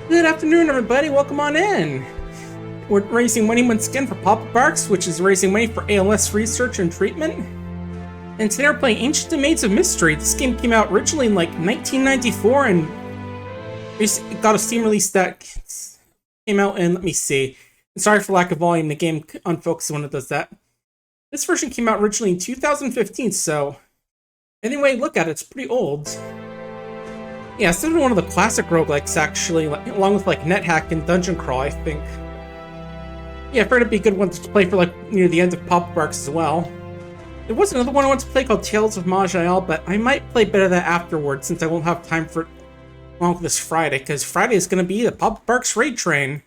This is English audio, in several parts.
Good afternoon, everybody. Welcome on in. We're raising money once again for PapaBarks, which is raising money for ALS research and treatment. And today we're playing Ancient Domains of Mystery. This game came out originally in like 1994 and it got a Steam release that came out in, let me see. Sorry for lack of volume, the game unfocuses when it does that. This version came out originally in 2015, so anyway, look at it, it's pretty old. Yeah, it's one of the classic roguelikes, actually, along with like NetHack and Dungeon Crawl, I think. Yeah, I figured it'd be a good one to play for like near the end of PapaBarks as well. There was another one I wanted to play called Tales of Maj'Al, but I might play better that afterwards since I won't have time for it along with this Friday, because Friday is going to be the PapaBarks raid train.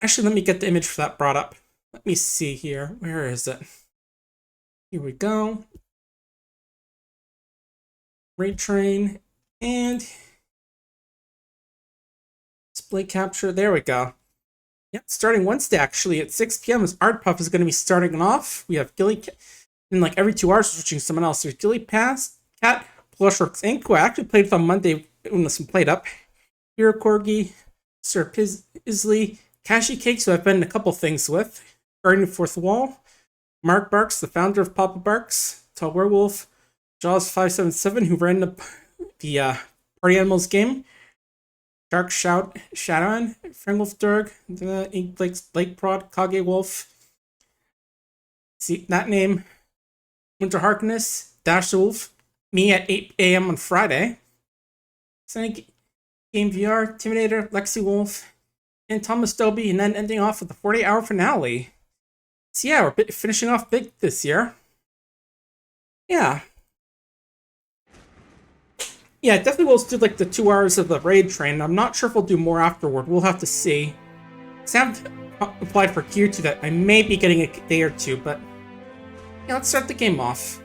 Actually, let me get the image for that brought up. Let me see here. Where is it? Here we go. Raid train and display capture. There we go. Yep, starting Wednesday actually at 6 p.m. as Art Puff is going to be starting off. We have Gilly, and like every 2 hours, switching someone else. There's Gilly Pass, Cat, Plushworks Inc., who I actually played with on Monday when this one played up. Hero Corgi, Sir Isley, Cashy Cakes, who I've been in a couple things with. Guardian of Fourth Wall, Mark Barks, the founder of PapaBarks, Tall Werewolf, Jaws577, who ran the Party Animals game. Dark Shadowin, Frengolfdurg, the Ink Lake Prod, Kage Wolf. See that name. Winter Harkness, Dash the Wolf, me at 8 a.m. on Friday. Sunny Game VR, Intimidator, Lexi Wolf, and Thomas Dobie, and then ending off with the 48-hour finale. So yeah, we're finishing off big this year. Yeah. Yeah, definitely we'll do like the 2 hours of the raid train. I'm not sure if we'll do more afterward. We'll have to see. I haven't applied for Gear 2 that I may be getting a day or two, but yeah, let's start the game off.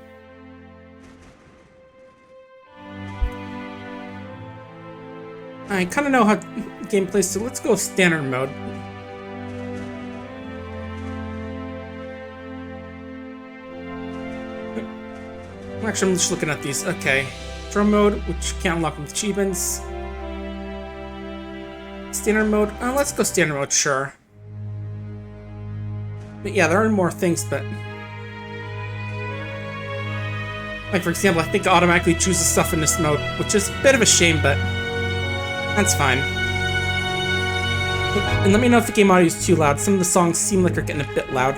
I kind of know how the game plays, so let's go standard mode. Actually, I'm just looking at these. Okay. Drum mode, which can't unlock with achievements. Standard mode. Let's go standard mode, sure. But yeah, there are more things, but like for example, I think it automatically chooses stuff in this mode, which is a bit of a shame, but that's fine. And let me know if the game audio is too loud. Some of the songs seem like they're getting a bit loud.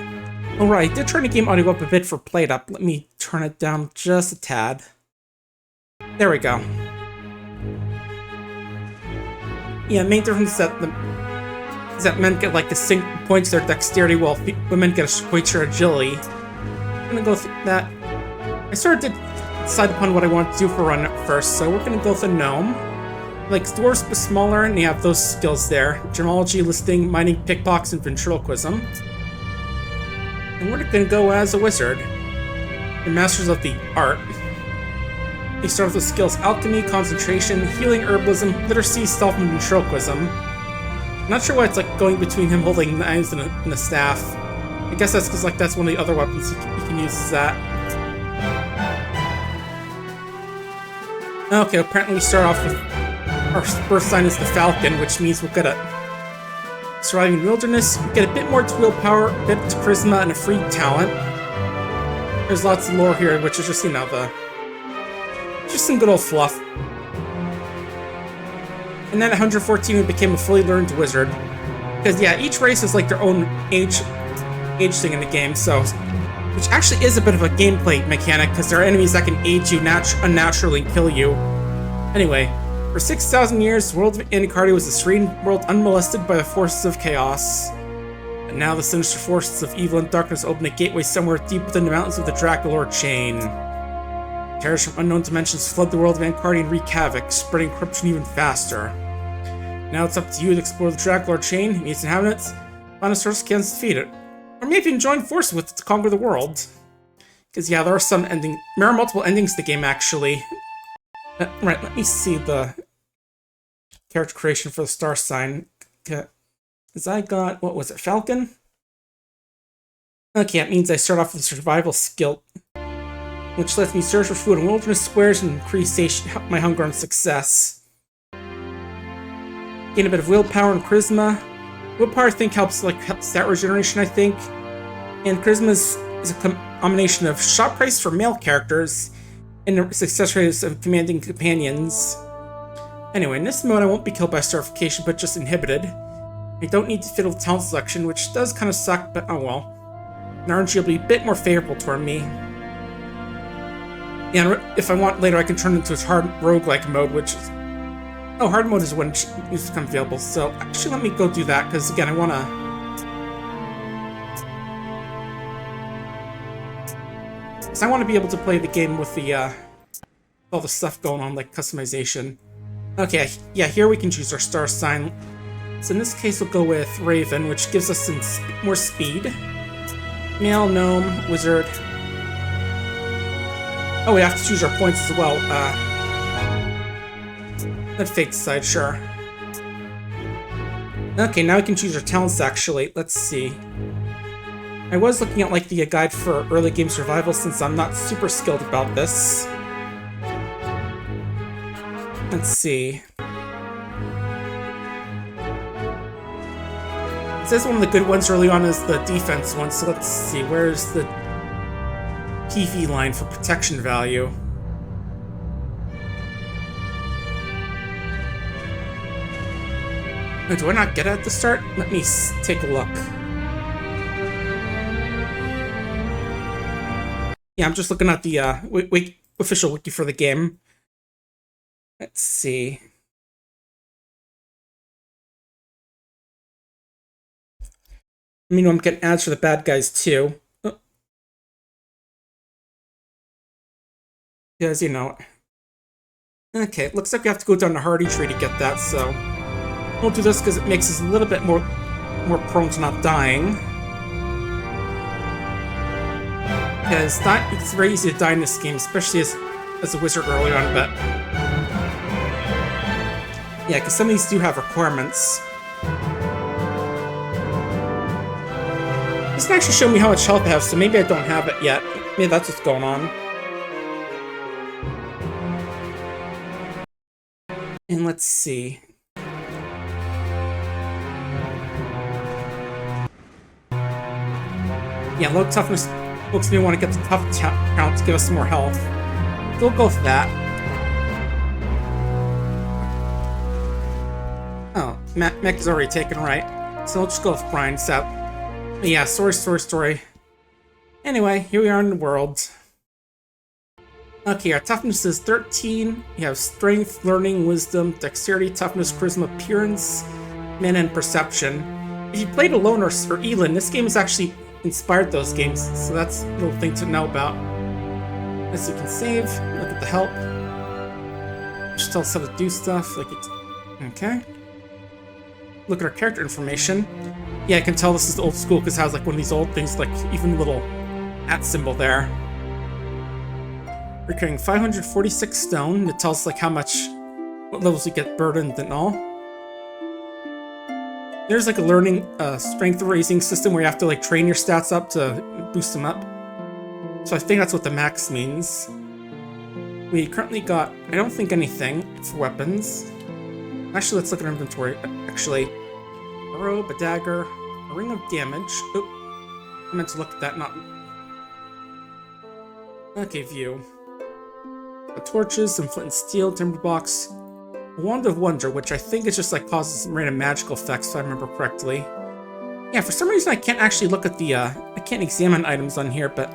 Alright, I did turn the game audio up a bit for played up. Let me turn it down just a tad. There we go. Yeah, main difference is that men get like distinct points to their dexterity while women get a point to their agility. I'm gonna go through that. I sort of did decide upon what I want to do for run at first, so we're gonna go with the gnome. Like dwarves but smaller, and you have those skills there. Gemology, listing, mining, pickpockets, and ventriloquism. And we're gonna go as a wizard. The masters of the art. They start with the skills alchemy, concentration, healing, herbalism, literacy, stealth, and ventriloquism. I'm not sure why it's like going between him holding knives and a staff. I guess that's because like that's one of the other weapons you can use is that. Okay, apparently we start off with our first sign is the Falcon, which means we're good at surviving wilderness. We get a bit more to willpower, a bit to charisma, and a free talent. There's lots of lore here, which is just, you know, just some good old fluff. And then at 114 we became a fully learned wizard. Because yeah, each race has like their own age thing in the game, so which actually is a bit of a gameplay mechanic, because there are enemies that can age you unnaturally and kill you. Anyway, for 6,000 years, the world of Anacardia was a serene world unmolested by the forces of chaos. But now the sinister forces of evil and darkness open a gateway somewhere deep within the mountains of the Draculor chain. Terrors from unknown dimensions flood the world of Anacardia and wreak havoc, spreading corruption even faster. Now it's up to you to explore the Draculor chain, meet its inhabitants, find a source that can defeat it. Or maybe even join forces with it to conquer the world. Because yeah, there are multiple endings to the game actually. Right, let me see the character creation for the star sign. Because I got, what was it, Falcon? Okay, it means I start off with a survival skill, which lets me search for food in wilderness squares and increase my hunger and success. Gain a bit of willpower and charisma. Willpower, I think, helps like stat regeneration, I think. And charisma is a combination of shot price for male characters and success rates of commanding companions. Anyway, in this mode, I won't be killed by starfication, but just inhibited. I don't need to fiddle with talent selection, which does kind of suck, but oh well. And RNG will be a bit more favorable toward me. And if I want later, I can turn into its hard roguelike mode, which is... Oh, hard mode is when it needs to become available, so actually let me go do that, because again, I want to... Because I want to be able to play the game with the, all the stuff going on, like customization. Okay, yeah, here we can choose our star sign. So in this case, we'll go with Raven, which gives us some more speed. Male, gnome, wizard. Oh, we have to choose our points as well. That fate side, sure. Okay, now we can choose our talents, actually. Let's see. I was looking at, like, the guide for early game survival, since I'm not super skilled about this. Let's see. It says one of the good ones early on is the defense one, so let's see. Where's the PV line for protection value? Oh, do I not get it at the start? Let me take a look. Yeah, I'm just looking at the official wiki for the game. Let's see. I mean, I'm getting ads for the bad guys too. Oh. Because, you know. Okay, it looks like we have to go down to Hardy Tree to get that, so we'll do this because it makes us a little bit more prone to not dying. Because it's very easy to die in this game, especially as a wizard early on, but yeah, because some of these do have requirements. This can actually show me how much health I have, so maybe I don't have it yet. Maybe that's what's going on. And let's see. Yeah, low toughness looks me want to get the tough count to give us some more health. So we'll go for that. Oh, mech is already taken, right? So we'll just go with Brian Sap. But yeah, story. Anyway, here we are in the world. Okay, our toughness is 13. We have strength, learning, wisdom, dexterity, toughness, charisma, appearance, mana, and perception. If you played alone or Elin, this game has actually inspired those games, so that's a little thing to know about. As you can save, look at the help. Just tell us how to do stuff, like it's... Okay. Look at our character information. Yeah, I can tell this is old school because it has like one of these old things, like even a little @ symbol there. We're carrying 546 stone. It tells us like what levels we get burdened and all. There's like a learning strength raising system where you have to like train your stats up to boost them up. So I think that's what the max means. We currently got, I don't think, anything for weapons. Actually, let's look at our inventory. Actually, a robe, a dagger, a ring of damage. Oh, I meant to look at that, not... Okay, view. The torches, some flint and steel, timber box, a wand of wonder, which I think is just like causes some random magical effects, if I remember correctly. Yeah, for some reason I can't actually look at the, I can't examine items on here, but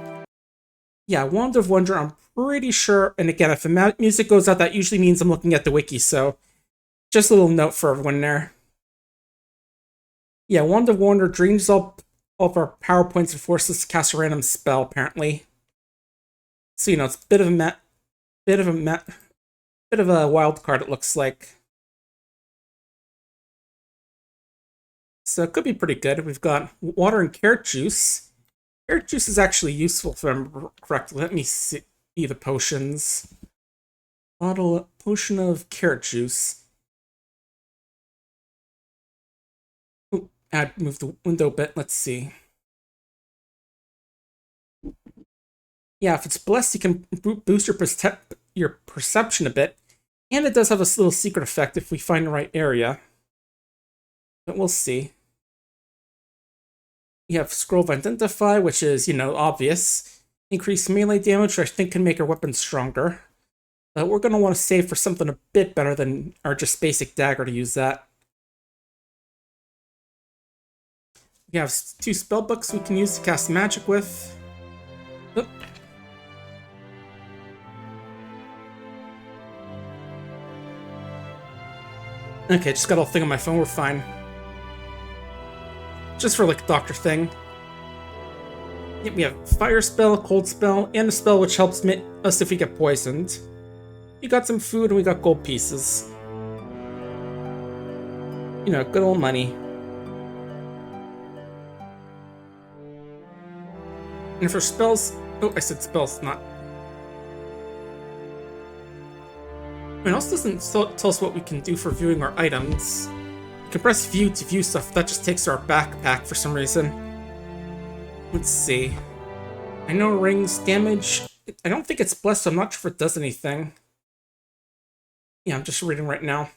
yeah, wand of wonder, I'm pretty sure, and again, if the music goes out, that usually means I'm looking at the wiki, so just a little note for everyone there. Yeah, wand of wonder drains all of our power points and forces us to cast a random spell, apparently. So, you know, it's a bit of a wild card, it looks like. So it could be pretty good. We've got water and carrot juice. Carrot juice is actually useful, if I remember correctly. Let me see the potions. Potion of carrot juice. Ooh, move the window a bit. Let's see. Yeah, if it's blessed, you can boost your perception a bit. And it does have a little secret effect if we find the right area. but we'll see. We have Scroll of Identify, which is, you know, obvious. Increased melee damage, which I think can make our weapons stronger. But we're going to want to save for something a bit better than our just basic dagger to use that. We have 2 spellbooks we can use to cast magic with. Oop. Okay, just got a thing on my phone, we're fine. Just for like a doctor thing. Yep, we have fire spell, cold spell, and a spell which helps us if we get poisoned. We got some food and we got gold pieces. You know, good old money. And for spells... Oh, I said spells, not... It also doesn't tell us what we can do for viewing our items. We can press view to view stuff, that just takes our backpack for some reason. Let's see. I know rings damage. I don't think it's blessed, so I'm not sure if it does anything. Yeah, I'm just reading right now.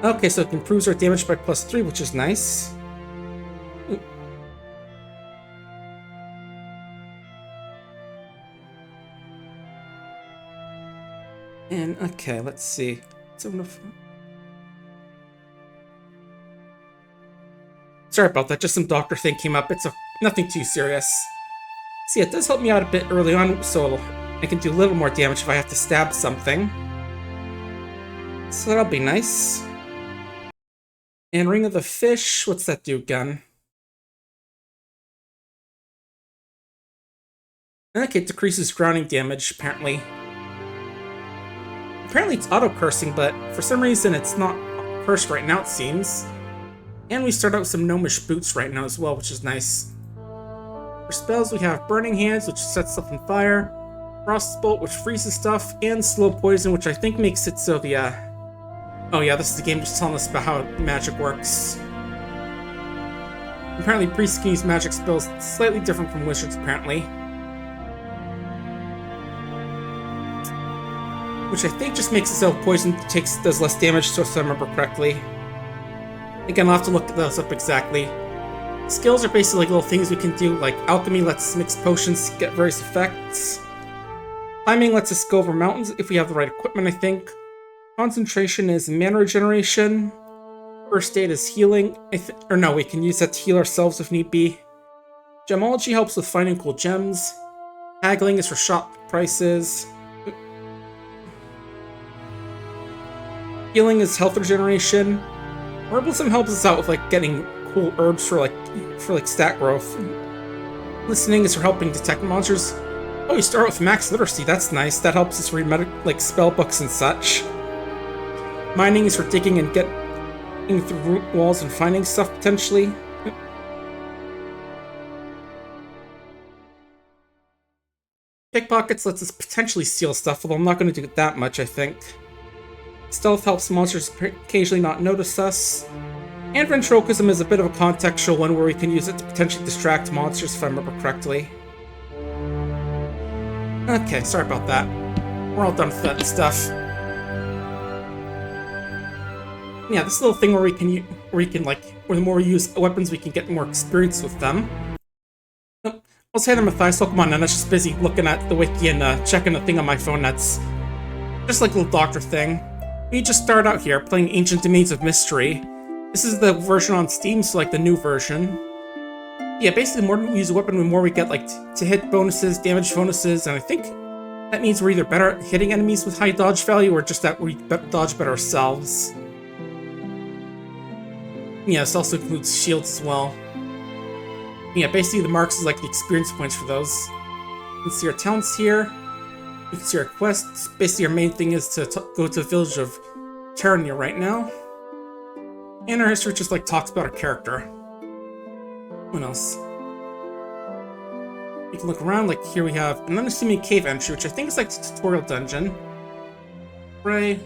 Okay, so it improves our damage by +3, which is nice. Ooh. And, okay, let's see. Sorry about that, just some doctor thing came up. It's nothing too serious. See, it does help me out a bit early on, so I can do a little more damage if I have to stab something. So that'll be nice. And Ring of the Fish, what's that do again? Okay, it decreases drowning damage, apparently. Apparently it's auto-cursing, but for some reason it's not cursed right now, it seems. And we start out with some gnomish boots right now as well, which is nice. For spells, we have Burning Hands, which sets stuff on fire, Frostbolt, which freezes stuff, and Slow Poison, which I think makes it so the, Oh yeah, this is the game just telling us about how magic works. Apparently priests can use magic spells slightly different from wizards, apparently. Which I think just makes it so poison does less damage, so if I remember correctly. Again, I'll have to look those up exactly. Skills are basically like little things we can do, like alchemy lets us mix potions to get various effects. Climbing lets us go over mountains if we have the right equipment, I think. Concentration is mana regeneration. First aid is healing. Or no, we can use that to heal ourselves if need be. Gemology helps with finding cool gems. Haggling is for shop prices. Healing is health regeneration. Herbalism helps us out with like getting cool herbs for stat growth. Listening is for helping detect monsters. Oh, you start with max literacy. That's nice. That helps us read like spell books and such. Mining is for digging and getting through walls and finding stuff potentially. Pickpockets lets us potentially steal stuff, although I'm not going to do it that much, I think. Stealth helps monsters occasionally not notice us. And ventriloquism is a bit of a contextual one where we can use it to potentially distract monsters, if I remember correctly. Okay, sorry about that. We're all done with that stuff. Yeah, this little thing where the more we use weapons, we can get more experience with them. Oh, I'll say that Matthias, come on, and I'm just busy looking at the wiki and checking the thing on my phone. That's just like a little doctor thing. We just start out here playing Ancient Domains of Mystery. This is the version on Steam, so like the new version. Yeah, basically the more we use a weapon, the more we get like to hit bonuses, damage bonuses, and I think that means we're either better at hitting enemies with high dodge value or just that we dodge better ourselves. Yeah, this also includes shields as well. Yeah, basically the marks is like the experience points for those. You can see our talents here. You can see our quests. Basically our main thing is to go to the village of Terrania right now. And our history just like talks about our character. What else? You can look around, like here we have an unassuming cave entry, which I think is like a tutorial dungeon. Pray,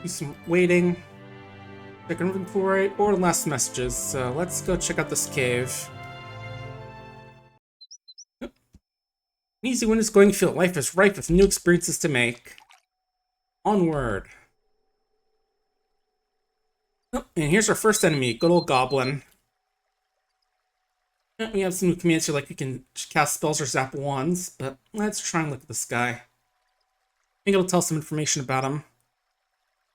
do some waiting, check inventory, or last messages. So let's go check out this cave. An easy win is going to feel life is ripe with new experiences to make. Onward. Oh, and here's our first enemy, good old Goblin. We have some new commands here, like we can cast spells or zap wands, but let's try and look at this guy. I think it'll tell some information about him.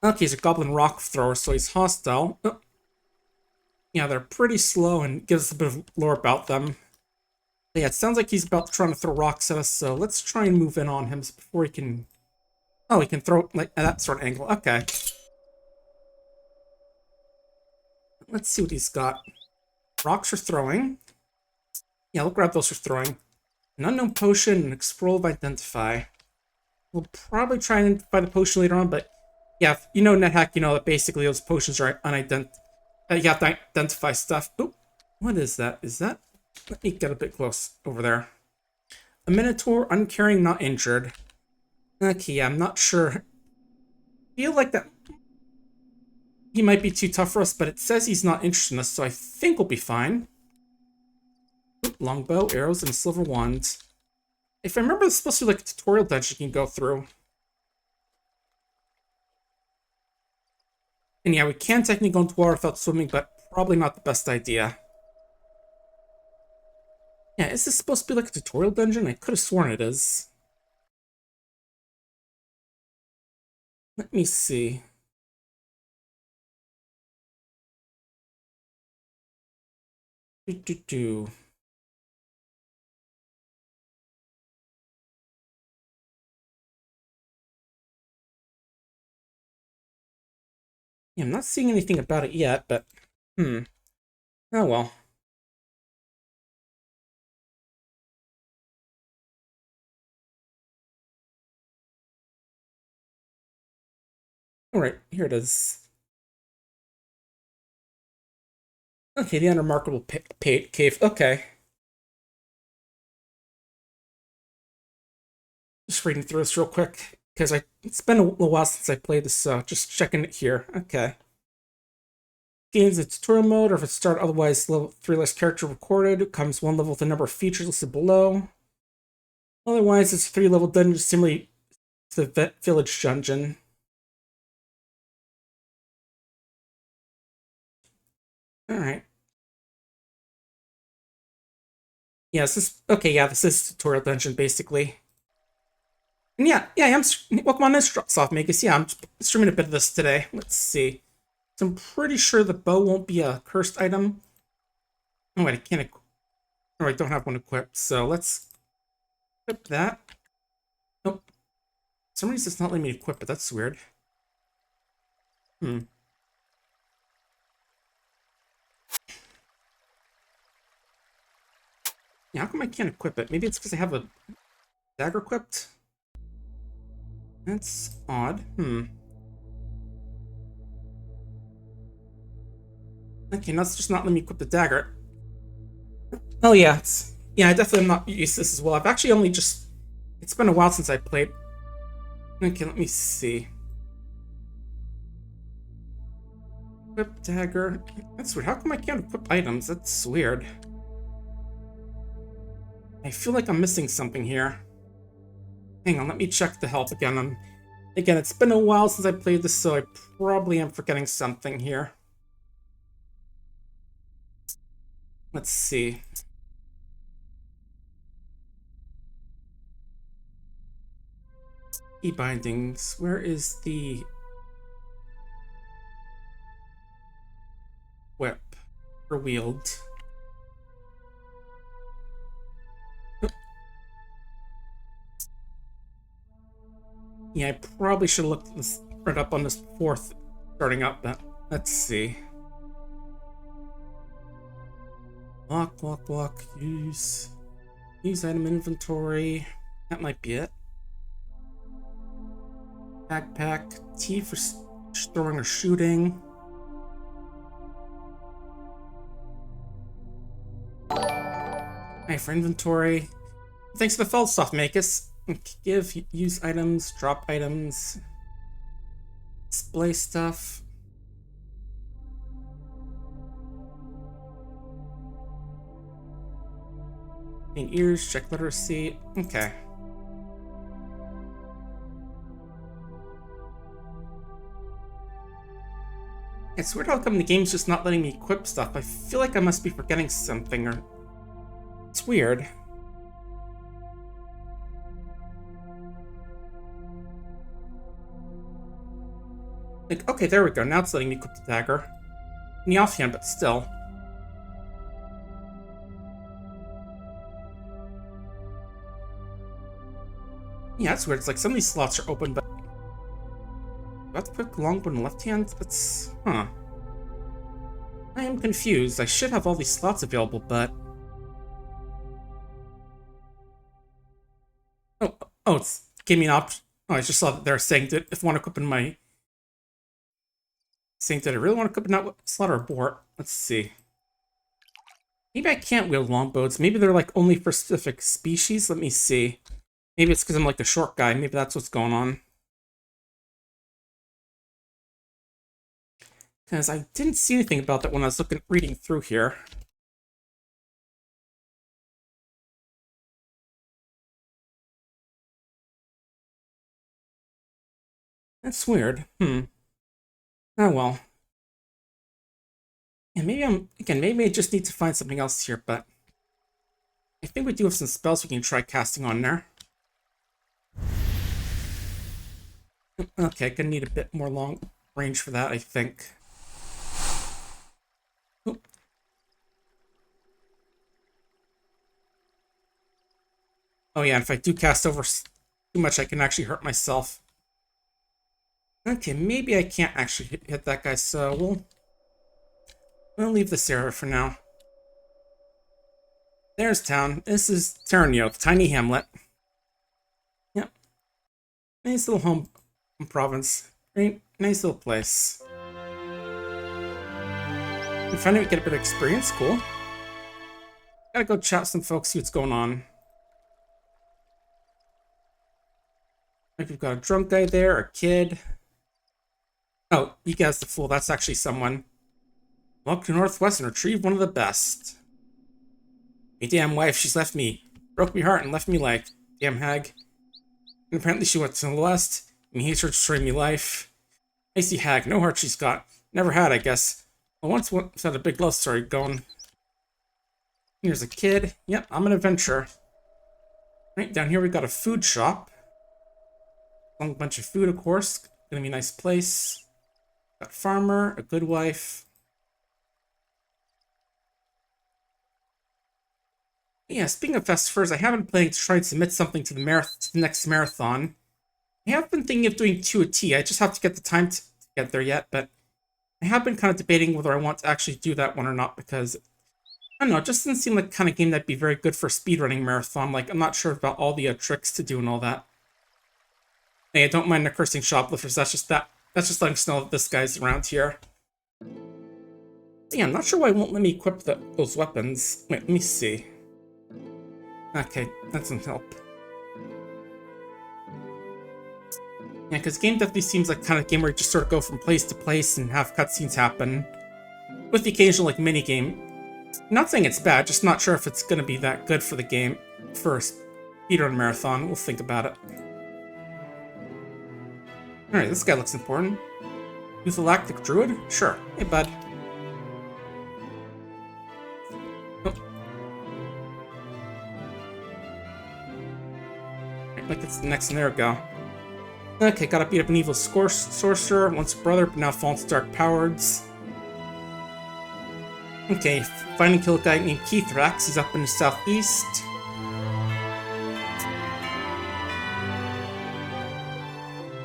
Okay, he's a Goblin rock thrower, so he's hostile. Oh. Yeah, they're pretty slow and gives us a bit of lore about them. But yeah, it sounds like he's about trying to throw rocks at us, so let's try and move in on him before he can... Oh, he can throw like at that sort of angle. Okay. Let's see what he's got. Rocks for throwing. Yeah, we'll grab those for throwing. An unknown potion and scroll of identify. We'll probably try and identify the potion later on, but yeah, if you know NetHack, you know that basically those potions are unidentified. You have to identify stuff. Oh, what is that? Is that? Let me get a bit close over there. A Minotaur, uncaring, not injured. Okay, yeah, I'm not sure. I feel like that he might be too tough for us, but it says he's not interested in us, so I think we'll be fine. Oop, longbow, arrows, and a silver wand. If I remember, it's supposed to be like a tutorial dungeon you can go through. And yeah, we can technically go into water without swimming, but probably not the best idea. Yeah, is this supposed to be like a tutorial dungeon? I could have sworn it is. Let me see. Do. Yeah, I'm not seeing anything about it yet, but oh well. All right, here it is. Okay, the unremarkable cave. Okay. Just reading through this real quick, because it's been a little while since I played this, so just checking it here. Okay. Games in tutorial mode, or if it's started otherwise, level 3 less character recorded. Comes 1 level with the number of features listed below. Otherwise, it's a 3-level dungeon similar to the village dungeon. Alright. Yeah, this is... Okay, yeah, this is tutorial dungeon, basically. And yeah, I'm... Welcome on this, Soft Magus. Yeah, I'm streaming a bit of this today. Let's see. So I'm pretty sure the bow won't be a cursed item. Oh, wait, I can't... Oh, I don't have one equipped, so let's equip that. Nope. For some reason it's not letting me equip it. That's weird. Yeah, how come I can't equip it? Maybe it's because I have a dagger equipped? That's odd. Okay, now it's just not letting me equip the dagger. Oh yeah, I definitely am not used to this as well. I've actually only just... It's been a while since I played. Okay, let me see. Equip dagger. That's weird. How come I can't equip items? That's weird. I feel like I'm missing something here. Hang on, let me check the help again. Again, it's been a while since I played this, so I probably am forgetting something here. Let's see. Key bindings. Where is the whip or wield? Yeah, I probably should have looked this right up on this fourth starting up, but let's see. Walk, use item inventory. That might be it. Backpack, T for throwing or shooting. A for inventory. Thanks for the felt stuff, Makus. Give, use items, drop items, display stuff. In ears, check literacy. Okay. It's weird how come the game's just not letting me equip stuff. I feel like I must be forgetting something, or... It's weird. Like, okay, there we go. Now it's letting me equip the dagger. In the offhand, but still. Yeah, that's weird. It's like some of these slots are open, but... That's quick longbow in the left hand? That's... Huh. I am confused. I should have all these slots available, but... Oh, it's gave me an option. Oh, I just saw that they're saying that if I want to equip in my... Saying that I really want to equip in that slot or abort. Let's see. Maybe I can't wield longbows. Maybe they're like only for specific species. Let me see. Maybe it's because I'm like a short guy. Maybe that's what's going on. Because I didn't see anything about that when I was reading through here. That's weird. Oh well. And maybe I just need to find something else here, but... I think we do have some spells we can try casting on there. Okay, gonna need a bit more long range for that, I think. Oop. Oh yeah, and if I do cast over too much, I can actually hurt myself. Okay, maybe I can't actually hit that guy, so we'll leave this area for now. There's town. This is Ternio, the tiny hamlet. Yep. Nice little home province. Very nice little place. And finally we get a bit of experience, cool. Gotta go chat with some folks, see what's going on. Like we've got a drunk guy there, a kid. Oh, you guys the fool, that's actually someone. Walk to Northwest and retrieve one of the best. My damn wife, she's left me. Broke me heart and left me like damn hag. And apparently she went to the west, and hates her destroying me life. Hasty hag, no heart she's got. Never had, I guess. I once had a big love story going. Here's a kid. Yep, I'm an adventurer. Right, down here we got a food shop. A bunch of food, of course. Gonna be a nice place. Got farmer, a good wife. Yeah, speaking of festivals, I have been planning to try and submit something to the next marathon. I have been thinking of doing 2 a T. I just have to get the time to get there yet, but I have been kind of debating whether I want to actually do that one or not, because I don't know, it just doesn't seem like the kind of game that'd be very good for speedrunning marathon. Like, I'm not sure about all the tricks to do and all that. Hey, I don't mind the cursing shoplifters. That's just letting us know that this guy's around here. Yeah, I'm not sure why it won't let me equip those weapons. Wait, let me see. Okay, that doesn't help. Yeah, because game definitely seems like kind of game where you just sort of go from place to place and have cutscenes happen. With the occasional, like, mini-game. Not saying it's bad, just not sure if it's going to be that good for the game. For speedrun marathon, we'll think about it. Alright, this guy looks important. Euthalactic Druid? Sure. Hey, bud. Oh. Like it's the next, and there we go. Okay, gotta beat up an evil sorcerer, once a brother, but now fallen to dark powers. Okay, find and kill a guy named Keithrax, he's up in the southeast.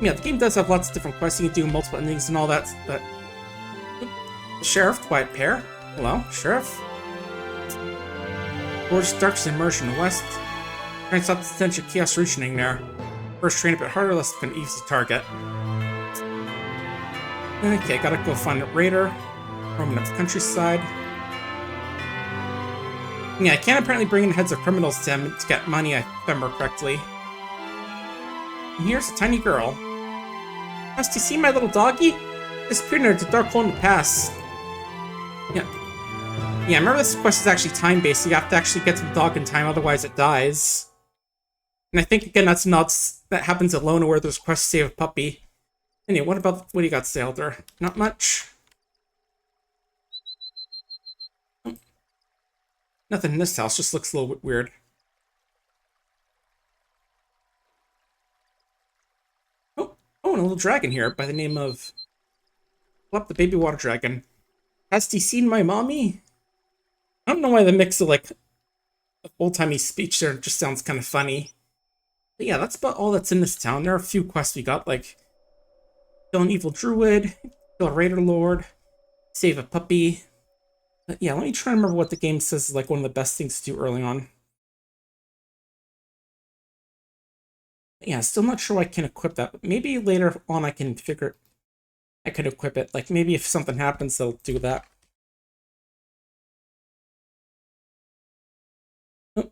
Yeah, the game does have lots of different quests you can do, multiple endings and all that, but... Sheriff, quiet pair. Hello, Sheriff. Gorgeous darkness immersion in the west. Try and stop the potential chaos reaching there. First train a bit harder, less of an easy target. Okay, gotta go find a raider. Roaming up the countryside. Yeah, I can't apparently bring in heads of criminals to him to get money, if I remember correctly. And here's a tiny girl. Must you see my little doggy? Disappeared in a dark hole in the past. Yeah. Yeah, remember this quest is actually time-based, so you have to actually get to the dog in time, otherwise it dies. And I think, again, that's not... That happens alone where there's quest to save a puppy. Anyway, what do you got, Sailor? Not much? Nothing in this house, just looks a little bit weird. Oh, and a little dragon here by the name of... Plop the baby water dragon. Has he seen my mommy? I don't know why the mix of, like, old-timey speech there just sounds kind of funny. But yeah, that's about all that's in this town. There are a few quests we got, like... Kill an evil druid, kill a raider lord, save a puppy. But yeah, let me try and remember what the game says is, like, one of the best things to do early on. Yeah, still not sure I can equip that, but maybe later on I can figure... I could equip it. Like, maybe if something happens, they'll do that. Oh.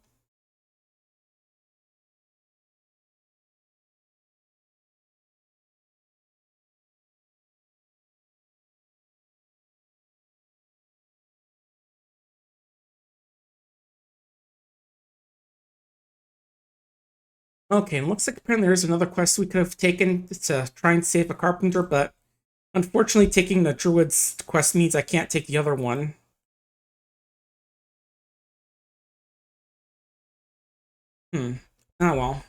Okay, and looks like apparently there's another quest we could have taken to try and save a carpenter, but unfortunately taking the druid's quest means I can't take the other one. Oh well.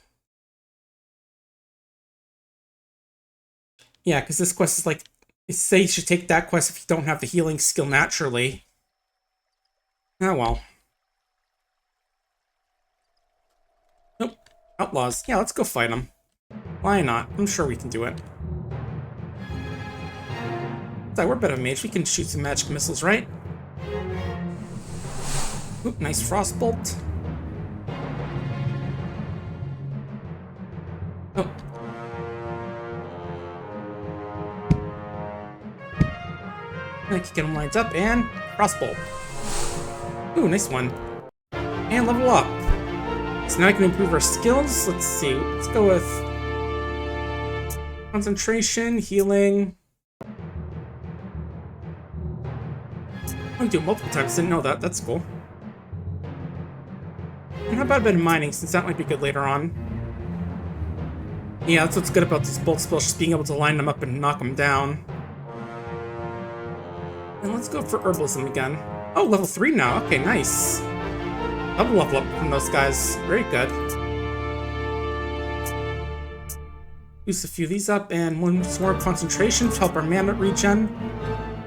Yeah, because this quest is like, it says you should take that quest if you don't have the healing skill naturally. Oh well. Nope. Outlaws. Yeah, let's go fight them. Why not? I'm sure we can do it. So we're a bit of a mage. We can shoot some magic missiles, right? Oop, nice frostbolt. Oh. I can get them lined up and frostbolt. Ooh, nice one. And level up. So now I can improve our skills. Let's see. Let's go with concentration, healing. I can do it multiple times. Didn't know that. That's cool. And how about a bit of mining, since that might be good later on. Yeah, that's what's good about these bolt spells, just being able to line them up and knock them down. And let's go for herbalism again. Oh, level 3 now. Okay, nice. Double level up from those guys. Very good. Use a few of these up, and one more concentration to help our mana regen.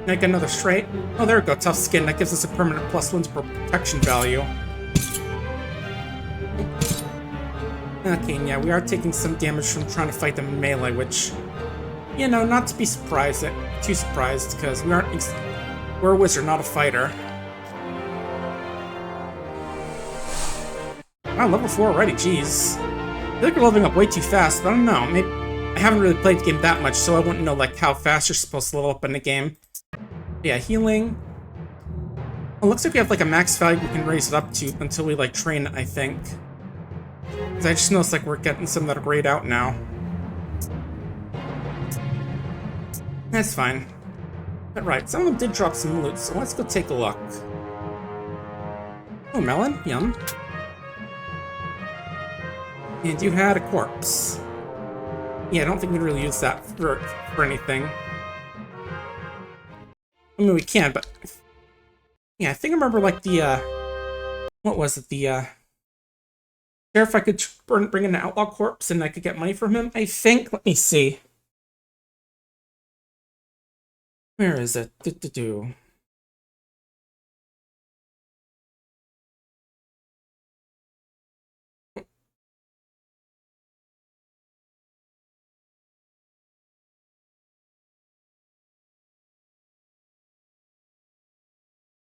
Make another straight. Oh, there we go. Tough skin. That gives us a permanent +1 to protection value. Okay, yeah, we are taking some damage from trying to fight them in melee, which, you know, not to be surprised, too surprised, because we're a wizard, not a fighter. Wow, level 4 already, jeez. I feel like we're leveling up way too fast, but I don't know. Maybe I haven't really played the game that much, so I wouldn't know like how fast you're supposed to level up in the game. Yeah, healing. Well, looks like we have like a max value we can raise it up to until we like train it, I think. Because I just noticed like we're getting some that are grayed out now. That's fine. But right, some of them did drop some loot, so let's go take a look. Oh, melon, yum. And you had a corpse. Yeah, I don't think we'd really use that for anything. I mean, we can, but... Yeah, I think I remember, like, the, what was it? The, Sheriff, I could bring in an outlaw corpse and I could get money from him, I think. Let me see. Where is it? Do-do-do.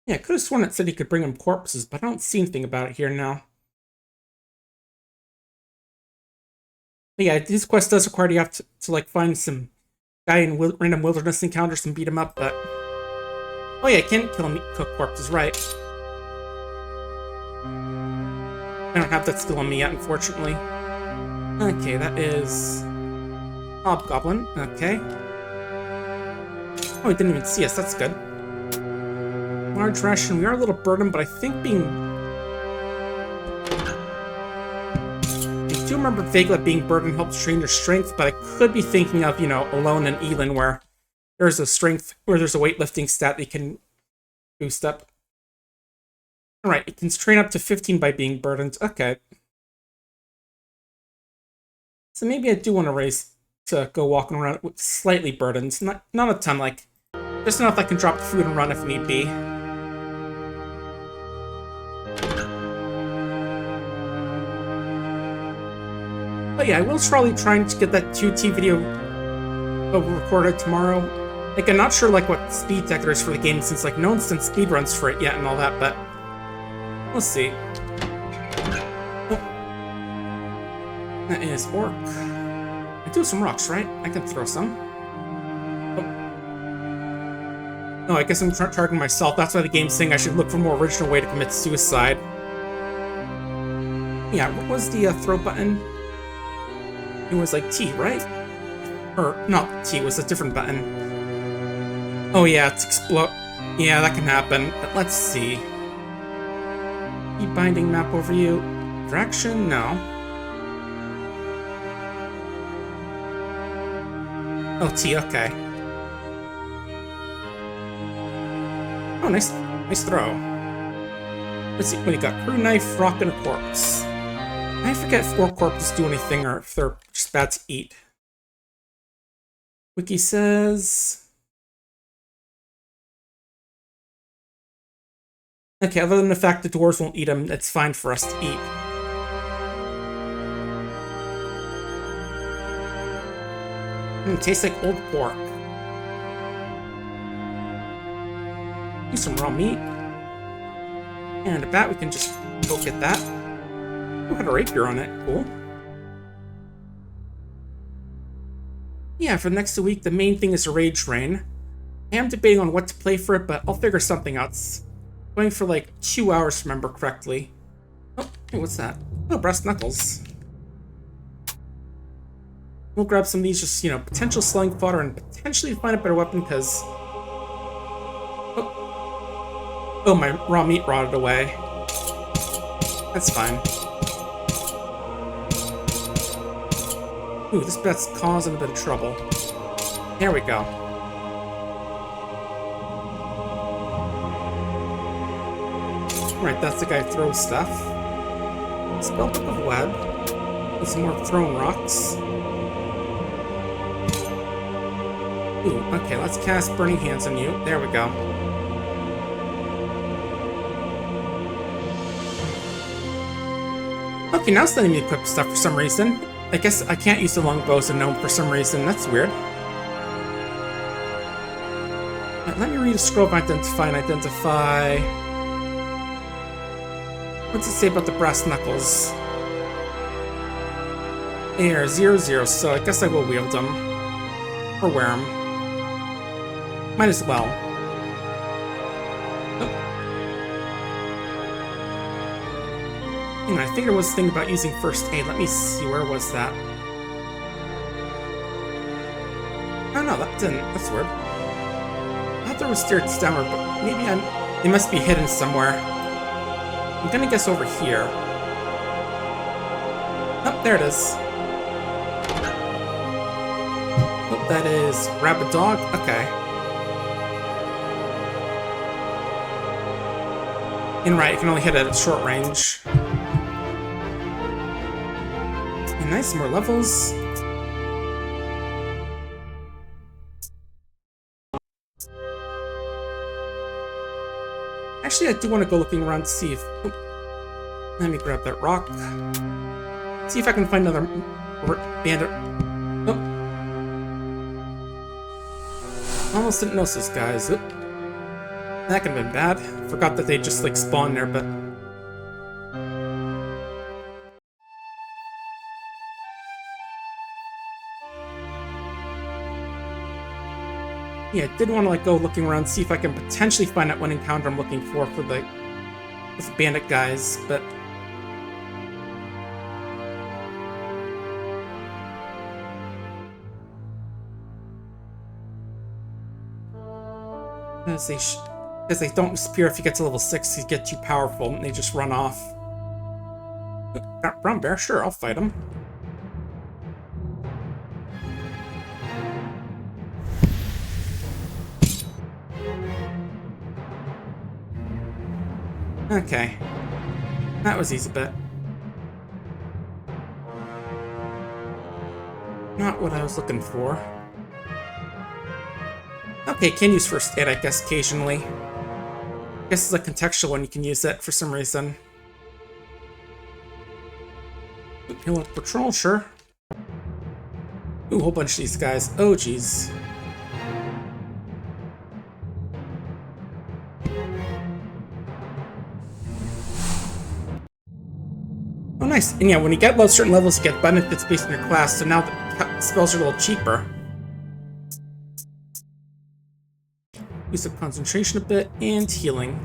Yeah, I could have sworn it said he could bring him corpses, but I don't see anything about it here now. But yeah, this quest does require you have to like, find some guy in random wilderness encounters and beat him up, but... Oh yeah, I can't kill him, cook corpses, right. I don't have that skill on me yet, unfortunately. Okay, that is... Hobgoblin, okay. Oh, he didn't even see us, that's good. Large ration, we are a little burdened, but I think being... I do remember vaguely that being burdened helps train your strength, but I could be thinking of, you know, Alone and Elin, where there's a strength, where there's a weightlifting stat that you can boost up. Alright, it can train up to 15 by being burdened. Okay. So maybe I do want to raise to go walking around with slightly burdened. Not a ton, like, just enough I can drop the food and run if need be. But yeah, I will probably try to get that 2T video recorded tomorrow. Like, I'm not sure, like, what speed tech there is for the game, since, like, no one's done speedruns for it yet and all that, but we'll see. Oh. That is orc. I do have some rocks, right? I can throw some. Oh, I guess I'm targeting myself. That's why the game's saying I should look for a more original way to commit suicide. Yeah, what was the throw button? It was like T, right? Or, not T, it was a different button. Oh yeah, it's explode. Yeah, that can happen. But let's see. Keep binding map overview. Direction? No. Oh, T, okay. Oh, nice throw. Let's see, what do you got? Crew knife, rock, and a corpse. I forget if orc corpses do anything or if they're just bad to eat. Wiki says... Okay, other than the fact that dwarves won't eat them, it's fine for us to eat. It tastes like old pork. Use some raw meat. And a bat, we can just go get that. Oh, had a rapier on it. Cool. Yeah, for the next week, the main thing is a rage rain. I am debating on what to play for it, but I'll figure something out. It's going for like 2 hours, to remember correctly. Oh, hey, what's that? Oh, brass knuckles. We'll grab some of these, just, you know, potential sling fodder and potentially find a better weapon, because... Oh, my raw meat rotted away. That's fine. Ooh, this bet's causing a bit of trouble. There we go. Right, that's the guy who throws stuff. Spell Book of Web. And some more thrown rocks. Ooh, okay, let's cast Burning Hands on you. There we go. Okay, now it's letting me equip stuff for some reason. I guess I can't use the longbows and gnome for some reason. That's weird. Right, let me read a scroll of identify and identify. What's it say about the brass knuckles? Air 0-0, so I guess I will wield them. Or wear them. Might as well. I think there was a thing about using first aid. Let me see, where was that? Oh no, that didn't. That's weird. I thought there was stairs downward, but maybe it must be hidden somewhere. I'm gonna guess over here. Oh, there it is. Oh, that is rabid dog? Okay. And right, you can only hit it at short range. Nice, more levels. Actually, I do want to go looking around to see if... Oh, let me grab that rock. See if I can find another bandit. Oh. Almost didn't notice those guys. Oh. That could have been bad. Forgot that they just, like, spawned there, but... Yeah, I did want to, like, go looking around, see if I can potentially find out what encounter I'm looking for the with bandit guys, but... Because they don't disappear if you get to level 6, you get too powerful, and they just run off. Brown bear? Sure, I'll fight him. Okay. That was easy, but not what I was looking for. Okay, can use first aid, I guess, occasionally. I guess it's a contextual one, you can use it for some reason. Heal up patrol, sure. Ooh, a whole bunch of these guys. Oh, jeez. Oh, nice. And yeah, when you get low certain levels, you get benefits based on your class, so now the spells are a little cheaper. Use up concentration a bit, and healing.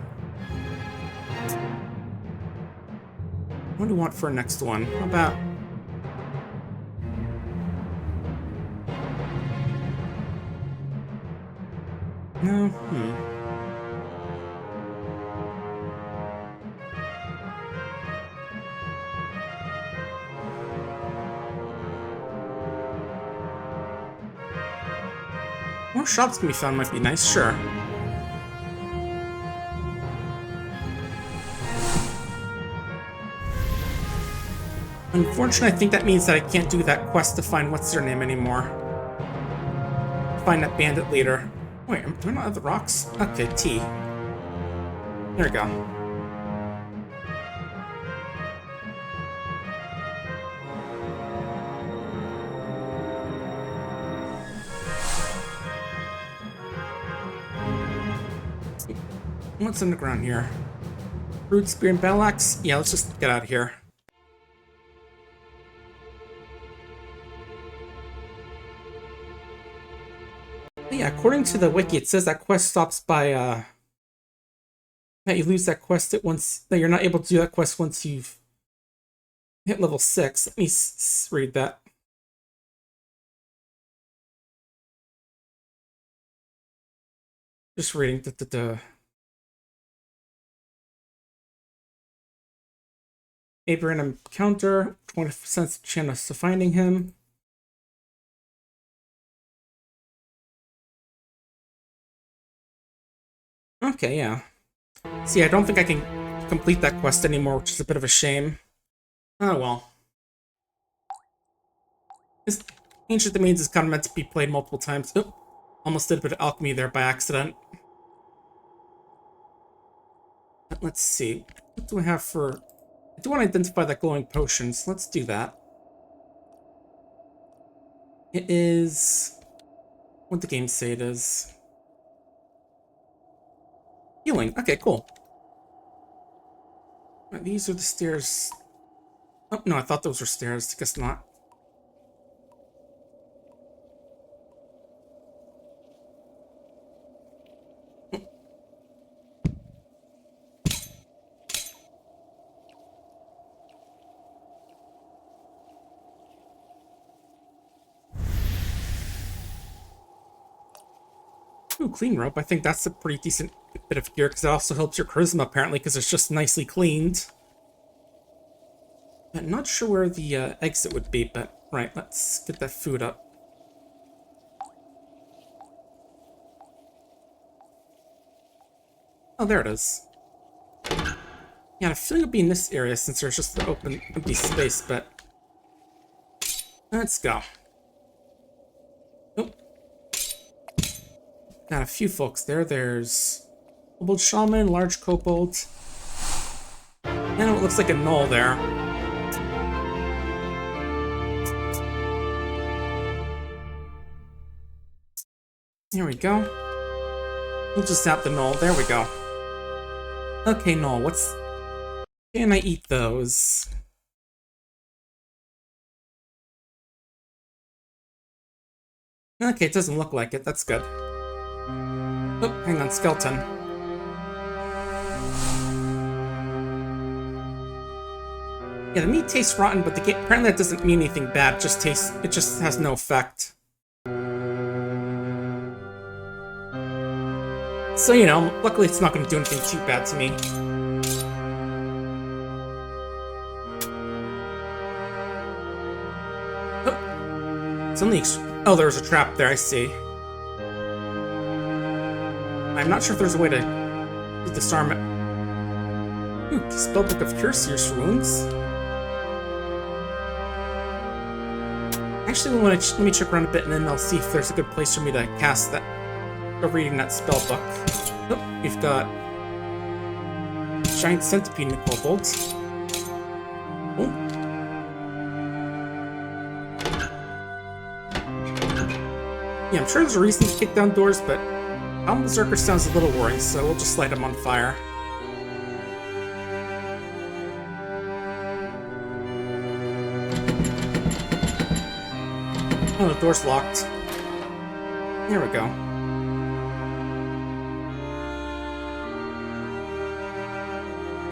What do we want for our next one? How about... No? More shops can be found might be nice, sure. Unfortunately, I think that means that I can't do that quest to find what's their name anymore. Find that bandit leader. Wait, do I not have the rocks? Okay, T. There we go. What's underground here? Root, spear, and battle axe? Yeah, let's just get out of here. Yeah, according to the wiki, it says that quest stops by, that you lose that quest at once, that you're not able to do that quest once you've hit level 6. Let me read that. Just reading. Abraham encounter, 20% chance of finding him. Okay, yeah. See, I don't think I can complete that quest anymore, which is a bit of a shame. Oh well. This Ancient Domains is kind of meant to be played multiple times. Oh, almost did a bit of alchemy there by accident. But let's see. What do I have for... I do want to identify that glowing potions. Let's do that. It is... what the game say it is. Healing. Okay, cool. Right, these are the stairs. Oh, no, I thought those were stairs. I guess not. Ooh, clean rope. I think that's a pretty decent bit of gear, because it also helps your charisma, apparently, because it's just nicely cleaned. I'm not sure where the exit would be, but... right, let's get that food up. Oh, there it is. Yeah, I feel like it'll be in this area, since there's just the open, empty space, but... let's go. Oh. Got a few folks there. There's Kobold Shaman, Large Kobold. And it looks like a gnoll there. Here we go. We'll just zap the gnoll. There we go. Okay, gnoll, what's... can I eat those? Okay, it doesn't look like it. That's good. Oh, hang on, skeleton. Yeah, the meat tastes rotten, but apparently that doesn't mean anything bad. It just has no effect. So, you know, luckily it's not going to do anything too bad to me. Oh, it's only oh, there was a trap there, I see. I'm not sure if there's a way to disarm it. Ooh, Spellbook of Cure Sears for Wounds. Actually, let me check around a bit and then I'll see if there's a good place for me to cast that, or reading that spellbook. Oh, we've got Giant Centipede in the Kobold. Oh. Yeah, I'm sure there's a reason to kick down doors, but Berserker sounds a little worrying, so we'll just light him on fire. Oh, the door's locked. There we go.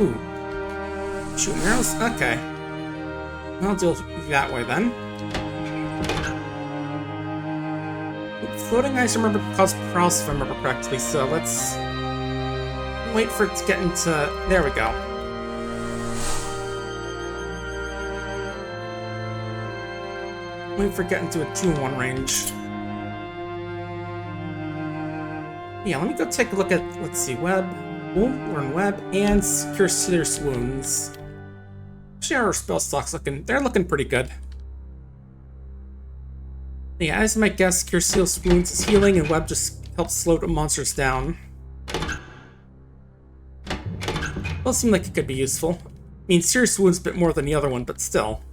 Ooh. Shooting arrows? Okay. I'll deal with it that way then. Floating ice, remember, cause paralysis if I remember correctly, so let's wait for it to get into... There we go. Wait for it to get into a 2-in-1 range. Yeah, let me go take a look at, let's see, web. Ooh, learn web, and cure serious wounds. Actually, our spell stock's they're looking pretty good. Yeah, as my guess, Cure Serious Wounds is healing, and Web just helps slow the monsters down. Well, seem like it could be useful. I mean, Serious Wounds a bit more than the other one, but still.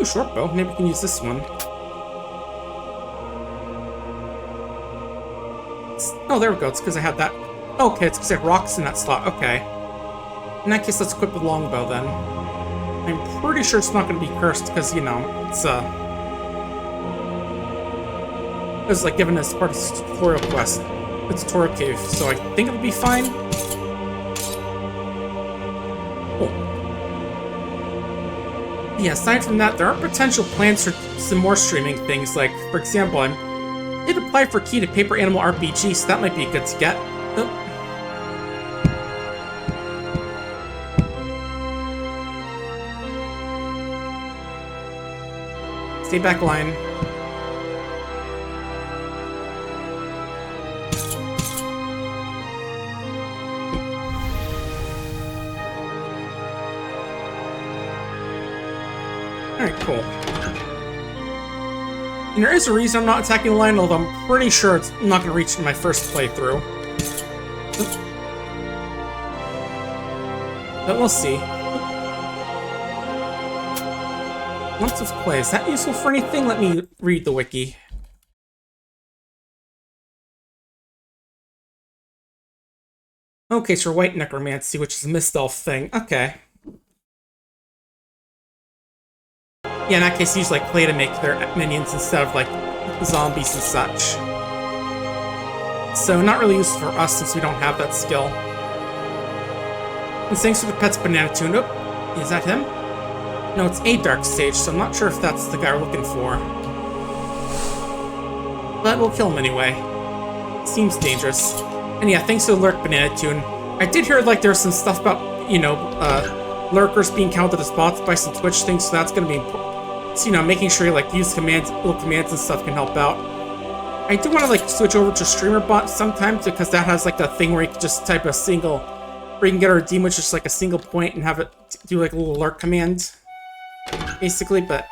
Ooh, short bow. Maybe we can use this one. Oh, there we go. It's because I had that. Okay, it's because I had rocks in that slot. Okay. In that case, let's equip the longbow then. I'm pretty sure it's not going to be cursed because, you know, it's like given as part of the tutorial quest, the tutorial cave, so I think it'll be fine. Cool. Yeah, aside from that, there are potential plans for some more streaming things. Like, for example, I did apply for a key to Paper Animal RPG, so that might be good to get. Oh. Stay back line. Alright, cool. And there is a reason I'm not attacking the line, although I'm pretty sure it's not going to reach in my first playthrough. But we'll see. Lumps of clay. Is that useful for anything? Let me read the wiki. Okay, so white necromancy, which is a mist-elf thing. Okay. Yeah, in that case, use like clay to make their minions instead of like zombies and such. So not really useful for us since we don't have that skill. And thanks for the pet's banana tune. Oh, is that him? No, it's a dark sage, so I'm not sure if that's the guy we're looking for. But we'll kill him anyway. Seems dangerous. And yeah, thanks to the lurk banana tune. I did hear like there's some stuff about, you know, lurkers being counted as bots by some Twitch things, so that's gonna be important. So, you know, making sure you like use commands, little commands and stuff can help out. I do want to like switch over to streamer bot sometimes because that has like a thing where you can just type a single, where you can get a redeem with just like a single point and have it do like a little lurk command. Basically, but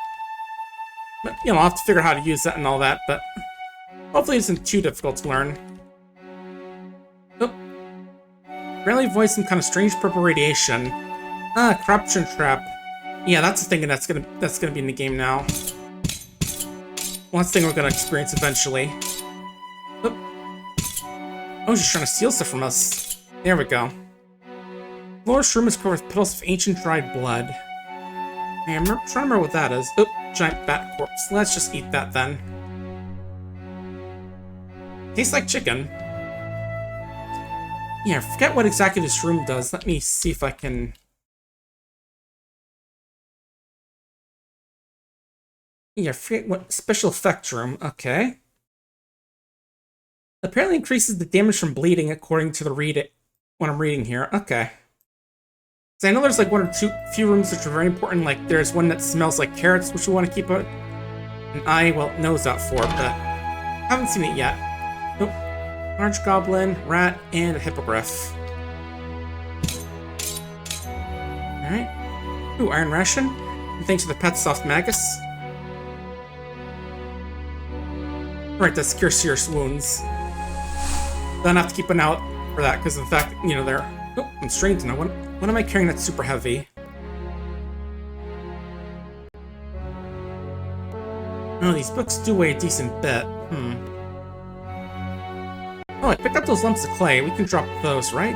you know, I'll have to figure out how to use that and all that, but hopefully it isn't too difficult to learn. Oh. Apparently voiced some kind of strange purple radiation. Ah, corruption trap. Yeah, that's the thing that's gonna be in the game now. Well, that's the thing we're gonna experience eventually. Oh, she's trying to steal stuff from us. There we go. Lower's room is covered with petals of ancient dried blood. Hey, I'm trying to remember what that is. Oop, giant bat corpse. Let's just eat that then. Tastes like chicken. Yeah, I forget what exactly this room does. Let me see if I can... Yeah, I forget what special effect room. Okay. Apparently increases the damage from bleeding according to the what I'm reading here. Okay. So I know there's like one or two few rooms which are very important. Like there's one that smells like carrots, which we want to keep an eye, well, nose out for, but haven't seen it yet. Nope. Large goblin, rat, and a hippogriff. Alright. Ooh, iron ration. And thanks to the pet soft magus. Right, that's cure serious wounds. Then I have to keep an eye out for that, because of the fact that, you know, they're... Oh, I'm strange to know. What am I carrying that's super heavy? Oh, these books do weigh a decent bit. Oh, I picked up those lumps of clay. We can drop those, right?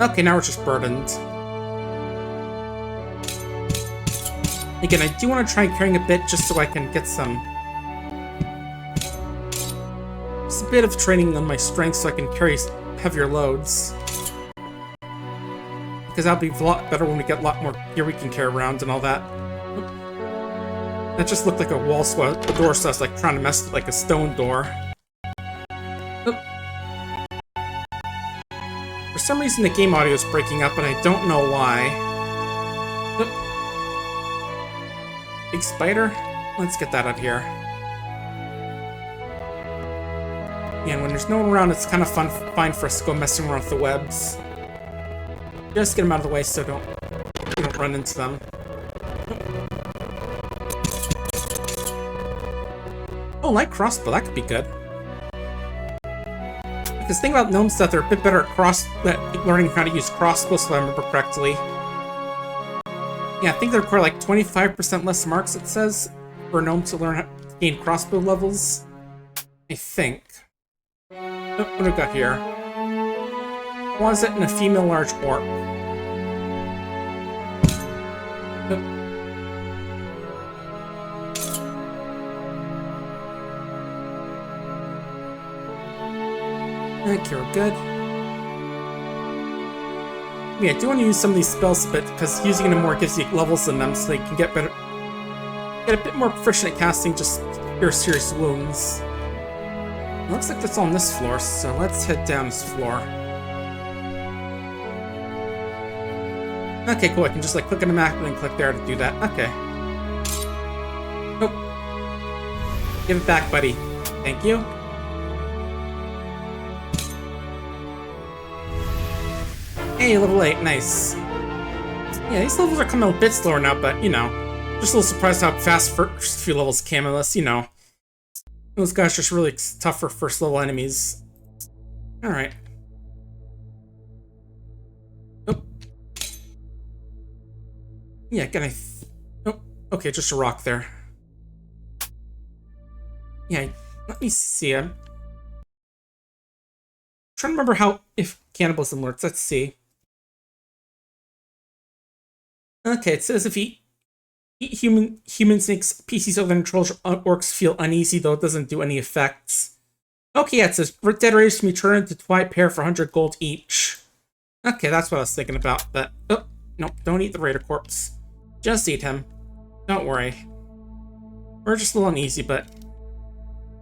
Okay, now we're just burdened. Again, I do want to try carrying a bit just so I can get some... Just a bit of training on my strength so I can carry heavier loads. Because that'll be a lot better when we get a lot more gear we can carry around and all that. That just looked like a wall swell, a door, so I was like trying to mess with like a stone door. Oop. For some reason the game audio is breaking up, and I don't know why. Oop. Big spider? Let's get that out here. Yeah, and when there's no one around, it's kind of fine for us to go messing around with the webs. Just get them out of the way so you don't run into them. Oh, light crossbow, that could be good. Because the thing about gnomes is that they're a bit better at learning how to use crossbows, if I remember correctly. Yeah, I think they require like 25% less marks, it says, for a gnome to learn how to gain crossbow levels. I think. Oh, what do we got here? Was it in a female large orc? Oh. Okay, we're good. Yeah, I do want to use some of these spells a bit, because using them more gives you levels in them, so they can get a bit more proficient at casting just pure serious wounds. It looks like that's on this floor, so let's head down this floor. Okay, cool, I can just like click on the map and then click there to do that. Okay. Oh. Give it back, buddy. Thank you. Hey, level 8, nice. Yeah, these levels are coming a bit slower now, but, you know, just a little surprised how fast first few levels came, unless, you know, those guys are just really tough for first level enemies. Alright. Oh. Yeah, oh, okay, just a rock there. Yeah, let me see. I'm trying to remember if cannibalism works. Let's see. Okay, it says if you eat humans makes PCs other than trolls or orcs feel uneasy, though it doesn't do any effects. Okay, yeah, it says dead raiders can be turned into twilight pair for 100 gold each. Okay, that's what I was thinking about, but... Oh, no, don't eat the raider corpse. Just eat him. Don't worry. We're just a little uneasy, but...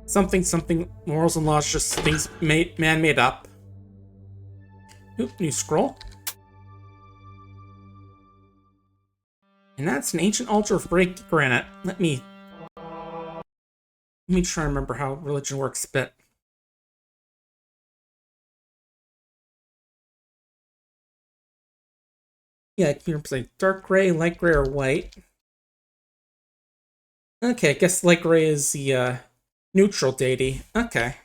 Something, morals and laws, just things man made up. Oop, new scroll. And that's an ancient altar of break granite. Let me try to remember how religion works a bit. Yeah, I can represent dark gray, light gray, or white. Okay, I guess light gray is the neutral deity. Okay.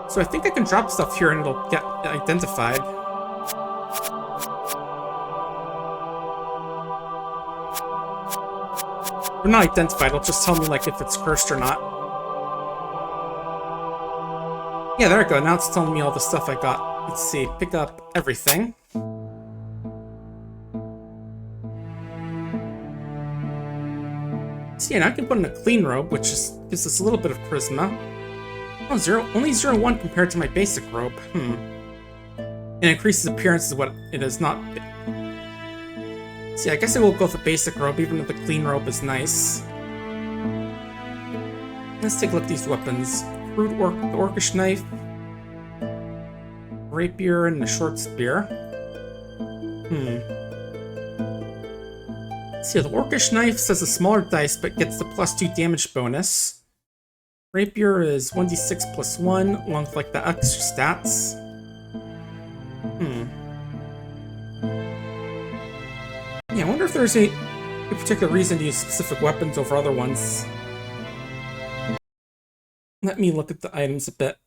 So I think I can drop stuff here and it'll get identified. Or not identified, it'll just tell me like if it's cursed or not. Yeah, there we go. Now it's telling me all the stuff I got. Let's see, pick up everything. So yeah, now I can put in a clean robe, which gives us a little bit of charisma. Oh, only 0.1 compared to my basic robe. And increases appearance is what it is, not... So yeah, I guess I will go with the basic robe, even if the clean robe is nice. Let's take a look at these weapons. Crude the orcish knife. Rapier and the short spear. See, the Orcish Knife says a smaller dice, but gets the +2 damage bonus. Rapier is 1d6 plus 1, along with like the extra stats. Yeah, I wonder if there's a particular reason to use specific weapons over other ones. Let me look at the items a bit.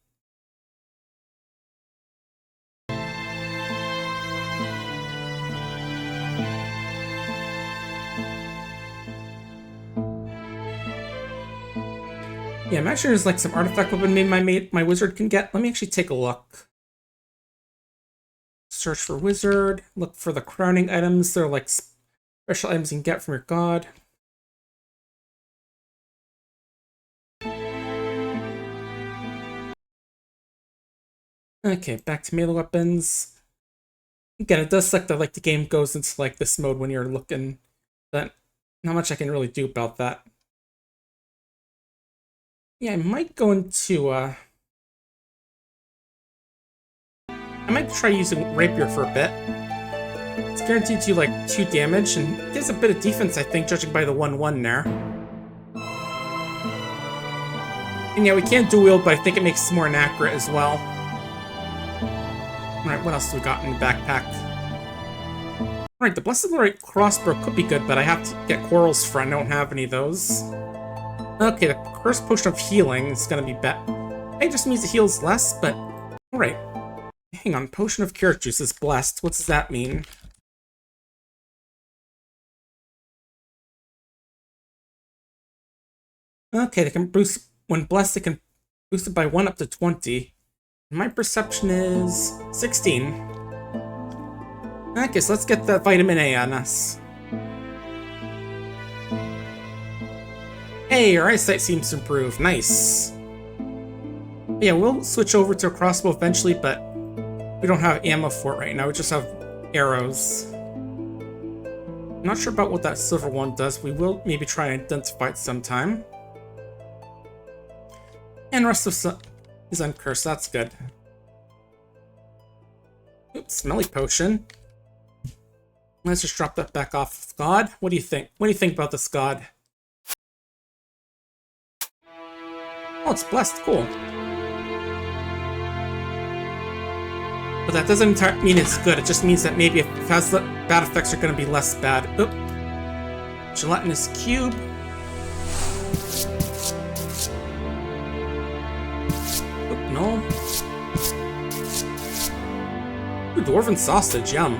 Yeah, I'm actually there's like some artifact weapon maybe my wizard can get. Let me actually take a look. Search for wizard. Look for the crowning items. They're like special items you can get from your god. Okay, back to melee weapons. Again, it does suck that like the game goes into like this mode when you're looking. But not much I can really do about that. Yeah, I might go into I might try using Rapier for a bit. It's guaranteed to do like 2 damage, and it does a bit of defense, I think, judging by the 1/1 there. And yeah, we can't dual wield, but I think it makes it more inaccurate as well. Alright, what else do we got in the backpack? Alright, the Blessed Lord crossbow could be good, but I have to get quarrels for it. I don't have any of those. Okay, the Cursed Potion of Healing is gonna be better. It just means it heals less, but... Alright. Hang on, Potion of Carrot Juice is blessed. What does that mean? Okay, they can boost... When blessed, they can boost it by 1 up to 20. My perception is 16. Okay, so let's get that vitamin A on us. Hey, our eyesight seems to improve. Nice. Yeah, we'll switch over to a crossbow eventually, but we don't have ammo for it right now. We just have arrows. I'm not sure about what that silver one does. We will maybe try and identify it sometime. And rest of is uncursed. That's good. Oops, smelly potion. Let's just drop that back off of God. What do you think? What do you think about this God? Oh, it's blessed. Cool. But that doesn't mean it's good. It just means that maybe if it has the bad effects are going to be less bad. Oop. Gelatinous cube. Oop, no. Ooh, dwarven sausage, yum.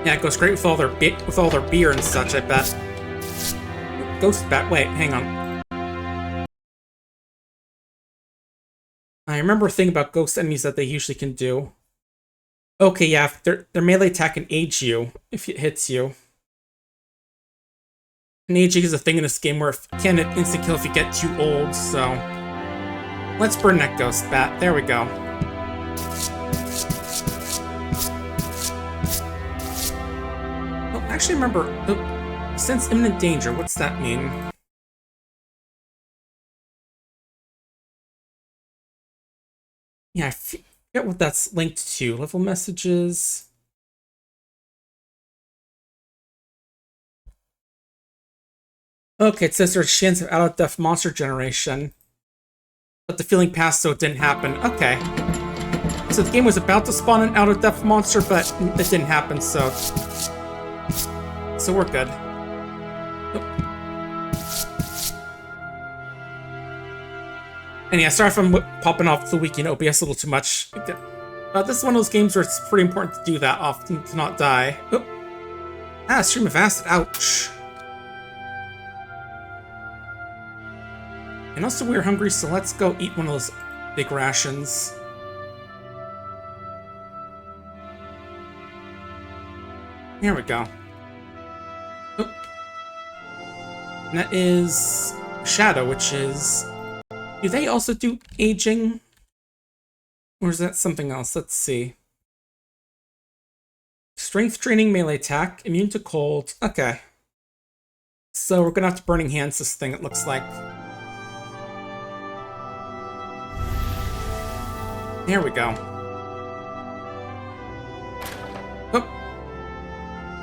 Yeah, it goes great with all their beer and such, I bet. Ghost bat. Wait, hang on. I remember a thing about ghost enemies that they usually can do. Okay, yeah, their melee attack can age you if it hits you. And aging is a thing in this game where it can instant kill if you get too old, so... Let's burn that ghost bat. There we go. Oh, actually remember... Oh, sense imminent danger. What's that mean? Yeah, I forget what that's linked to. Level messages. Okay, it says there's a chance of out-of-depth monster generation. But the feeling passed, so it didn't happen. Okay. So the game was about to spawn an out-of-depth monster, but it didn't happen, so... So we're good. And yeah, sorry if I'm popping off the week in OBS a little too much. This is one of those games where it's pretty important to do that often to not die. Oh. Ah, stream of acid. Ouch. And also we're hungry, so let's go eat one of those big rations. Here we go. Oh. And that is Shadow, which is... Do they also do aging? Or is that something else? Let's see. Strength training, melee attack, immune to cold. Okay. So we're gonna have to Burning Hands this thing, it looks like. There we go. Oh.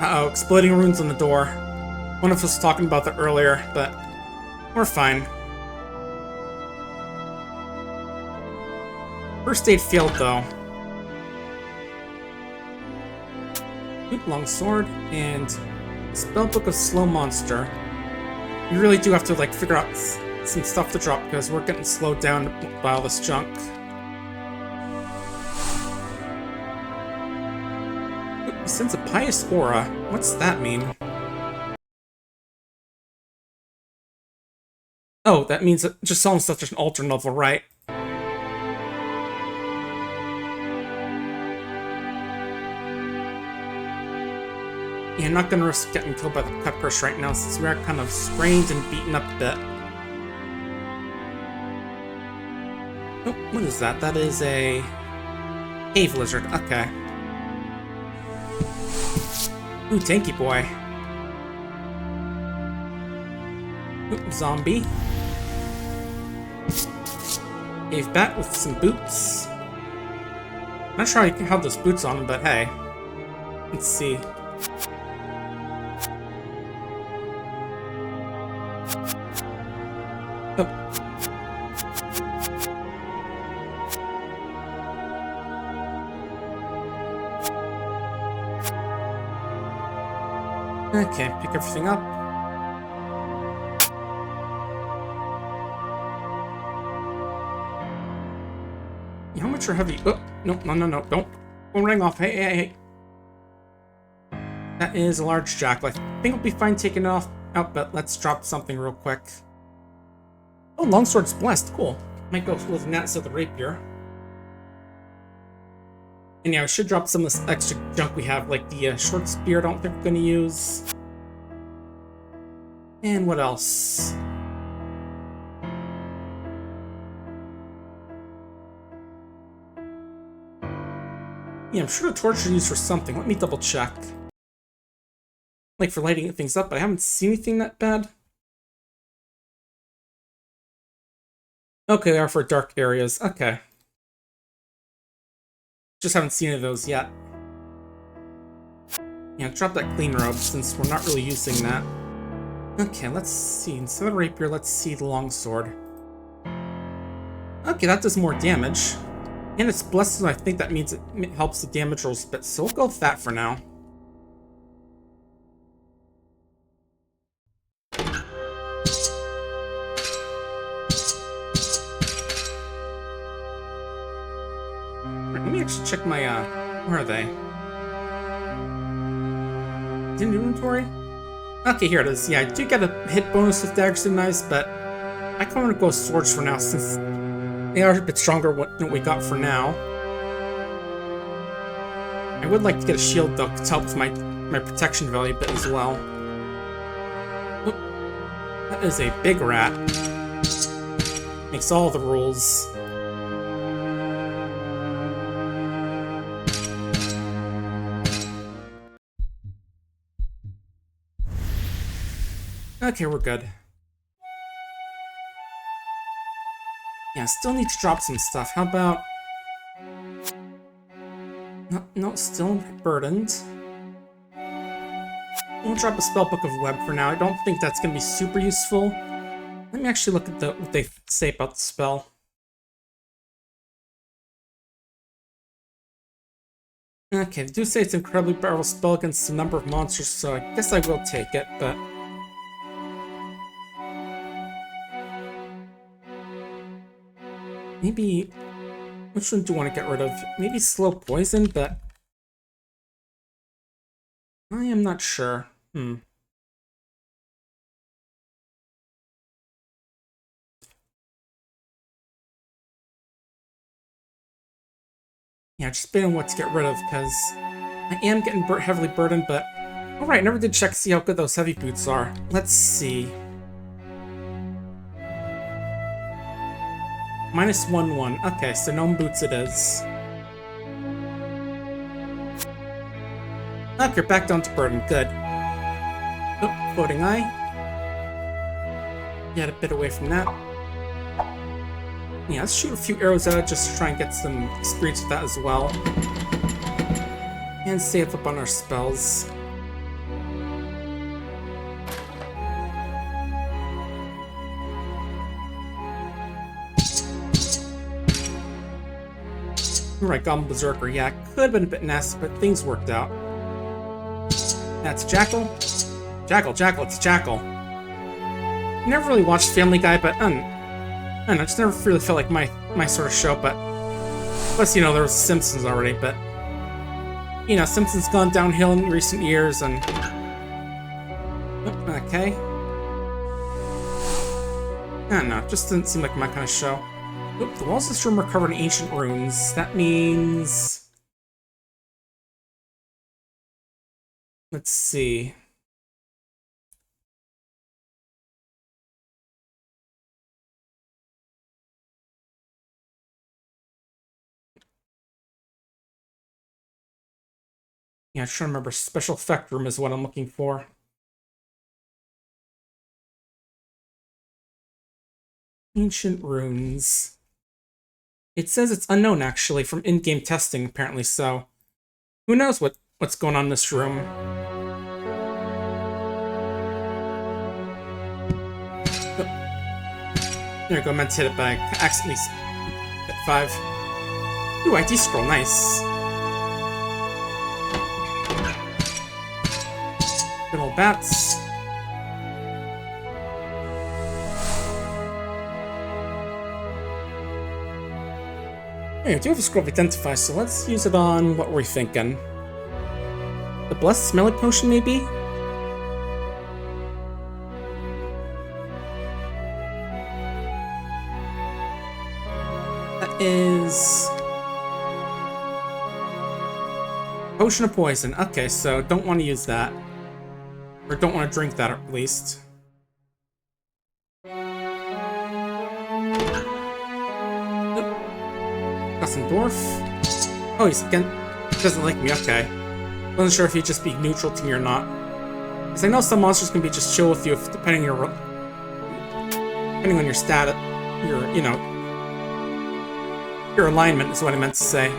Uh-oh, exploding runes on the door. One of us was talking about that earlier, but we're fine. First aid failed, though. Oop, longsword, and Spellbook of Slow Monster. We really do have to, like, figure out some stuff to drop, because we're getting slowed down by all this junk. Oop, Sense a Pious Aura. What's that mean? Oh, that means that just selling stuff there's an altar level, right? Yeah, I'm not gonna risk getting killed by the cut purse right now since we are kind of sprained and beaten up a bit. Oh, what is that? That is a cave lizard. Okay. Ooh, tanky boy. Ooh, zombie. Cave bat with some boots. I'm not sure I can have those boots on him, but hey. Let's see. Oh. Okay, pick everything up. How much are heavy? Oh, no, don't ring off. Hey. That is a large jackal. I think we'll be fine taking it out, but let's drop something real quick. Oh, longsword's blessed. Cool. Might go with that instead of the rapier. And yeah, we should drop some of this extra junk we have, like the short spear I don't think we're going to use. And what else? Yeah, I'm sure the torch is used for something. Let me double check. Like for lighting things up, but I haven't seen anything that bad. Okay, they are for dark areas. Okay. Just haven't seen any of those yet. Yeah, drop that clean robe since we're not really using that. Okay, let's see. Instead of the rapier, let's see the longsword. Okay, that does more damage. And it's blessed, so I think that means it helps the damage rolls a bit, so we'll go with that for now. Let me actually check my, where are they? In inventory? Okay, here it is. Yeah, I do get a hit bonus with daggers and knives, but I kind of want to go with swords for now since they are a bit stronger than what we got for now. I would like to get a shield though to help with my protection value a bit as well. Oop. That is a big rat. Makes all the rules. Okay, we're good. Yeah, still need to drop some stuff. How about... No, still burdened. We'll drop a Spellbook of Web for now. I don't think that's going to be super useful. Let me actually look at what they say about the spell. Okay, they do say it's an incredibly powerful spell against a number of monsters, so I guess I will take it, but... Maybe... Which one do I want to get rid of? Maybe Slow Poison, but... I am not sure. Yeah, just debating what to get rid of, because I am getting heavily burdened, but... Alright, never did check to see how good those heavy boots are. Let's see. -1/1. Okay, so gnome boots it is. Okay, back down to burden. Good. Oh, floating eye. Get a bit away from that. Yeah, let's shoot a few arrows at it just to try and get some experience with that as well. And save up on our spells. Right, Goblin Berserker. Yeah, it could have been a bit nasty, but things worked out. That's Jackal. Jackal, it's Jackal. Never really watched Family Guy, but I don't know, just never really felt like my sort of show, but plus, you know, there was Simpsons already, but you know, Simpsons gone downhill in recent years, and okay. I don't know, it just didn't seem like my kind of show. Oop, the walls of this room are covered in ancient runes. That means... Let's see. Yeah, I'm trying to remember. Special effect room is what I'm looking for. Ancient runes. It says it's unknown, actually, from in-game testing, apparently, so... Who knows what's going on in this room? Oh. There we go, I meant to hit it, but I accidentally hit 5. Ooh, ID scroll, nice. Good old bats. Hey, we do have a scroll of Identify, so let's use it on what we're thinking. The Blessed Smelly Potion, maybe? That is... Potion of Poison. Okay, so don't want to use that. Or don't want to drink that, at least. Dwarf. Oh, he doesn't like me, okay. Wasn't sure if he'd just be neutral to me or not. Because I know some monsters can be just chill with you depending on your stat, you know, your alignment is what I meant to say.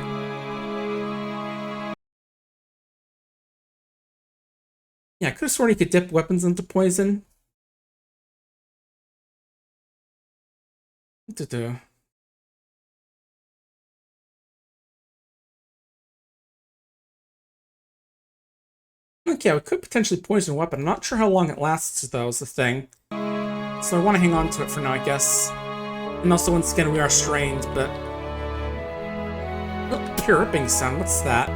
Yeah, I could have sworn he could dip weapons into poison. What to do? Okay, we could potentially poison a weapon. I'm not sure how long it lasts, though, is the thing. So I want to hang on to it for now, I guess. And also, once again, we are strained, but... Oh, pure ripping sound, what's that?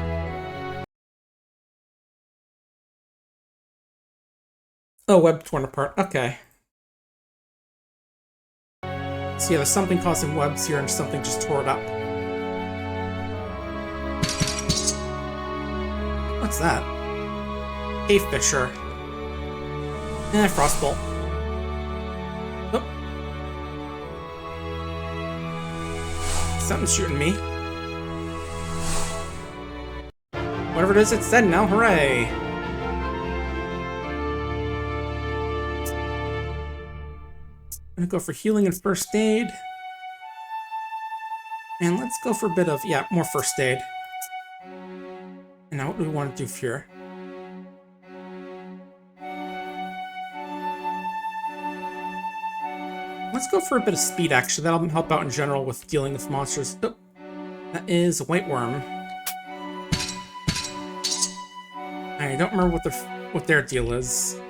Oh, web torn apart, okay. So yeah, there's something causing webs here and something just tore it up. What's that? Cave Fisher. Frostbolt. Oh. Something's shooting me. Whatever it is, it's dead now. Hooray! I'm gonna go for healing and first aid. And let's go for a bit of, yeah, more first aid. And now what do we want to do here? Let's go for a bit of speed, actually. That'll help out in general with dealing with monsters. Oh, that is a white worm. I don't remember what their deal is.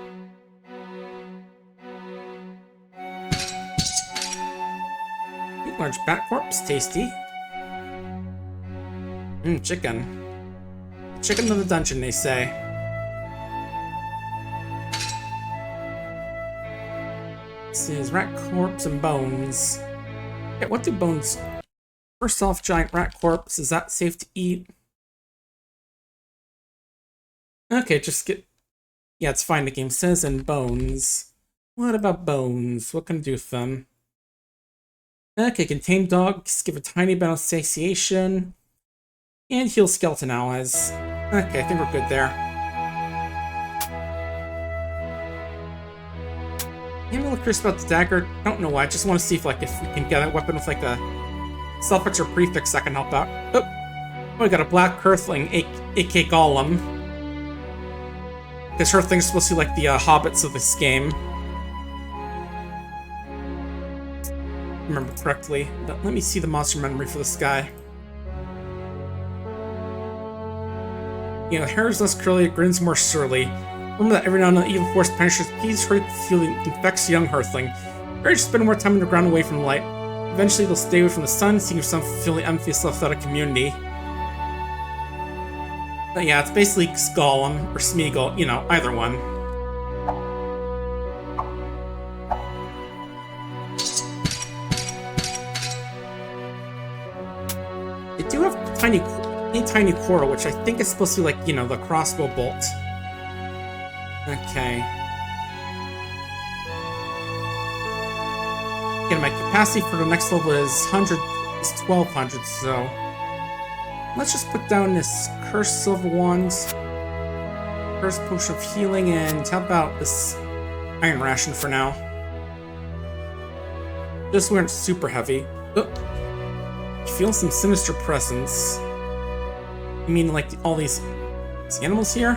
Large bat corpse, tasty. Chicken. Chicken of the dungeon, they say. This is rat corpse and bones. Okay, what do bones... First off, giant rat corpse. Is that safe to eat? Okay, just get... Yeah, it's fine, the game says, and bones. What about bones? What can I do with them? Okay, contain dogs, give a tiny amount of satiation, and heal skeleton allies. Okay, I think we're good there. I'm a little curious about the dagger. Don't know why. I just want to see if we can get a weapon with like a suffix or prefix that can help out. Oh, we got a black earthling, AK Golem. This earthling's supposed to be like the hobbits of this game. Remember correctly, but let me see the monster memory for this guy. You know, hair is less curly, it grins more surly. Remember that every now and then evil force penetrates Pete's hurt feeling infects young Earthling. Encourage to spend more time underground away from the light. Eventually they'll stay away from the sun, seeing yourself feeling emptiness left out of community. But yeah, it's basically Gollum or Smeagol, you know, either one. They do have tiny coral, which I think is supposed to be like, you know, the crossbow bolt. Okay. Again, my capacity for the next level is 1200, so let's just put down this cursed silver wand, cursed potion of healing, and how about this iron ration for now? Just weren't super heavy. Oh. Feel some sinister presence. You mean like all these animals here?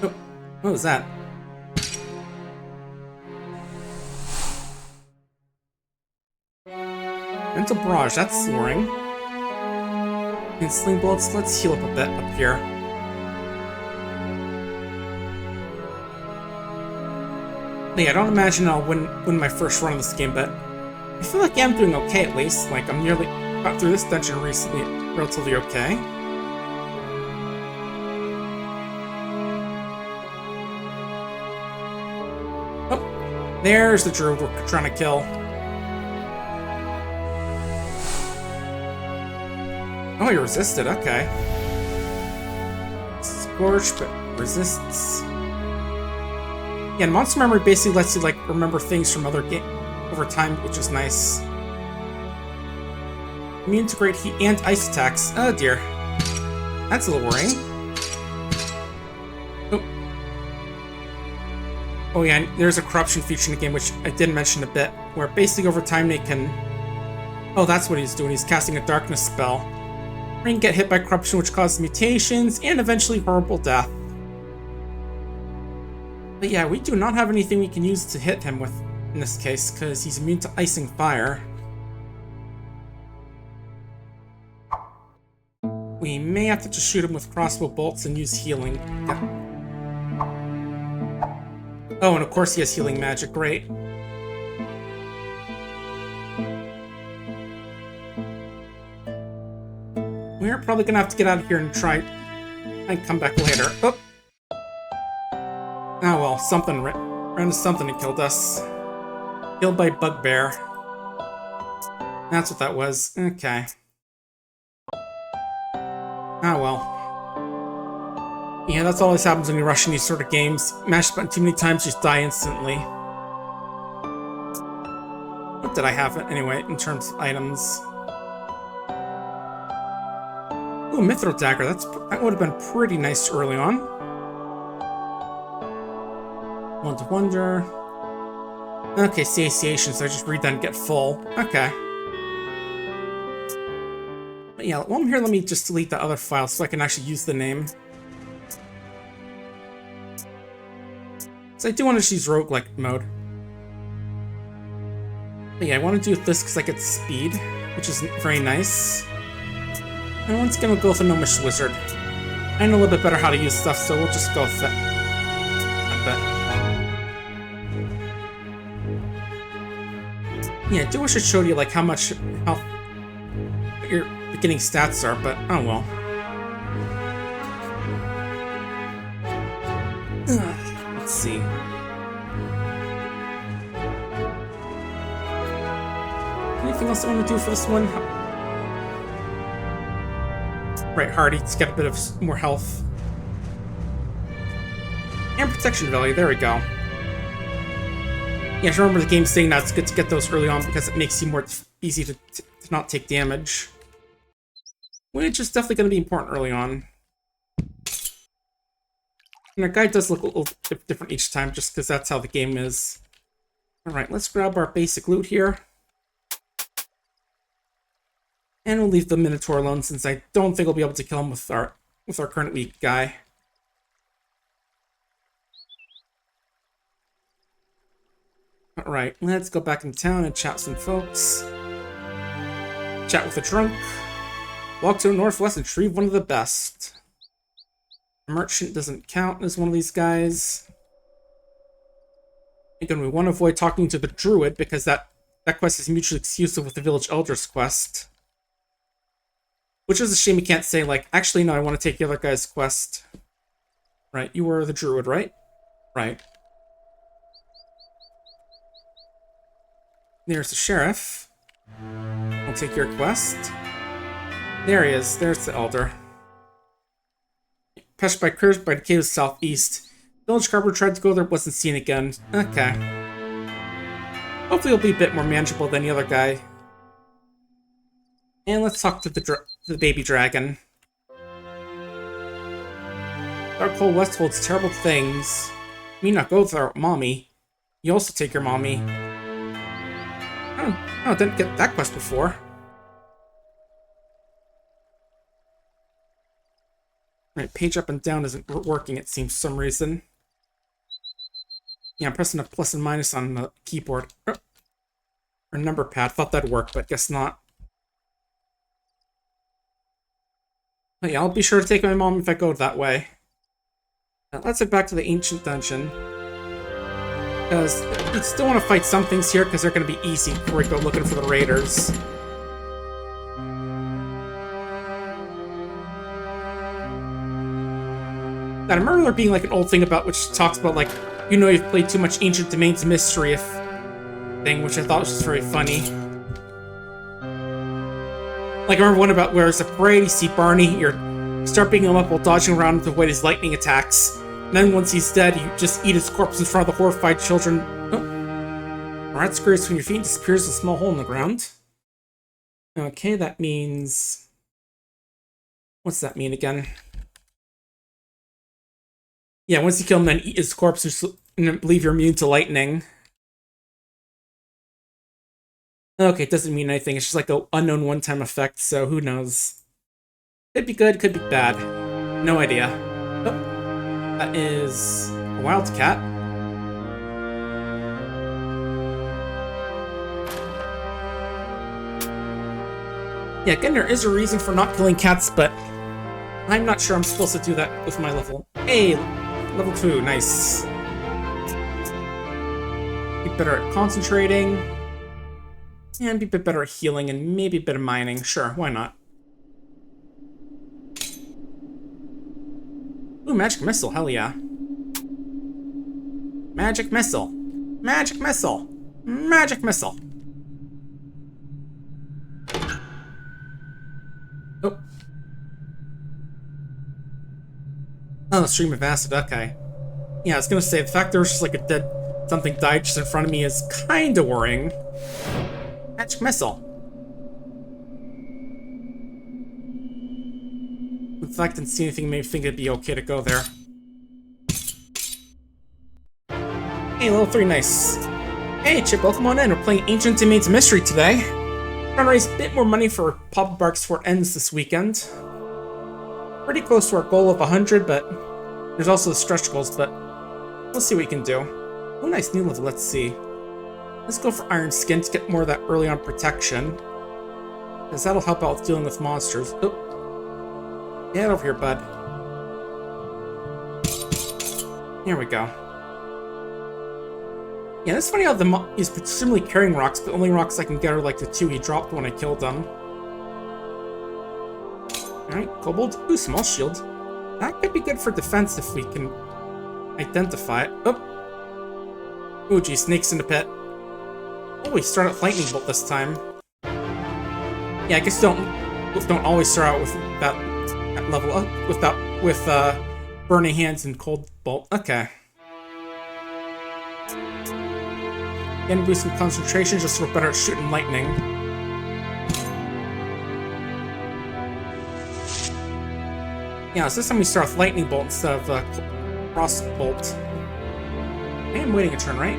Oh, what was that? Mental barrage, that's slurring. And sling bullets, let's heal up a bit up here. Yeah, I don't imagine I'll win my first run of this game, but I feel like I'm doing okay at least. Like, I'm nearly got through this dungeon recently, relatively okay. Oh, there's the druid we're trying to kill. Oh, he resisted, okay. Scorch, but resists. Yeah, and Monster Memory basically lets you, like, remember things from other games over time, which is nice. Immune to great heat and ice attacks. Oh dear. That's a little worrying. Oh. Oh yeah, and there's a corruption feature in the game, which I did mention a bit, where basically over time they can... Oh, that's what he's doing. He's casting a darkness spell. Or you can get hit by corruption, which causes mutations, and eventually horrible death. But yeah, we do not have anything we can use to hit him with in this case, because he's immune to icing fire. We may have to just shoot him with crossbow bolts and use healing. Yeah. Oh, and of course he has healing magic, great. We're probably gonna have to get out of here and try and come back later. Oh! Oh well, something ran into something and killed us. Killed by Bugbear. That's what that was. Okay. Oh well. Yeah, that's always happens when you rush in these sort of games. Mash the button too many times, just die instantly. What did I have anyway, in terms of items? Ooh, Mithril Dagger. That would have been pretty nice early on. One to Wonder. Okay, satiation, so I just read that and get full. Okay. But yeah, while I'm here, let me just delete the other file so I can actually use the name. So I do want to use roguelike mode. But yeah, I want to do this because I get speed, which is very nice. And once again, we'll go with the Gnomish Wizard. I know a little bit better how to use stuff, so we'll just go with that. I bet. Yeah, I do wish it showed you like how your beginning stats are, but oh well. Let's see. Anything else I want to do for this one? Right, Hardy, to get a bit of more health. And protection value, there we go. Yeah, remember the game saying that it's good to get those early on because it makes you more easy to not take damage. Which is definitely going to be important early on. And our guide does look a little bit different each time just because that's how the game is. Alright, let's grab our basic loot here. And we'll leave the Minotaur alone since I don't think we'll be able to kill him with our current weak guy. Alright, let's go back in town and chat with some folks. Chat with a drunk. Walk to the northwest and retrieve one of the best. Merchant doesn't count as one of these guys. Again, we want to avoid talking to the druid because that quest is mutually exclusive with the village elders quest. Which is a shame you can't say, like, actually, no, I want to take the other guy's quest. Right, you were the druid, right? Right. There's the sheriff. I'll take your quest. There he is. There's the elder. Pushed by curse by the caves southeast. Village carver tried to go there, wasn't seen again. Okay. Hopefully it'll be a bit more manageable than the other guy. And let's talk to the baby dragon. Darkhold West holds terrible things. Me not go there, mommy. You also take your mommy. Oh, didn't get that quest before. Right, page up and down isn't working, it seems, for some reason. Yeah, I'm pressing a plus and minus on the keyboard. Or number pad. Thought that'd work, but guess not. But yeah, I'll be sure to take my mom if I go that way. Now, let's head back to the ancient dungeon. Because we still want to fight some things here, because they're going to be easy before we go looking for the raiders. I remember there being like an old thing about which talks about like, you know, you've played too much Ancient Domains Mystery thing, which I thought was just very funny. Like I remember one about where it's a parade, you see Barney, you start beating him up while dodging around to avoid his lightning attacks. And then once he's dead, you just eat his corpse in front of the horrified children. Oh. Rat scurries from your feet and disappears in a small hole in the ground. Okay, that means... What's that mean again? Yeah, once you kill him, then eat his corpse and leave you're immune to lightning. Okay, it doesn't mean anything. It's just like an unknown one-time effect, so who knows. Could be good, could be bad. No idea. Oh, that is a wildcat. Yeah, again, there is a reason for not killing cats, but I'm not sure I'm supposed to do that with my level. Hey, level 2, nice. Be better at concentrating. And be a bit better at healing and maybe a bit of mining. Sure, why not? Ooh, magic missile, hell yeah. Magic missile. Magic missile. Magic missile. Oh. Oh, stream of acid, okay. Yeah, I was gonna say, the fact there was just like a dead... something died just in front of me is kinda worrying. Magic missile. In fact, I didn't see anything that made me think it'd be okay to go there. Hey, level 3, nice. Hey, Chip, welcome on in. We're playing Ancient Domains Mystery today. Trying to raise a bit more money for PapaBarks before it ends this weekend. Pretty close to our goal of 100, but there's also the stretch goals, but we'll see what we can do. Oh, nice new level, let's see. Let's go for Iron Skin to get more of that early on protection. Because that'll help out with dealing with monsters. Oh. Get over here, bud. Here we go. Yeah, it's funny how he's presumably carrying rocks, but the only rocks I can get are like the 2 he dropped when I killed them. Alright, Kobold. Ooh, small shield. That could be good for defense if we can identify it. Oh. Ooh, geez, snakes in the pit. Oh, we start out lightning bolt this time. Yeah, I guess don't always start out with that level with burning hands and cold bolt. Okay. Again, boost some concentration just so we're better at shooting lightning. Yeah, so this time we start with lightning bolt instead of cross bolt. Okay, I'm waiting a turn, right?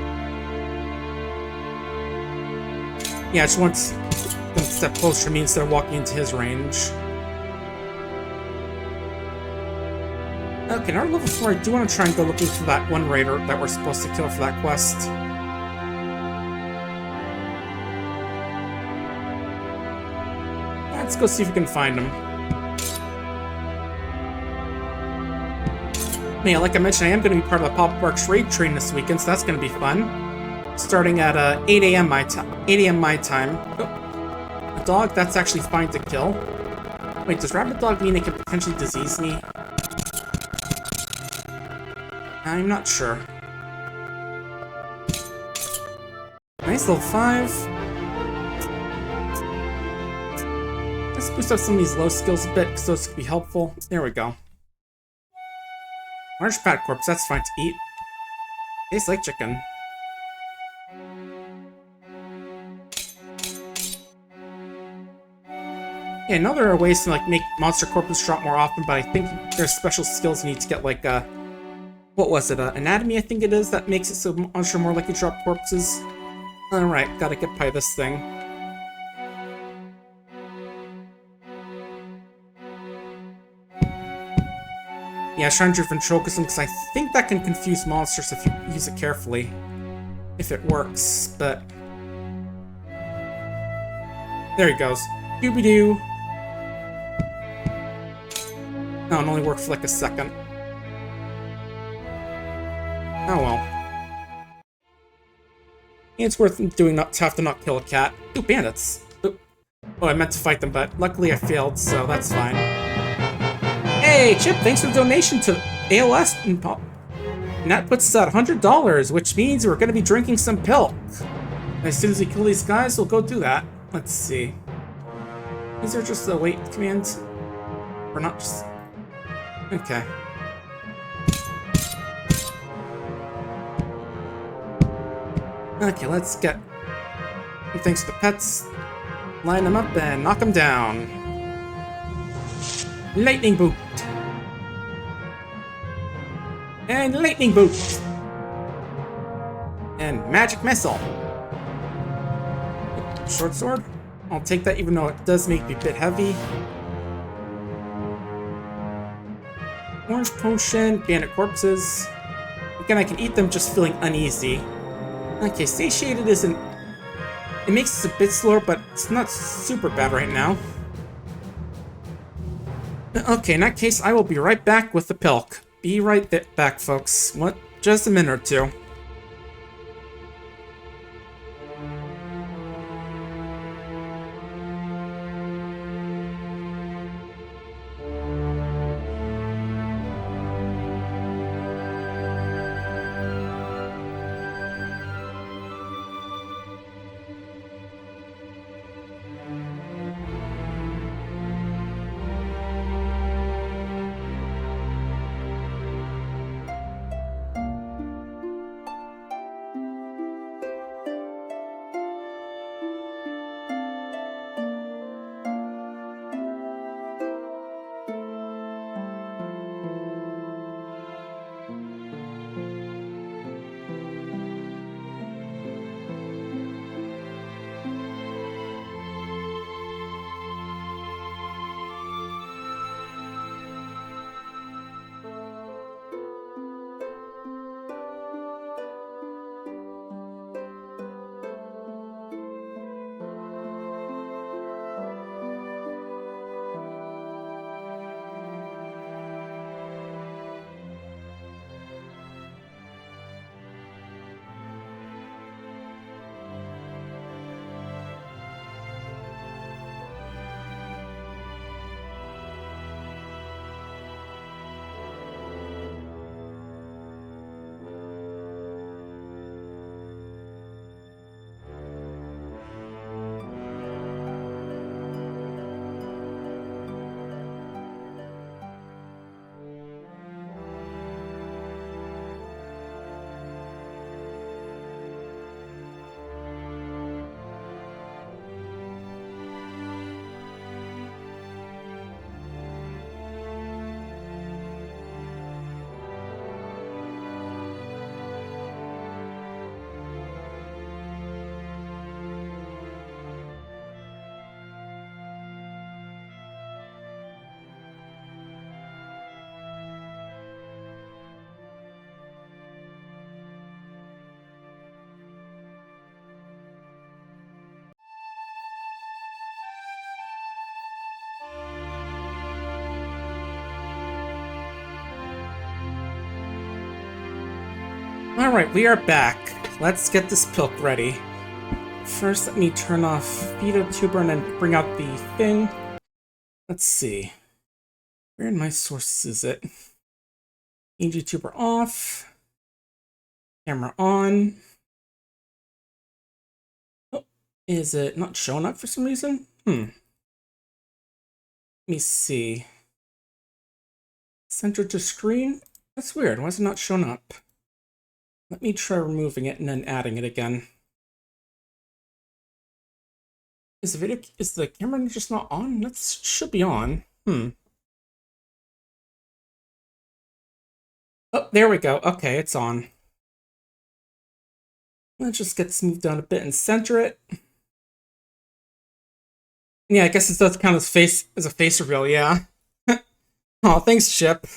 Yeah, I just want them to step closer to me instead of walking into his range. Okay, now level 4, I do want to try and go looking for that one raider that we're supposed to kill for that quest. Let's go see if we can find him. Man, like I mentioned, I am going to be part of the PapaBarks raid train this weekend, so that's going to be fun. Starting at 8 a.m. my time. 8 a.m. my time. Oh, a dog, that's actually fine to kill. Wait, does rabid dog mean it can potentially disease me? I'm not sure. Nice, level 5. Let's boost up some of these low skills a bit, because those could be helpful. There we go. Large pat corpse, that's fine to eat. Tastes like chicken. Yeah, I know there are ways to like make monster corpses drop more often, but I think there's special skills you need to get, like what was it? Anatomy, I think it is, that makes it so monster more likely to drop corpses. Alright, gotta get by this thing. Yeah, Shrine-Driven Ventriloquism, because I think that can confuse monsters if you use it carefully. If it works, but... There he goes. Doobie-doo! Oh, it only worked for like a second. Oh well. It's worth doing not to have to not kill a cat. Ooh, bandits! Ooh. Oh, I meant to fight them, but luckily I failed, so that's fine. Hey, Chip, thanks for the donation to ALS and that puts us at $100, which means we're going to be drinking some Pilk. As soon as we kill these guys, we'll go do that. Let's see. These are just the wait commands. Or not just... Okay. Okay, let's get... Thanks to the pets. Line them up and knock them down. Lightning boot. And lightning boot. And magic missile. Short sword. I'll take that even though it does make me a bit heavy. Orange potion, bandit corpses. Again, I can eat them just feeling uneasy. Okay, satiated isn't... It makes us a bit slower, but it's not super bad right now. Okay, in that case, I will be right back with the Pilk. Be right back, folks. What? Just a minute or two. Alright, we are back. Let's get this Pilk ready. First, let me turn off Veto Tuber and then bring out the thing. Let's see. Where in my sources is it? EG Tuber off. Camera on. Oh, is it not showing up for some reason? Let me see. Center to screen? That's weird. Why is it not showing up? Let me try removing it and then adding it again. Is the camera just not on? That should be on. Oh, there we go. Okay, it's on. Let's just get this moved down a bit and center it. Yeah, I guess it does count as a face reveal, yeah. Oh, thanks, Chip.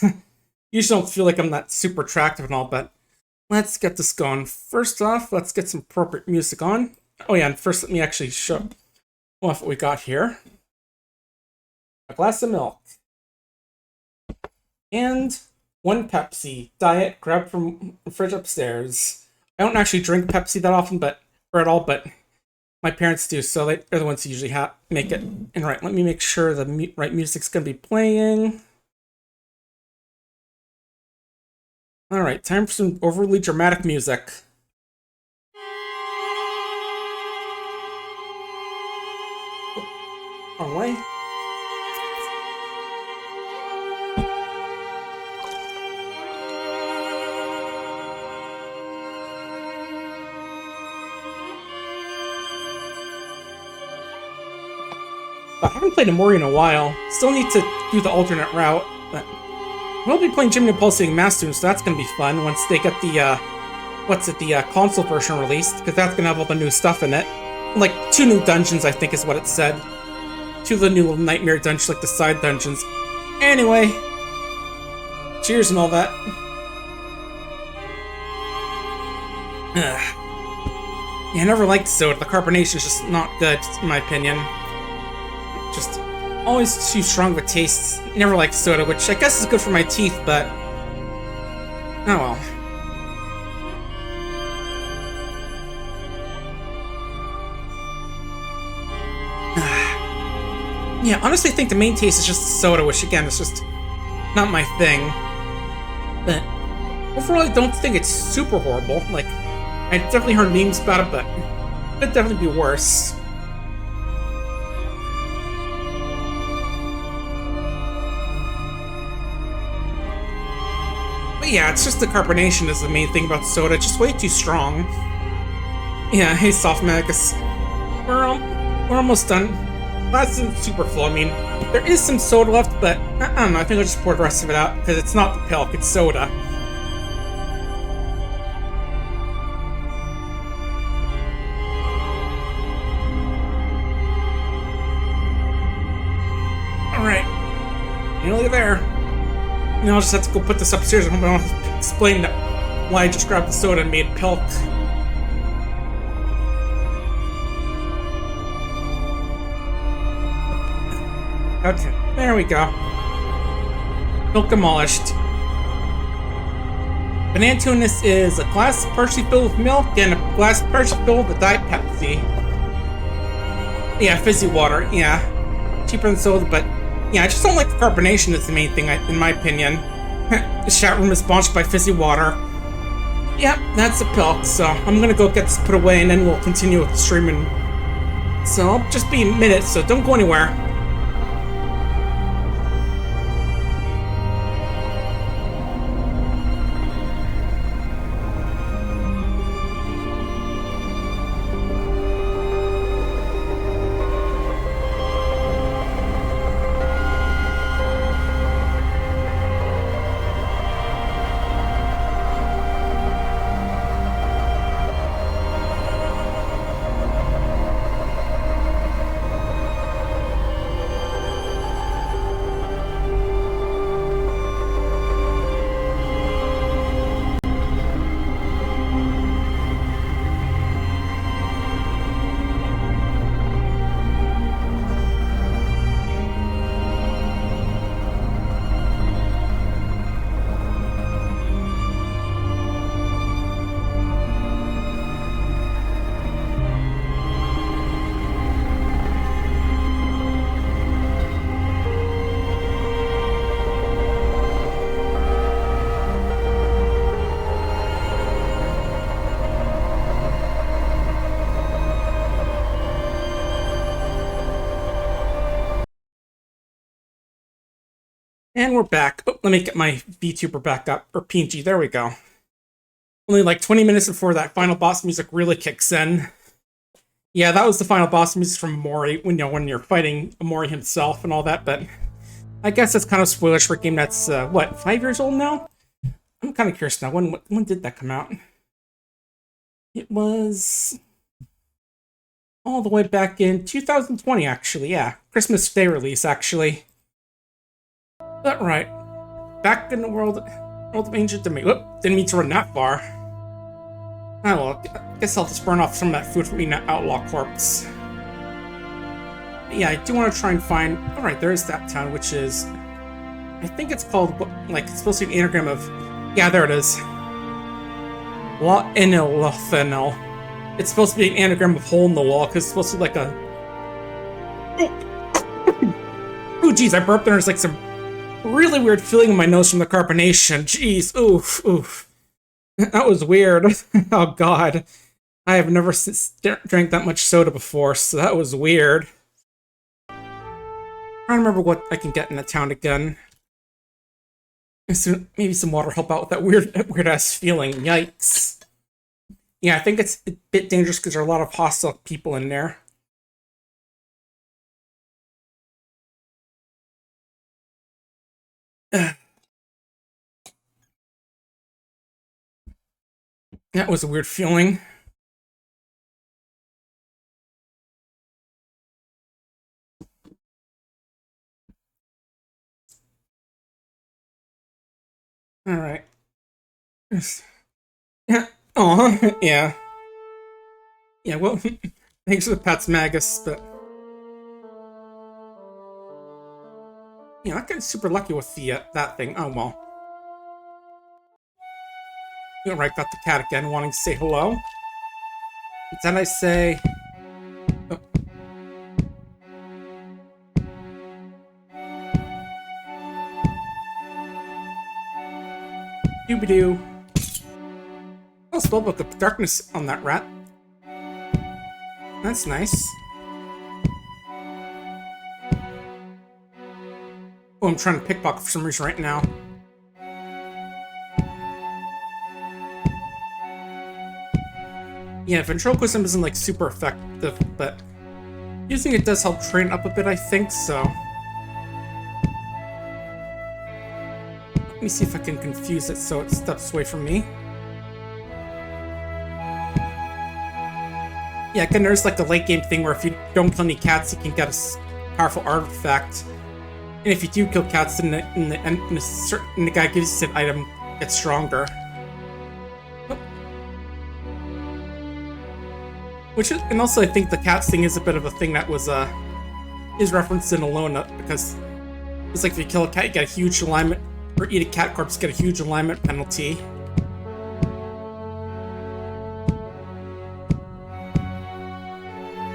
Usually don't feel like I'm that super attractive and all, but let's get this going. First off, let's get some appropriate music on. Oh yeah, and first let me actually show off what we got here. A glass of milk. And 1 Pepsi. Diet, grabbed from the fridge upstairs. I don't actually drink Pepsi that often, or at all, but my parents do, so they're the ones who usually make it. And right, let me make sure the right music's gonna be playing. Alright, time for some overly dramatic music. Oh, wrong way. I haven't played Amori in a while. Still need to do the alternate route, but we'll be playing Jimmy Pulsating Master, so that's gonna be fun once they get the the console version released, because that's gonna have all the new stuff in it. Like 2 new dungeons, I think is what it said. 2 of the new little nightmare dungeons, like the side dungeons. Anyway, cheers and all that. Yeah, I never liked soda. The carbonation is just not good, in my opinion. Just always too strong of a taste. Never liked soda, which I guess is good for my teeth, but oh well. Yeah, honestly, I think the main taste is just soda, which again is just not my thing. But overall, I don't think it's super horrible. Like, I definitely heard memes about it, but it could definitely be worse. But yeah, it's just the carbonation is the main thing about soda. It's just way too strong. Yeah, hey, Softmagus. We're almost done. That's super full. I mean, there is some soda left, but I don't know. I think I'll just pour the rest of it out because it's not the Pilk, it's soda. Alright. Nearly there. Now I'll just have to go put this upstairs. I don't want to explain why I just grabbed the soda and made Pilk. Okay, there we go. Pilk demolished. Banantunis is a glass partially filled with milk and a glass partially filled with Diet Pepsi. Yeah, fizzy water, yeah. Cheaper than soda, but yeah, I just don't like the carbonation is the main thing, in my opinion. The chat room is sponsored by fizzy water. Yep, that's a Pilk, so I'm gonna go get this put away and then we'll continue with the streaming. So I'll just be a minute, so don't go anywhere. And we're back. Oh, let me get my VTuber back up. Or PNG, there we go. Only like 20 minutes before that final boss music really kicks in. Yeah, that was the final boss music from Mori, when you're fighting Mori himself and all that, but I guess that's kind of spoilers for a game that's, what, 5 years old now? I'm kind of curious now. When did that come out? It was all the way back in 2020, actually, yeah. Christmas Day release, actually. But right. Back in the world of ancient domain. Whoop, didn't mean to run that far. Oh well, I guess I'll just burn off some of that food from eating that outlaw corpse. But yeah, I do want to try and find... Alright, there's that town, which is... I think it's called, like, it's supposed to be an anagram of... Yeah, there it is. La Enelothenel. It's supposed to be an anagram of hole in the wall, because it's supposed to be like a... Oh, geez, I burped and there's like some really weird feeling in my nose from the carbonation. Jeez, oof, oof. That was weird. Oh, God. I have never drank that much soda before, so that was weird. I'm trying to remember what I can get in the town again. So maybe some water help out with that weird-ass feeling. Yikes. Yeah, I think it's a bit dangerous because there are a lot of hostile people in there. That was a weird feeling. Alright. Yeah. Aw, yeah. Yeah, well, thanks for the pets, Magus, but... Yeah, that guy's super lucky with the, that thing. Oh, well. Alright, got the cat again, wanting to say hello. But then I say... Oh. Doobie-doo. Oh, spellbook of darkness on that rat. That's nice. Oh, I'm trying to pickpocket for some reason right now. Yeah, ventriloquism isn't like super effective, but using it does help train up a bit, I think, so. Let me see if I can confuse it so it steps away from me. Yeah, again, there's like a late game thing where if you don't kill any cats, you can get a powerful artifact. And if you do kill cats, then the guy gives you an item gets stronger. Oh. Which is, and also I think the cats thing is a bit of a thing that was is referenced in Alone, because it's like if you kill a cat, you get a huge alignment, or eat a cat corpse, you get a huge alignment penalty.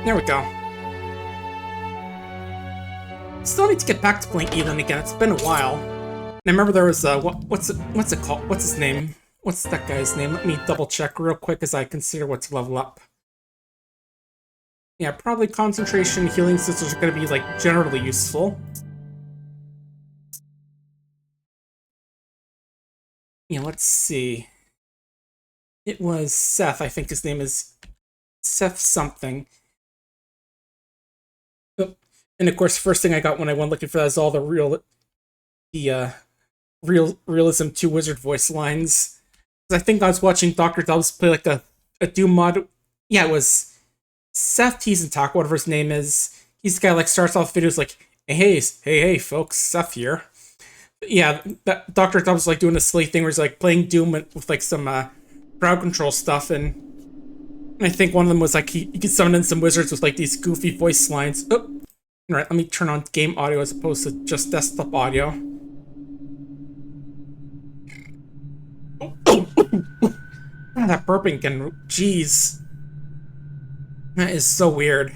There we go. Still need to get back to playing Elin again. It's been a while. And I remember there was what's it called? What's his name? What's that guy's name? Let me double check real quick as I consider what to level up. Yeah, probably concentration healing sisters are going to be like generally useful. Yeah, let's see. It was Seth. I think his name is Seth something. And of course, first thing I got when I went looking for that is all the Realism 2 wizard voice lines. I think I was watching Dr. Dubs play like a Doom mod. Yeah, it was Seth Talk, whatever his name is. He's the guy like starts off videos like, hey, folks, Seth here. Yeah, that Dr. Dubs like doing a silly thing where he's like playing Doom with like some crowd control stuff, and I think one of them was like he could summon in some wizards with like these goofy voice lines. Oh. Alright, let me turn on game audio as opposed to just desktop audio. That burping again, jeez. That is so weird.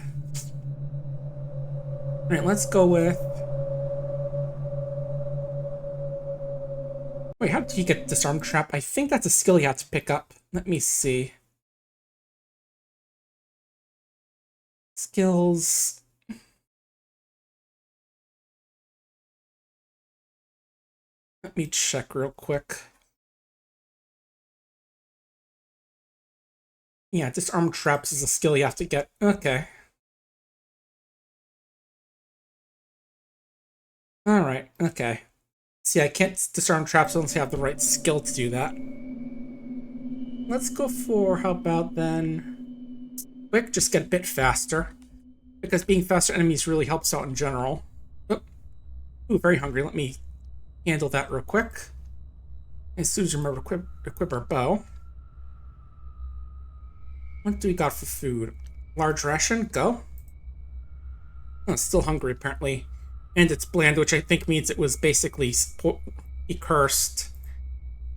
Alright, let's go with... Wait, how did he get Disarm Trap? I think that's a skill you have to pick up. Let me see. Skills... Let me check real quick. Yeah, disarm traps is a skill you have to get. Okay. Alright, okay. See, I can't disarm traps unless I have the right skill to do that. Let's go for, how about then... Quick, just get a bit faster. Because being faster enemies really helps out in general. Oh. Ooh, very hungry. Let me handle that real quick. As soon as you remember to equip our bow. What do we got for food? Large ration? Go. Oh, it's still hungry, apparently. And it's bland, which I think means it was basically cursed.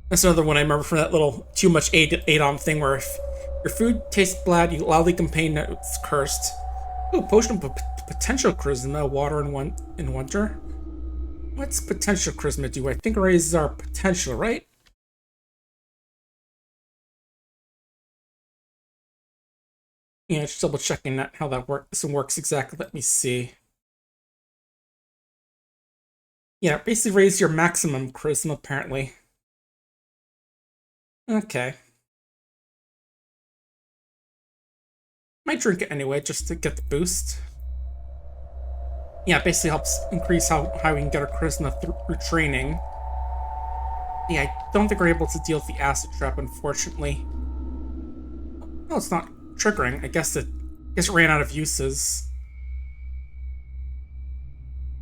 That's another one I remember from that little too much ADOM thing where if your food tastes bland, you loudly complain that it's cursed. Ooh, potion of potential charisma, water in winter. What's potential charisma do? I think it raises our potential, right? Yeah, just double checking that how that works exactly. Let me see. Yeah, basically raise your maximum charisma, apparently. Okay. Might drink it anyway, just to get the boost. Yeah, it basically helps increase how we can get our charisma through training. Yeah, I don't think we're able to deal with the acid trap, unfortunately. Oh, it's not triggering. I guess it ran out of uses.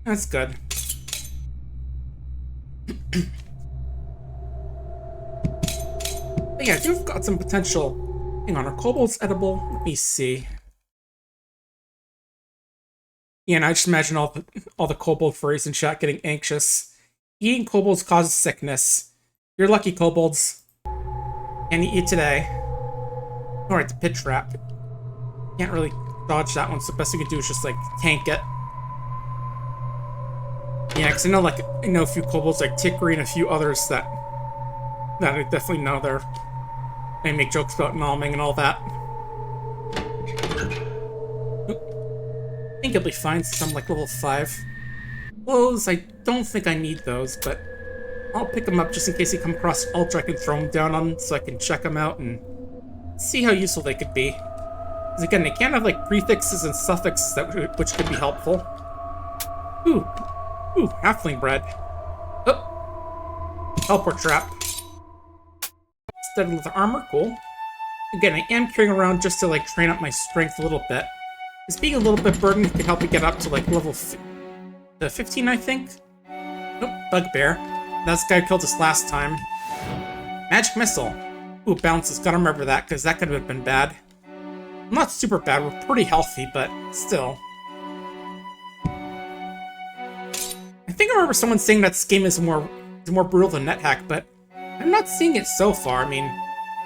That's good. But yeah, you've got some potential. Hang on, are kobolds edible? Let me see. Yeah, and I just imagine all the kobold furries in chat getting anxious. Eating kobolds causes sickness. You're lucky, kobolds. Can't eat you today. Alright, the pit trap. Can't really dodge that one, so the best we can do is just, like, tank it. Yeah, because I know a few kobolds like Tickery and a few others that I definitely know they make jokes about nomming and all that. I think it'll be fine since I'm like level 5. Clothes, I don't think I need those, but I'll pick them up just in case they come across Ultra. I can throw them down on so I can check them out and see how useful they could be. Because again, they can have like prefixes and suffixes which could be helpful. Ooh, halfling bread. Oh, teleport trap. Studded with armor, cool. Again, I am carrying around just to like train up my strength a little bit. This being a little bit burdened can help me get up to like level 15, I think. Nope, bugbear. That's the guy who killed us last time. Magic missile. Ooh, bounces. Gotta remember that, because that could have been bad. Not super bad, we're pretty healthy, but still. I think I remember someone saying that this game is more brutal than NetHack, but I'm not seeing it so far. I mean,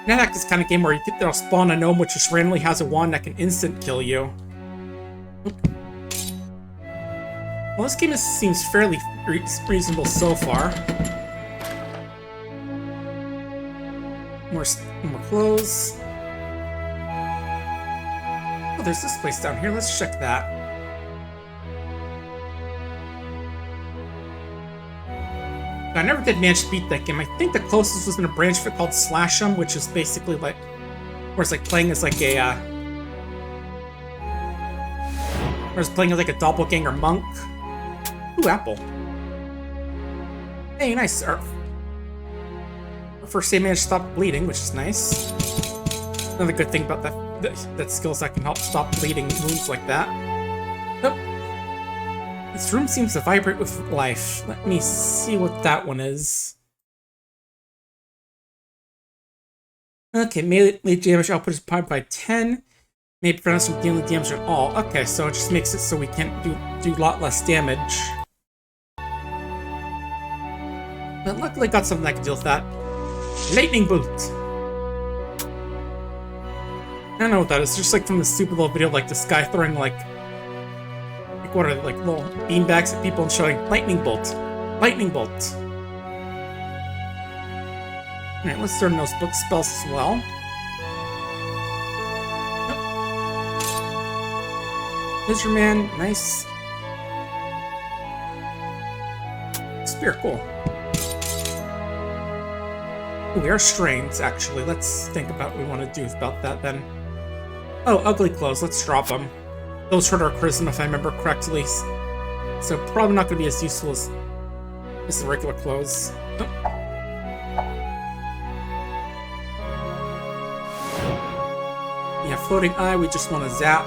NetHack is the kind of game where they'll spawn a gnome which just randomly has a wand that can instant kill you. Well, this game seems fairly reasonable so far. More clothes. Oh, there's this place down here. Let's check that. I never did manage to beat that game. I think the closest was in a branch of it called Slash 'em, which is basically like, where it's like playing as like a, where it's playing as like a doppelganger monk. Ooh, apple. Hey, nice. First they managed to stop bleeding, which is nice. Another good thing about that skills that can help stop bleeding wounds like that. Oh. This room seems to vibrate with life. Let me see what that one is. Okay, melee damage output is powered by 10. May prevent us from dealing damage at all. Okay, so it just makes it so we can't do a lot less damage. But luckily I got something that can deal with that. Lightning bolt. I don't know what that is. It's just like from the stupid little video, like this guy throwing like what are they, like little beanbags at people and showing lightning bolt, lightning bolt. All right, let's learn those book spells as well. Lizardman, nice. Spear, cool. We are strains, actually. Let's think about what we want to do about that then. Oh, ugly clothes. Let's drop them. Those hurt our charisma, if I remember correctly. So probably not going to be as useful as the regular clothes. Oh. Yeah, floating eye, we just want to zap.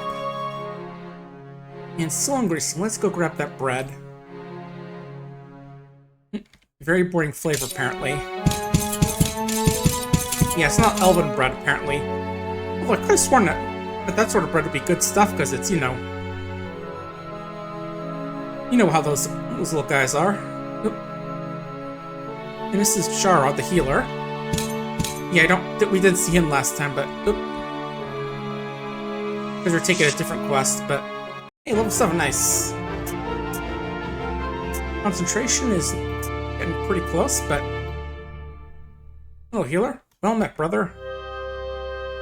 And still hungry, so let's go grab that bread. Very boring flavor, apparently. Yeah, it's not elven bread, apparently. Although I could have sworn that sort of bread would be good stuff, because it's, you know how those little guys are. Oop. And this is Chara, the healer. Yeah, we didn't see him last time, but because we're taking a different quest, but hey, level 7, nice. Concentration is getting pretty close, but hello, healer. Well met, brother.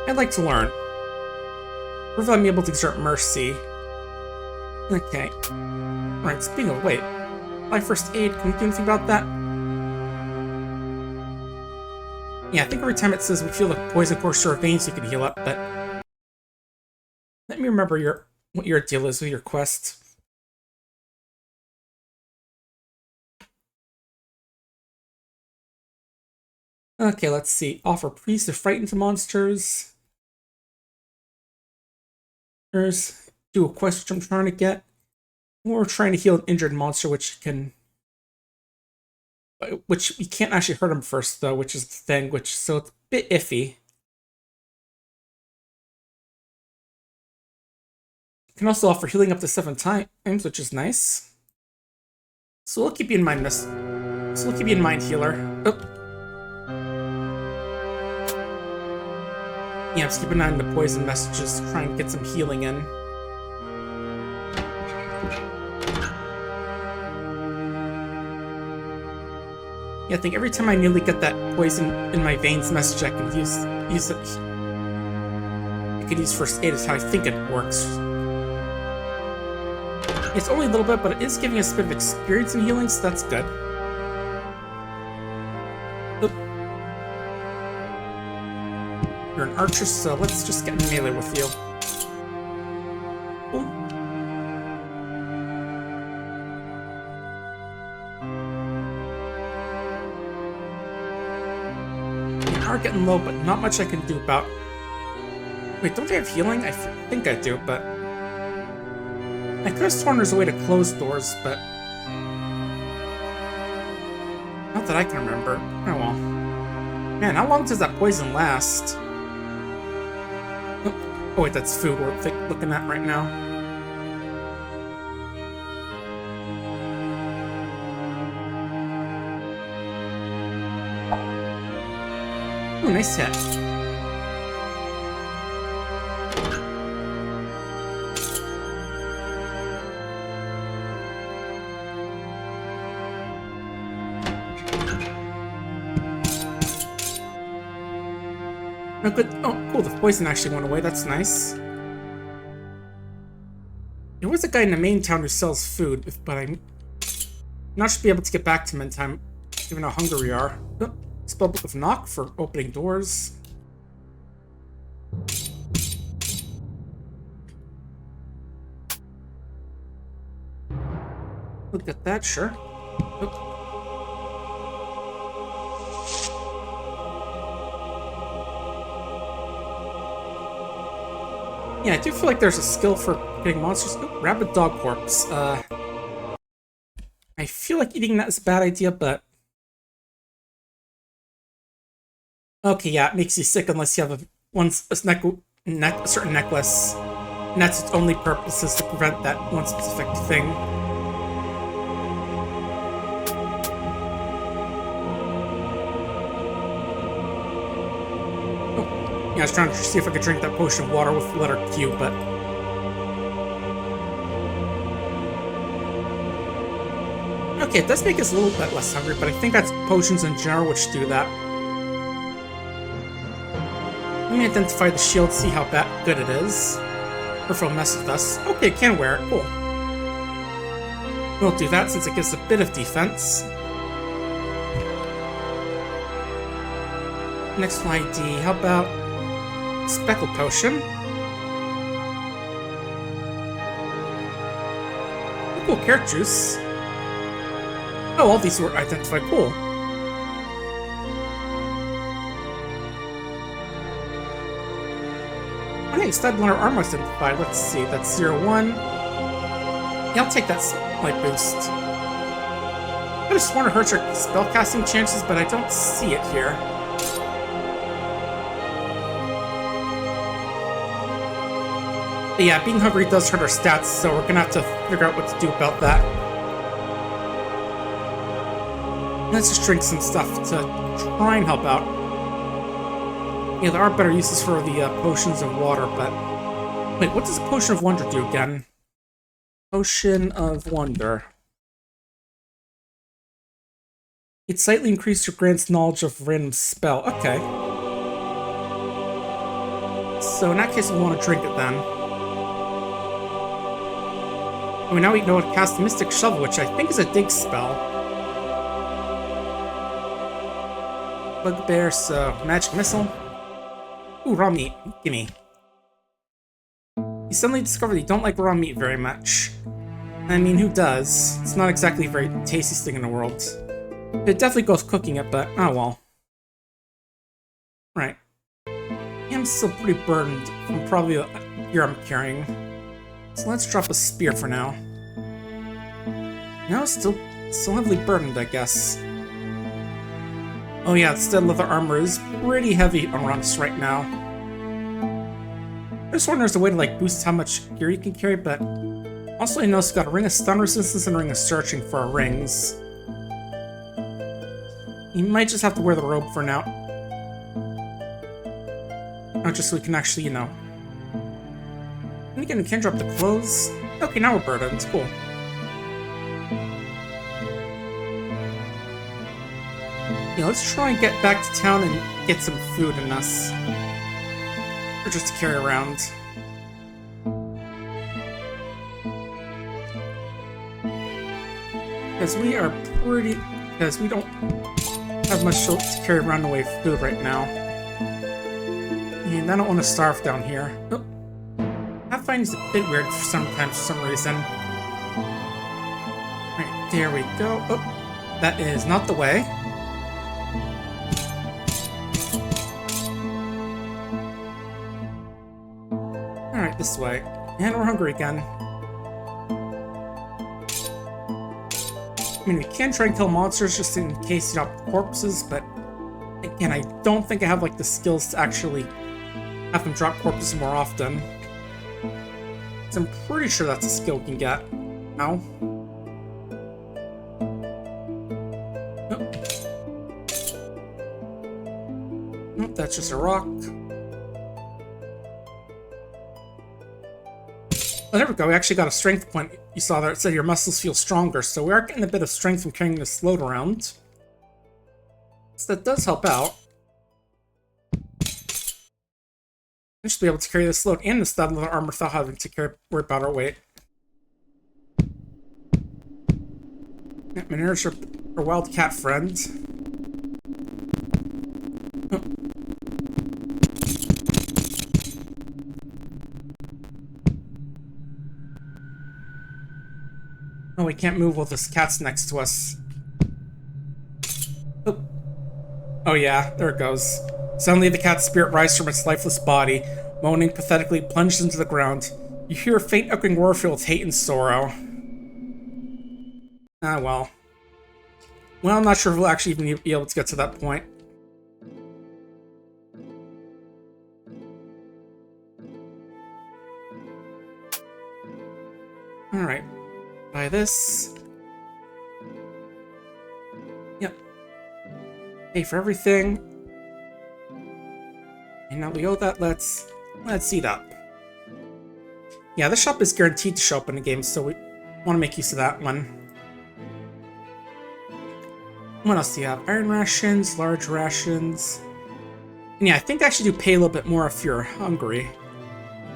I'd like to learn. Prove I'm able to exert mercy. Okay. Alright, speaking of, wait. My first aid, can we do anything about that? Yeah, I think every time it says we feel the poison course through our veins, you can heal up, but let me remember what your deal is with your quest. Okay, let's see. Offer priest to frighten monsters. Do a quest which I'm trying to get. Or trying to heal an injured monster, which we can't actually hurt him first, though, which is the thing, so it's a bit iffy. Can also offer healing up to 7 times, which is nice. So we'll keep you in mind, healer. Oh. Yeah, just keep an eye on the poison messages, try and get some healing in. Yeah, I think every time I nearly get that poison in my veins message, I can use it. I can use first aid, is how I think it works. It's only a little bit, but it is giving us a bit of experience in healing, so that's good. Oop. You're an archer, so let's just get in melee with you. Cool. We are getting low, but not much I can do about... Wait, don't they have healing? I think I do, but... I could have sworn there's a way to close doors, but... Not that I can remember. Oh well. Man, how long does that poison last? Oh wait, that's food we're looking at right now. Ooh, nice hit. Oh, good. Oh, cool. The poison actually went away. That's nice. There was a guy in the main town who sells food, but I'm not sure to be able to get back to him in time, given how hungry we are. Oh, spellbook of knock for opening doors. Look at that, sure. Oh. Yeah, I do feel like there's a skill for getting monsters. Oh, rabid dog corpse. I feel like eating that is a bad idea, but... Okay, yeah, it makes you sick unless you have a certain necklace. And that's its only purpose, is to prevent that one specific thing. Yeah, I was trying to see if I could drink that potion of water with the letter Q, but... Okay, it does make us a little bit less hungry, but I think that's potions in general which do that. Let me identify the shield, see how good it is. Or if it'll mess with us. Okay, it can wear it, cool. We'll do that since it gives a bit of defense. Next ID, how about Speckle Potion? Cool, Carrot Juice. Oh, all these were identified. Cool. Oh, hey, stud letter armor identified. Let's see. That's 0-1. Yeah, I'll take that light boost. I just want to hurt your spellcasting chances, but I don't see it here. But yeah, being hungry does hurt our stats, so we're gonna have to figure out what to do about that. Let's just drink some stuff to try and help out. Yeah, there are better uses for the potions of water, but... Wait, what does a Potion of Wonder do again? Potion of Wonder. It slightly increases your grant's knowledge of random spell. Okay. So in that case, we'll want to drink it then. Oh, now we know how to cast Mystic Shovel, which I think is a dig spell. Bugbear, so Magic Missile. Ooh, raw meat. Gimme. You suddenly discover that you don't like raw meat very much. I mean, who does? It's not exactly a very tastiest thing in the world. It definitely goes cooking it, but oh well. Right. I'm still pretty burdened from probably the gear I'm carrying. So let's drop a spear for now. No, still heavily burdened, I guess. Oh yeah, the stud leather armor is pretty heavy on us right now. I just wonder if there's a way to like boost how much gear you can carry, but also I know it's got a ring of stun resistance and a ring of searching for our rings. You might just have to wear the robe for now. Not just so we can actually, you know. And again, we can drop the clothes. Okay, now we're burdened. Cool. Yeah, let's try and get back to town and get some food in us. Or just to carry around. Because we are pretty... Because we don't have much to carry around the way of food right now. And I don't want to starve down here. Oh. Pathfinding is a bit weird sometimes for some reason. Right, there we go. Oh, that is not the way. Alright, this way. And we're hungry again. I mean, we can try and kill monsters just in case you drop corpses, but again, I don't think I have like the skills to actually have them drop corpses more often. So I'm pretty sure that's a skill we can get. No? Nope. Nope, that's just a rock. Oh, there we go. We actually got a strength point. You saw there. It said your muscles feel stronger, so we are getting a bit of strength from carrying this load around. So that does help out. We should be able to carry this load and the stud leather armor without having to worry about our weight. Yeah, Minerva's our wildcat friend. Oh. Oh, we can't move while this cat's next to us. Oh, oh yeah, there it goes. Suddenly the cat's spirit rises from its lifeless body, moaning pathetically, plunged into the ground. You hear a faint echoing roar filled with hate and sorrow. Ah, well. Well, I'm not sure if we'll actually even be able to get to that point. Alright. Buy this. Yep. Pay for everything. And now we owe that, let's eat up. Yeah, this shop is guaranteed to show up in the game, so we want to make use of that one. What else do you have? Iron rations, large rations. And yeah, I think they actually do pay a little bit more if you're hungry.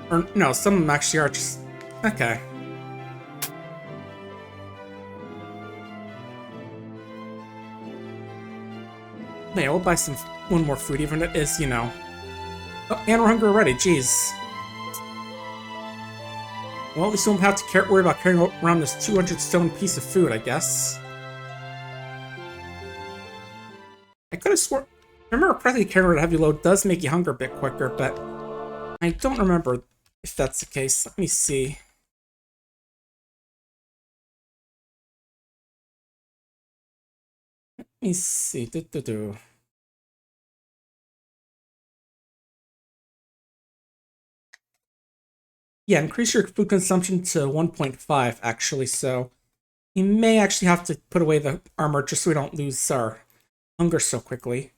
Or no, some of them actually are just... Okay. Yeah, we'll buy one more food, even if it is, you know. Oh, and we're hungry already, jeez. Well, at least we won't have to worry about carrying around this 200 stone piece of food, I guess. I could have sworn... I remember correctly, carrying around a heavy load does make you hunger a bit quicker, but I don't remember if that's the case. Let me see. Let me see. Yeah, increase your food consumption to 1.5, actually, so you may actually have to put away the armor just so we don't lose our hunger so quickly.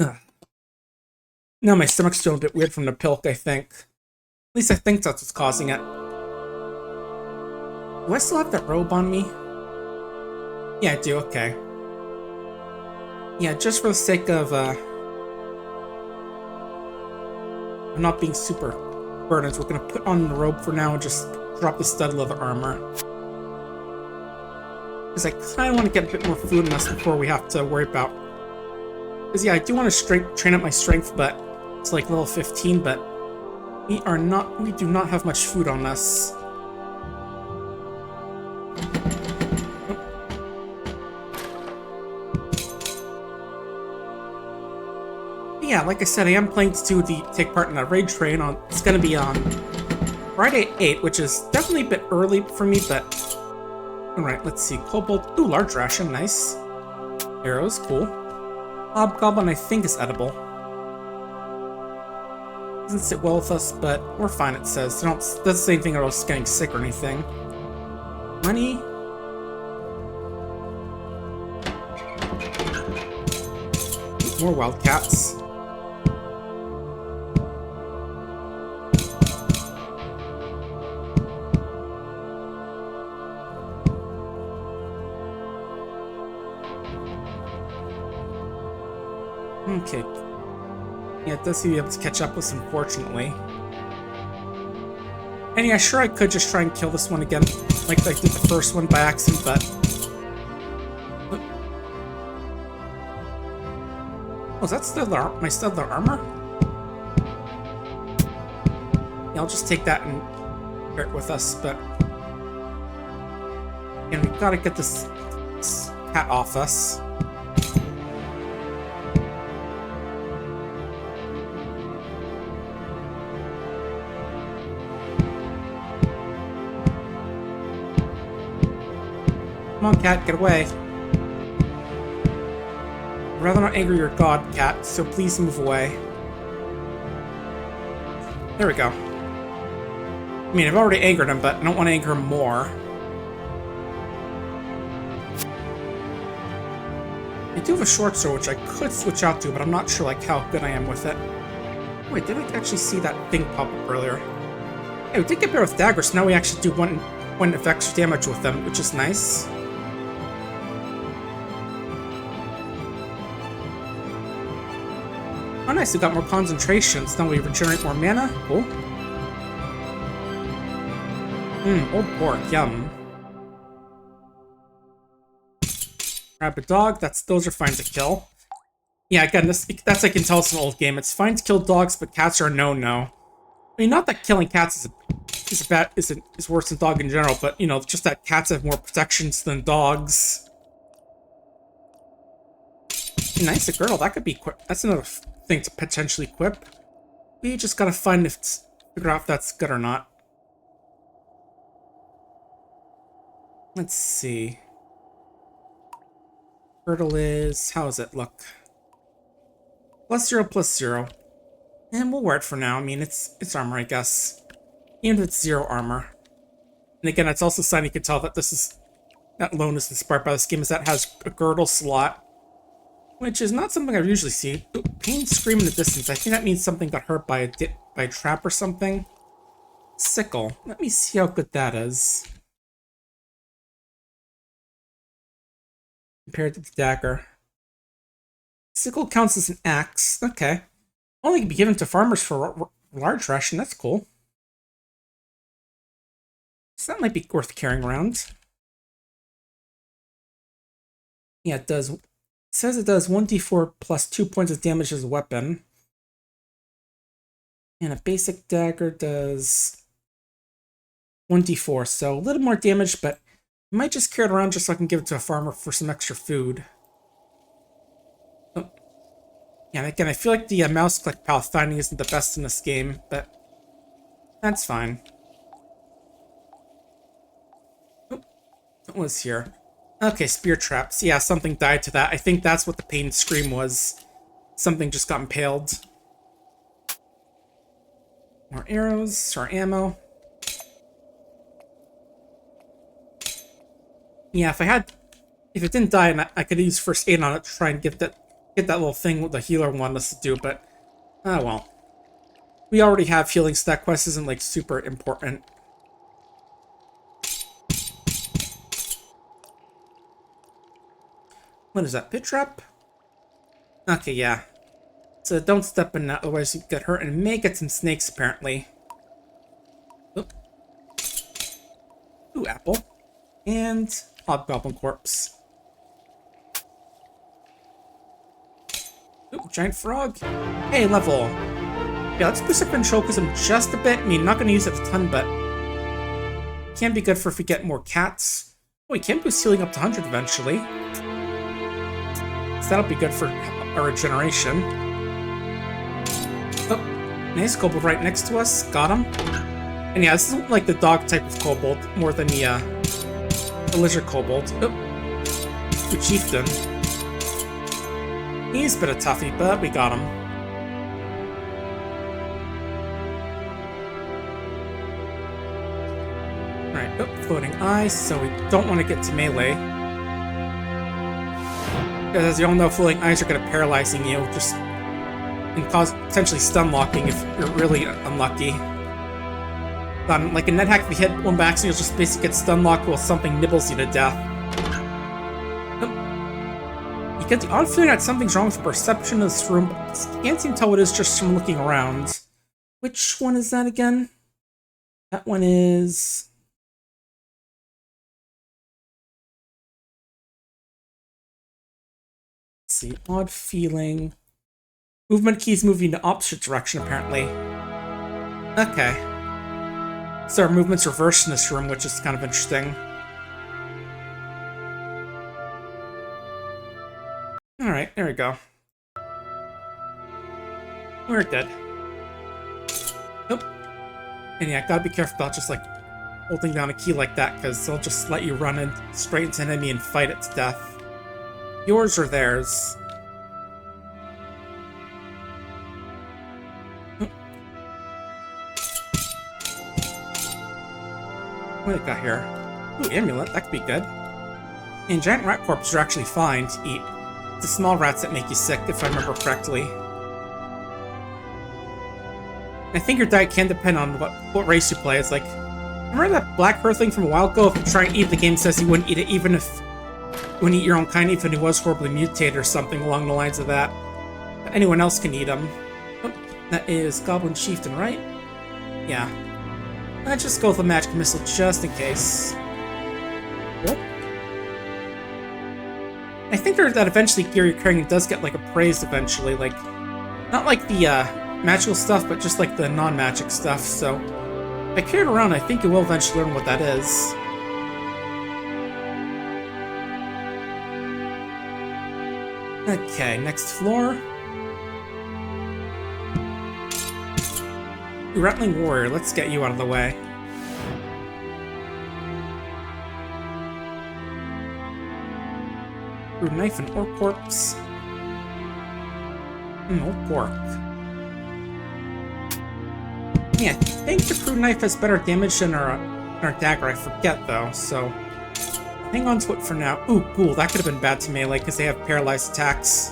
Ugh. Now my stomach's still a bit weird from the Pilk, I think. At least I think that's what's causing it. Do I still have that robe on me? Yeah, I do, okay. Yeah, just for the sake of, I'm not being super burdened, we're gonna put on the robe for now and just drop the stud leather armor. Because I kind of want to get a bit more food in us before we have to worry about... Because yeah, I do want to train up my strength, but it's like level 15, but we do not have much food on us. Yeah, like I said, I am planning to take part in a raid train on. It's gonna be on Friday at 8, which is definitely a bit early for me, but alright, let's see. Kobold, ooh, large ration, nice. Arrows, cool. Hobgoblin, I think, is edible. Doesn't sit well with us, but we're fine, it says. Doesn't say anything about us getting sick or anything. Money. More wildcats. Okay. Yeah, it does seem to be able to catch up with us, unfortunately. And yeah, sure, I could just try and kill this one again, like I did the first one by accident, but... Oh, is that still my Studler armor? Yeah, I'll just take that and bear it with us, but... And we gotta get this cat off us. Come on, cat, get away. I'd rather not anger your god, cat, so please move away. There we go. I mean, I've already angered him, but I don't want to anger him more. I do have a short sword, which I could switch out to, but I'm not sure like how good I am with it. Wait, did I actually see that thing pop up earlier? Hey, we did get better with daggers, so now we actually do one of extra damage with them, which is nice. Oh nice, we got more concentrations, now we regenerate more mana. Cool. Old pork, yum. Rabid dog, those are fine to kill. Yeah, again, that's I can tell it's an old game. It's fine to kill dogs, but cats are a no-no. I mean, not that killing cats is worse than dog in general, but you know, just that cats have more protections than dogs. Nice, a girdle. That could be quick. That's another thing to potentially equip. We just gotta figure out if that's good or not. Let's see. Girdle is... how does it look? +0, +0. And we'll wear it for now. I mean, it's armor, I guess. And it's 0 armor. And again, it's also something you can tell that that loan is inspired by this game, is that it has a girdle slot. Which is not something I usually see. Ooh, pain scream in the distance. I think that means something got hurt by a trap or something. Sickle. Let me see how good that is. Compared to the dagger. Sickle counts as an axe. Okay. Only can be given to farmers for large ration. That's cool. So that might be worth carrying around. Yeah, it does. says it does 1d4 plus 2 points of damage as a weapon. And a basic dagger does 1d4, so a little more damage, but I might just carry it around just so I can give it to a farmer for some extra food. Oh. Yeah, and again, I feel like the mouse click pathfinding isn't the best in this game, but that's fine. Oh, what was here? Okay, spear traps. Yeah, something died to that. I think that's what the pain scream was. Something just got impaled. More arrows, or ammo. Yeah, if it didn't die, and I could use first aid on it to try and get that little thing what the healer wanted us to do, but oh well. We already have healing, so that quest isn't like super important. What is that, pit trap? Okay, yeah. So don't step in that, otherwise you get hurt, and may get some snakes apparently. Oop. Ooh, apple. And hobgoblin corpse. Ooh, giant frog. Hey, level. Yeah, let's boost up ventriloquism just a bit. I mean, not going to use it a ton, but can be good for if we get more cats. Oh, we can boost healing up to 100 eventually. So that'll be good for our regeneration. Oh, nice kobold right next to us. Got him. And yeah, this is like the dog type of kobold more than the lizard kobold. Oh, ooh, chieftain. He's a bit of toughie, but we got him. Alright, oh, floating ice, so we don't want to get to melee. Because as you all know, floating ice are good at paralyzing you, just and cause potentially stun locking if you're really unlucky. Like a net hack, if you hit one by accident, you'll just basically get stun locked while something nibbles you to death. You get the odd feeling that something's wrong with perception of this room, but you can't seem to tell what it is just from looking around. Which one is that again? That one is... Let's see, odd feeling. Movement keys moving in the opposite direction, apparently. Okay. So our movement's reversed in this room, which is kind of interesting. Alright, there we go. We're good. Nope. And yeah, gotta be careful about just like holding down a key like that, because they'll just let you run in straight into an enemy and fight it to death. Yours or theirs. What do we got here? Ooh, amulet, that could be good. And giant rat corpses are actually fine to eat. It's the small rats that make you sick, if I remember correctly. I think your diet can depend on what race you play. It's like, remember that black Earthling from a while ago? If you try and eat it, the game says you wouldn't eat it, even if you wouldn't eat your own kind, even if it was horribly mutated or something along the lines of that. But anyone else can eat them. Oh, that is Goblin Chieftain, right? Yeah. Let's just go with a magic missile just in case. Whoop. I think that eventually gear you're carrying does get like appraised eventually, like not like the magical stuff, but just like the non-magic stuff. So if I carry it around, I think you will eventually learn what that is. Okay, next floor. Rattling Warrior, let's get you out of the way. Rude Knife and Orc Corpse. Old Pork. Yeah, I think the Crude Knife has better damage than our dagger, I forget though, so hang on to it for now. Ooh, Ghoul, that could have been bad to melee because they have paralyzed attacks.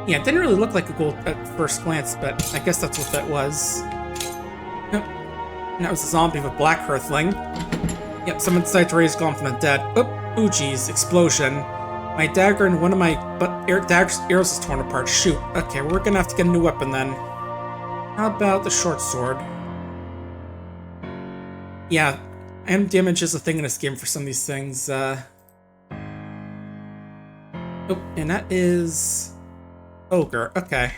Yeah, it didn't really look like a ghoul at first glance, but I guess that's what that was. Yep. And that was a zombie with a black Earthling. Yep, someone decided to raise Golem from the dead. Ooh, geez, explosion. My dagger and one of my dagger's arrows is torn apart. Shoot. Okay, we're gonna have to get a new weapon then. How about the short sword? Yeah, and damage is a thing in this game for some of these things. Oh, and that is ogre. Okay.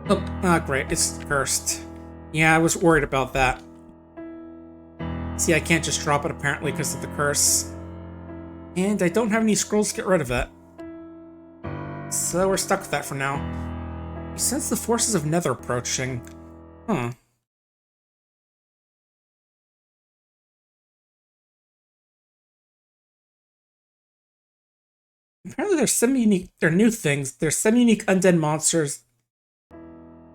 Oh, ah, great. It's cursed. Yeah, I was worried about that. See, I can't just drop it apparently because of the curse. And I don't have any scrolls to get rid of it. So we're stuck with that for now. You sense the forces of Nether approaching. Huh. Apparently there's semi-unique, they're new things. There's semi-unique undead monsters.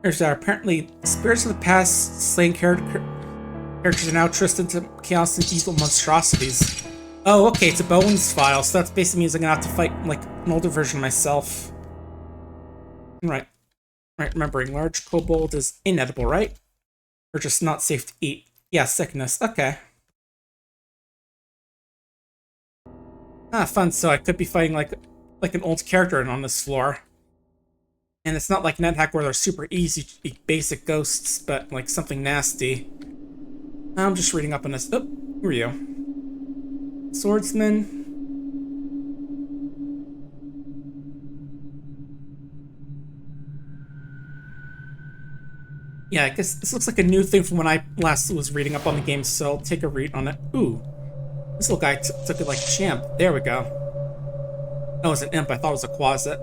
There's apparently spirits of the past slain characters are now twisted into chaos and evil monstrosities. Oh, okay, it's a Bones file, so that basically means I'm gonna have to fight like an older version of myself. Right, remembering large kobold is inedible, right? Or just not safe to eat. Yeah, sickness. Okay. Ah, fun. So I could be fighting like an old character on this floor. And it's not like NetHack where they're super easy to be basic ghosts, but like something nasty. I'm just reading up on this. Oh, who are you? Swordsman. Yeah, I guess this looks like a new thing from when I last was reading up on the game, so I'll take a read on it. Ooh. This little guy took it like a champ. There we go. Oh, it was an imp. I thought it was a quasit.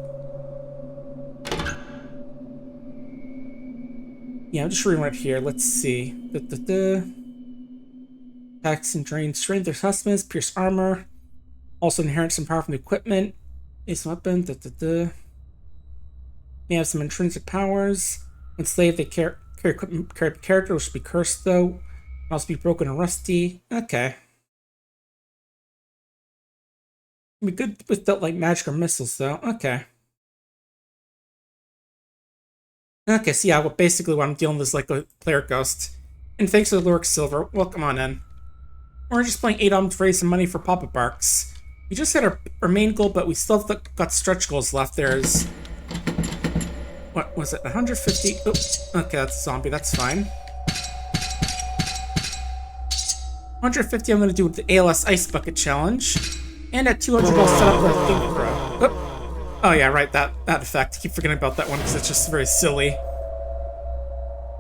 Yeah, I'm just reading right here. Let's see. Attacks and drain strength. There's husbands, pierce armor. Also inherent some power from the equipment. Ace weapon. May have some intrinsic powers. Enslaved, they carry equipment, carry character, which should be cursed though. Can also be broken and rusty. Okay. Be good without like magic or missiles though. Okay. Okay, so yeah, well, basically what I'm dealing with is like a player ghost. And thanks to the Lurk Silver, welcome on in. We're just playing 8 items to raise some money for PapaBarks. We just hit our main goal, but we still have got stretch goals left. There's... what was it, 150? Oops, okay, that's a zombie, that's fine. 150 I'm going to do with the ALS Ice Bucket Challenge. And at 200 I'll set up the Think Pro. Oh yeah, right, that effect. I keep forgetting about that one because it's just very silly.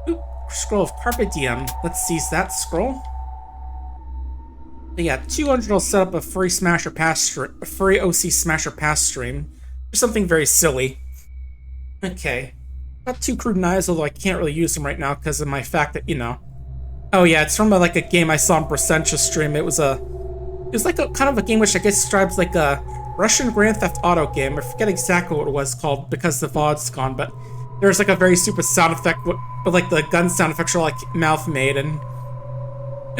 Ooh, scroll of Carpe Diem. Let's seize that scroll. But yeah, 200 I'll set up a furry smasher pass a furry OC smasher pass stream. Or something very silly. Okay. Got 2 crude knives, although I can't really use them right now because of my fact that, you know. Oh yeah, it's from like a game I saw on Bracentia's stream. It was like a kind of a game which I guess describes like a Russian Grand Theft Auto game. I forget exactly what it was called because the VOD's gone, but there's like a very stupid sound effect, but like the gun sound effects are like mouth made, and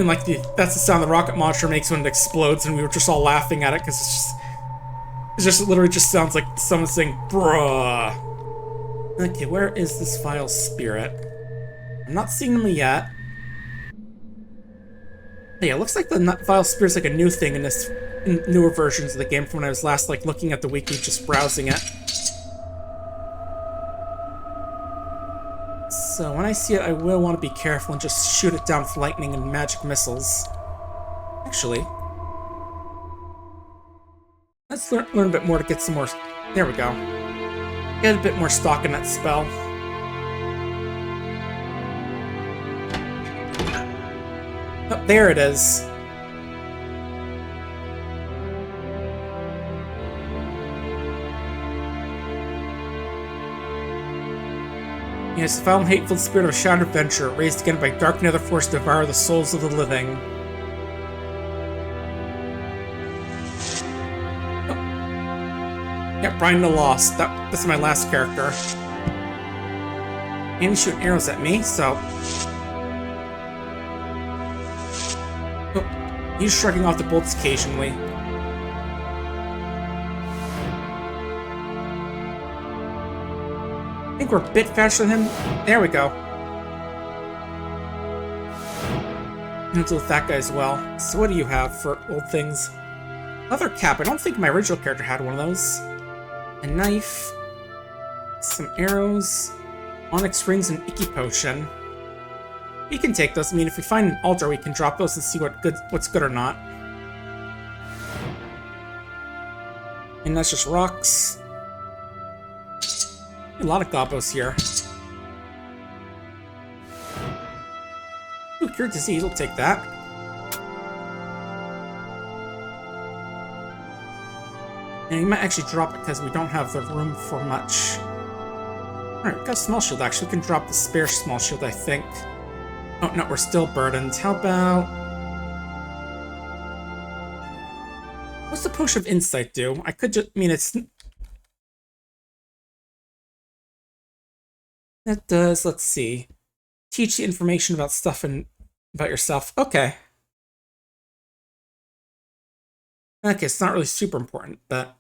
like that's the sound the rocket launcher makes when it explodes, and we were just all laughing at it because it just literally just sounds like someone saying bruh. Okay, where is this vile spirit? I'm not seeing them yet. Yeah, it looks like the vile spirit's like a new thing in newer versions of the game from when I was last like looking at the wiki, just browsing it. So when I see it, I will want to be careful and just shoot it down with lightning and magic missiles. Actually, let's learn a bit more to get some more. There we go. Get a bit more stock in that spell. Oh, there it is. Yes, the foul and hateful spirit of a shattered adventure, raised again by dark nether force to devour the souls of the living. Oh. Yeah, Brian the Lost. That's my last character. And he's shooting arrows at me, so... oh, he's shrugging off the bolts occasionally. I think we're a bit faster than him. There we go. And it's with that guy as well. So what do you have for old things? Leather cap. I don't think my original character had one of those. A knife. Some arrows. Onyx rings and icky potion. We can take those. I mean, if we find an altar, we can drop those and see what's good or not. And that's just rocks. A lot of gobos here. Ooh, cure disease, we'll take that. And we might actually drop it because we don't have the room for much. Alright, we got a small shield actually. We can drop the spare small shield, I think. Oh, no, we're still burdened. How about... What's the potion of insight do? I could just... I mean, it's... That does, let's see. Teach the information about stuff and about yourself. Okay. Okay, it's not really super important, but...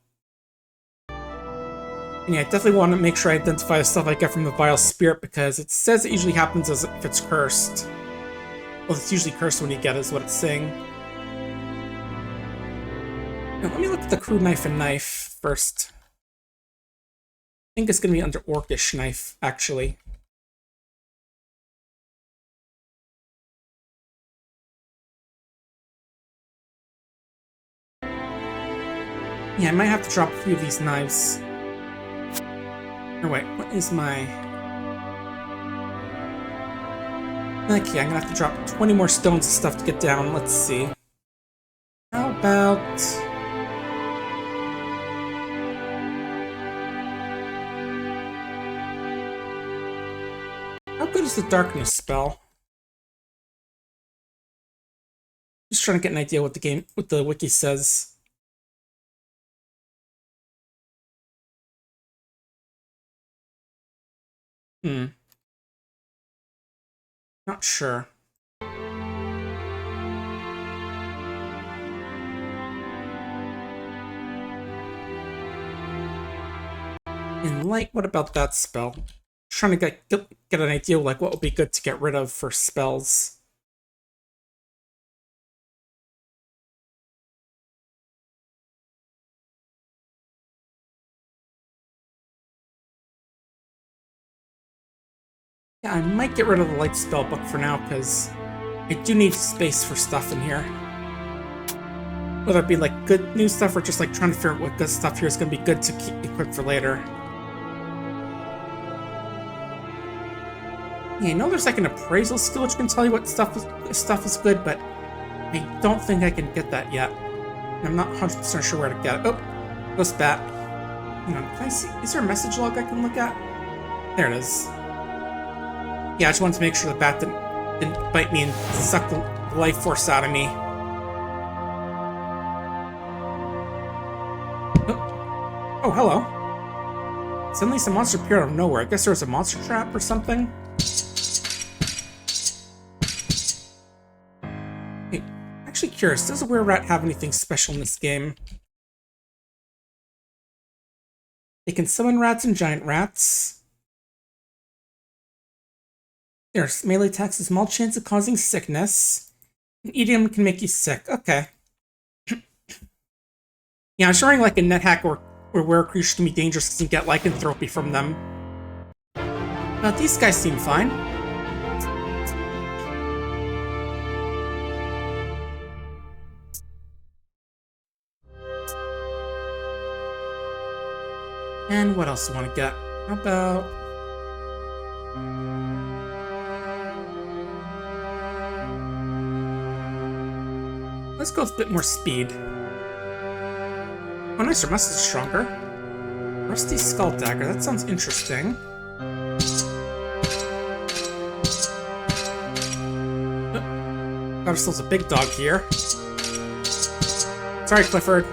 And yeah, I definitely want to make sure I identify the stuff I get from the Vile Spirit, because it says it usually happens as if it's cursed. Well, it's usually cursed when you get it, is what it's saying. Now, let me look at the crude knife and knife first. I think it's going to be under Orcish knife, actually. Yeah, I might have to drop a few of these knives. Or wait, what is my... Okay, I'm gonna have to drop 20 more stones and stuff to get down. Let's see. How about... How good is the darkness spell? Just trying to get an idea what the wiki says. Not sure. In light, what about that spell? Trying to get an idea of like what would be good to get rid of for spells. Yeah, I might get rid of the light spellbook for now, because I do need space for stuff in here. Whether it be like good new stuff or just like trying to figure out what good stuff here is going to be good to keep equipped for later. Yeah, I know there's like an appraisal skill which can tell you what stuff is good, but I don't think I can get that yet. I'm not 100% sure where to get it. Oh, ghost bat. Hang on, can I see? Is there a message log I can look at? There it is. Yeah, I just wanted to make sure the bat didn't bite me and suck the life force out of me. Oh, hello. Suddenly some monster appeared out of nowhere. I guess there was a monster trap or something. Hey, actually curious, does a were-rat have anything special in this game? They can summon rats and giant rats. There's melee attacks, a small chance of causing sickness. And eating them can make you sick. Okay. Yeah, I'm showing like a net hack or where creatures can be dangerous because you get lycanthropy from them. These guys seem fine. And what else do you want to get? How about... Let's go with a bit more speed. Oh, nice, our muscle is stronger. Rusty Skull Dagger, that sounds interesting. Got ourselves a big dog here. Sorry, Clifford.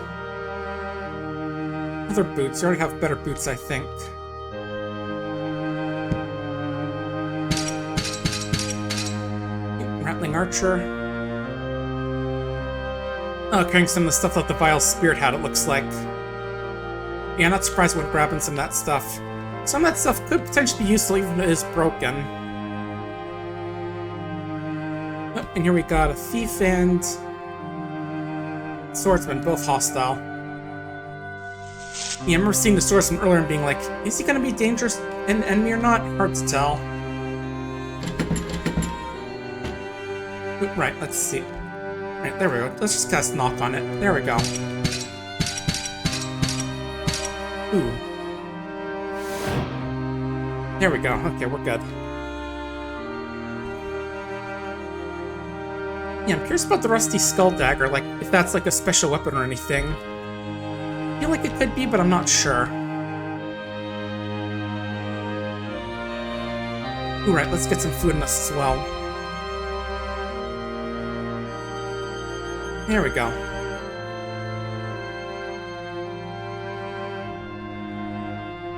Other boots, you already have better boots, I think. Rattling Archer. Oh, carrying some of the stuff that the Vile Spirit had, it looks like. Yeah, I'm not surprised when grabbing some of that stuff. Some of that stuff could potentially be useful even if it is broken. Oh, and here we got a Thief and... Swordsman, both hostile. Yeah, I remember seeing the Swordsman earlier and being like, is he gonna be dangerous an enemy or not? Hard to tell. Right, let's see. Right, there we go. Let's just cast Knock on it. There we go. Ooh. There we go. Okay, we're good. Yeah, I'm curious about the Rusty Skull Dagger, like, if that's like a special weapon or anything. I feel like it could be, but I'm not sure. Ooh, right, let's get some food in us as well. There we go.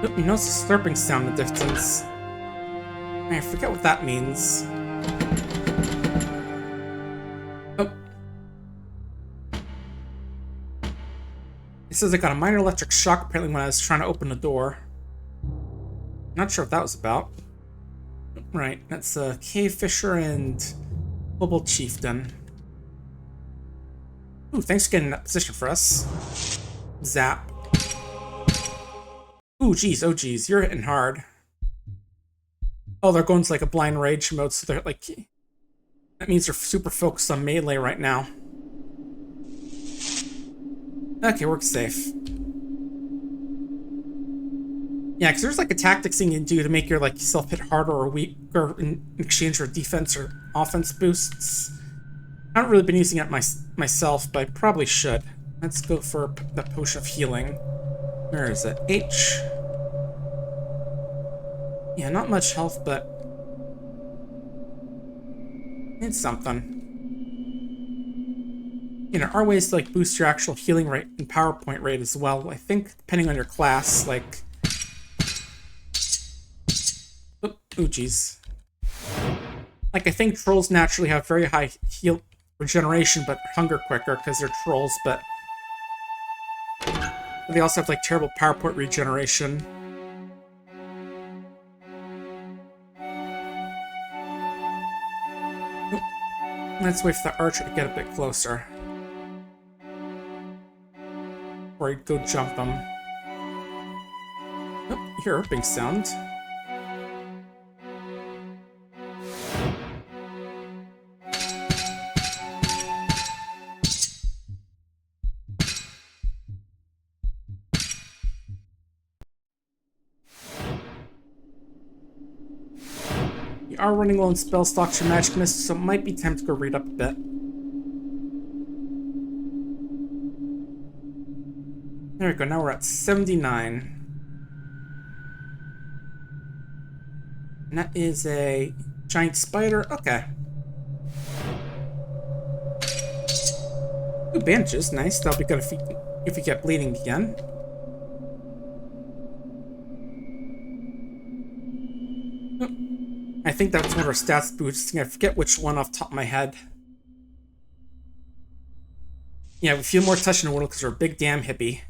Oop, you notice a slurping sound in the distance. I forget what that means. Oh. It says I got a minor electric shock apparently when I was trying to open the door. Not sure what that was about. Right, that's a Cave Fisher and Bubble Chieftain. Ooh, thanks for getting that position for us. Zap. Ooh, geez, oh geez, you're hitting hard. Oh, they're going to like a blind rage mode, so they're like... That means they're super focused on melee right now. Okay, we're safe. Yeah, because there's like a tactics thing you can do to make your like self hit harder or weaker in exchange for defense or offense boosts. I haven't really been using it myself, but I probably should. Let's go for the potion of healing. Where is it? H. Yeah, not much health, but it's something. You know, are ways to like boost your actual healing rate and power point rate as well. I think depending on your class, like. Ooh, geez. Like, I think trolls naturally have very high heal regeneration, but hunger quicker because they're trolls, but they also have, like, terrible power point regeneration. Oop. Let's wait for the archer to get a bit closer. Or he'd go jump them. Oh, you hear a ripping sound. You are running low on spell stocks or magic mist, so it might be time to go read up a bit. There we go, now we're at 79. And that is a giant spider. Okay. Ooh, bandages, nice. That'll be good if you get bleeding again. I think that's one of our stats boosting. I forget which one off the top of my head. Yeah, we feel more touch in the world because we're a big damn hippie.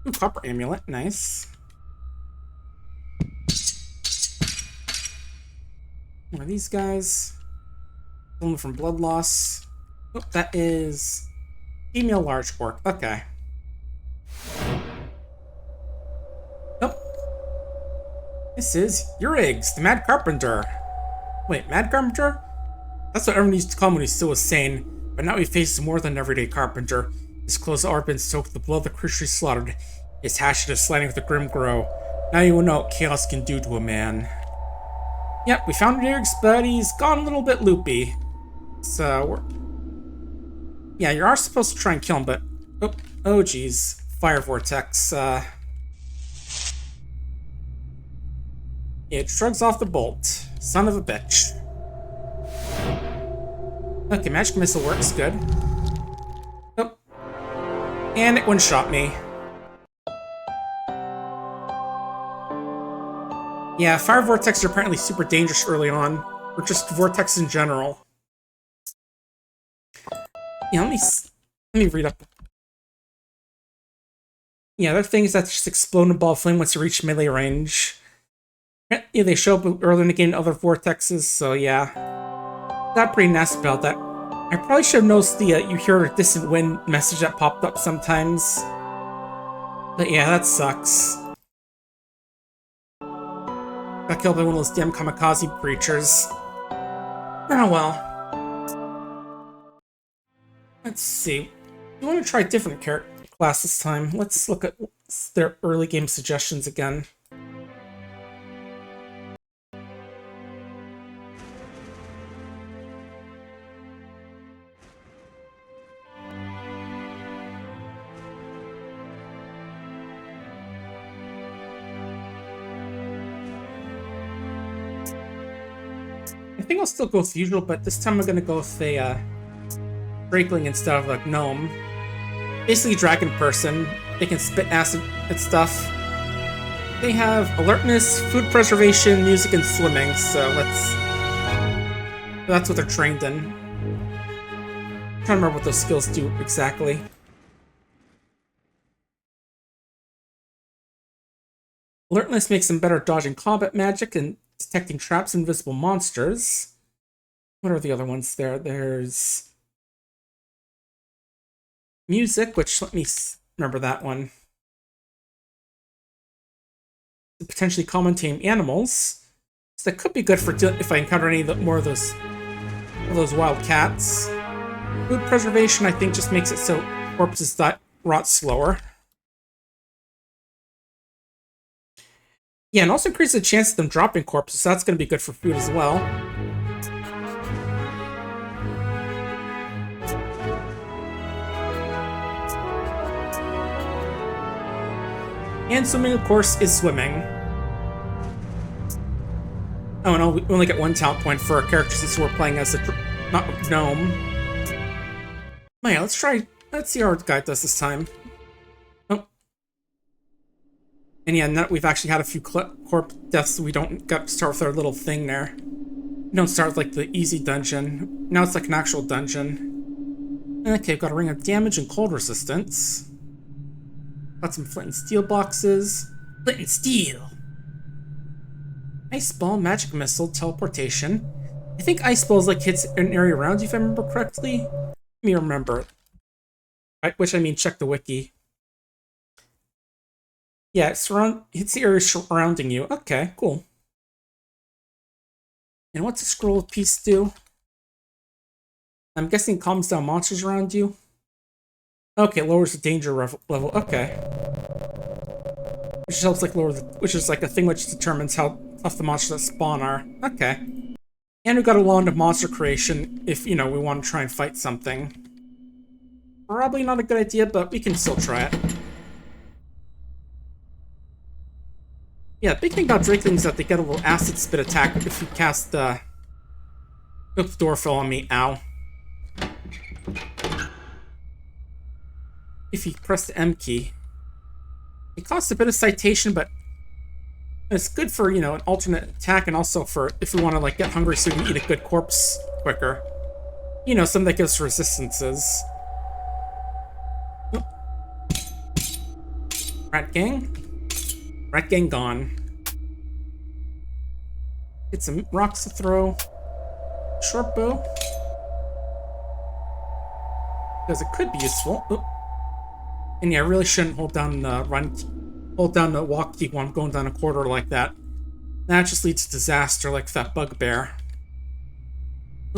Ooh, copper amulet, nice. One of these guys. One from blood loss. Oh, that is female large orc. Okay. Oh. This is your eggs, the Mad Carpenter. Wait, Mad Carpenter? That's what everyone used to call him when he still was sane, but now he faces more than an everyday carpenter. His clothes have already been soaked with the blood of the creatures he slaughtered. His hatchet is sliding with a grim grow. Now you will know what chaos can do to a man. Yep, we found Eric's, but he's gone a little bit loopy. So, yeah, you are supposed to try and kill him, but... Oh, geez. Fire Vortex, It shrugs off the bolt. Son of a bitch. Okay, magic missile works, good. Oh. And it one-shot me. Yeah, fire vortexes are apparently super dangerous early on. Or just vortex in general. Yeah, let me read up. Yeah, there are things that just explode in a ball of flame once you reach melee range. Yeah, they show up earlier in the game in other vortexes, so yeah. Got pretty nasty about that. I probably should have noticed the you hear a distant wind message that popped up sometimes. But yeah, that sucks. Got killed by one of those damn kamikaze creatures. Oh well. Let's see. We want to try a different character class this time. Let's look at their early game suggestions again. I think I'll still go with usual, but this time I'm gonna go with a Drakeling instead of like gnome. Basically dragon person. They can spit acid and stuff. They have alertness, food preservation, music, and swimming, so that's what they're trained in. I'm trying to remember what those skills do exactly. Alertness makes them better at dodging combat magic and detecting traps and invisible monsters. What are the other ones there? There's music, which let me remember that one. Potentially common tame animals. So that could be good for if I encounter any more of those wild cats. Food preservation, I think, just makes it so corpses rot slower. Yeah, and also increases the chance of them dropping corpses, so that's going to be good for food as well. And swimming, of course, is swimming. Oh, and we only get one talent point for our character since we're playing as not a gnome. Oh yeah, let's see how our guy does this time. Oh. And yeah, now we've actually had a few corpse deaths, so we don't get to start with our little thing there. We don't start with like the easy dungeon. Now it's like an actual dungeon. Okay, we've got a ring of damage and cold resistance. Got some flint and steel boxes. Flint and steel! Ice ball, magic missile, teleportation. I think ice balls like hits an area around you if I remember correctly. Let me remember. Which I mean check the wiki. Yeah, hits the area surrounding you. Okay, cool. And what's a scroll of peace do? I'm guessing it calms down monsters around you. Okay, lowers the danger level. Okay. Which helps like which is like a thing which determines how tough the monsters that spawn are. Okay. And we got a wand of monster creation if, you know, we want to try and fight something. Probably not a good idea, but we can still try it. Yeah, the big thing about Drakelings is that they get a little acid spit attack if you cast the... Oops, the door fell on me. Ow. If you press the M key. It costs a bit of citation, but it's good for, you know, an alternate attack, and also for if we want to, like, get hungry so we can eat a good corpse quicker. You know, something that gives resistances. Oh. Rat gang? Rat gang gone. Get some rocks to throw. Short bow. Because it could be useful. Oh. And yeah, I really shouldn't hold down the walk key when I'm going down a corridor like that. That just leads to disaster, like that bugbear.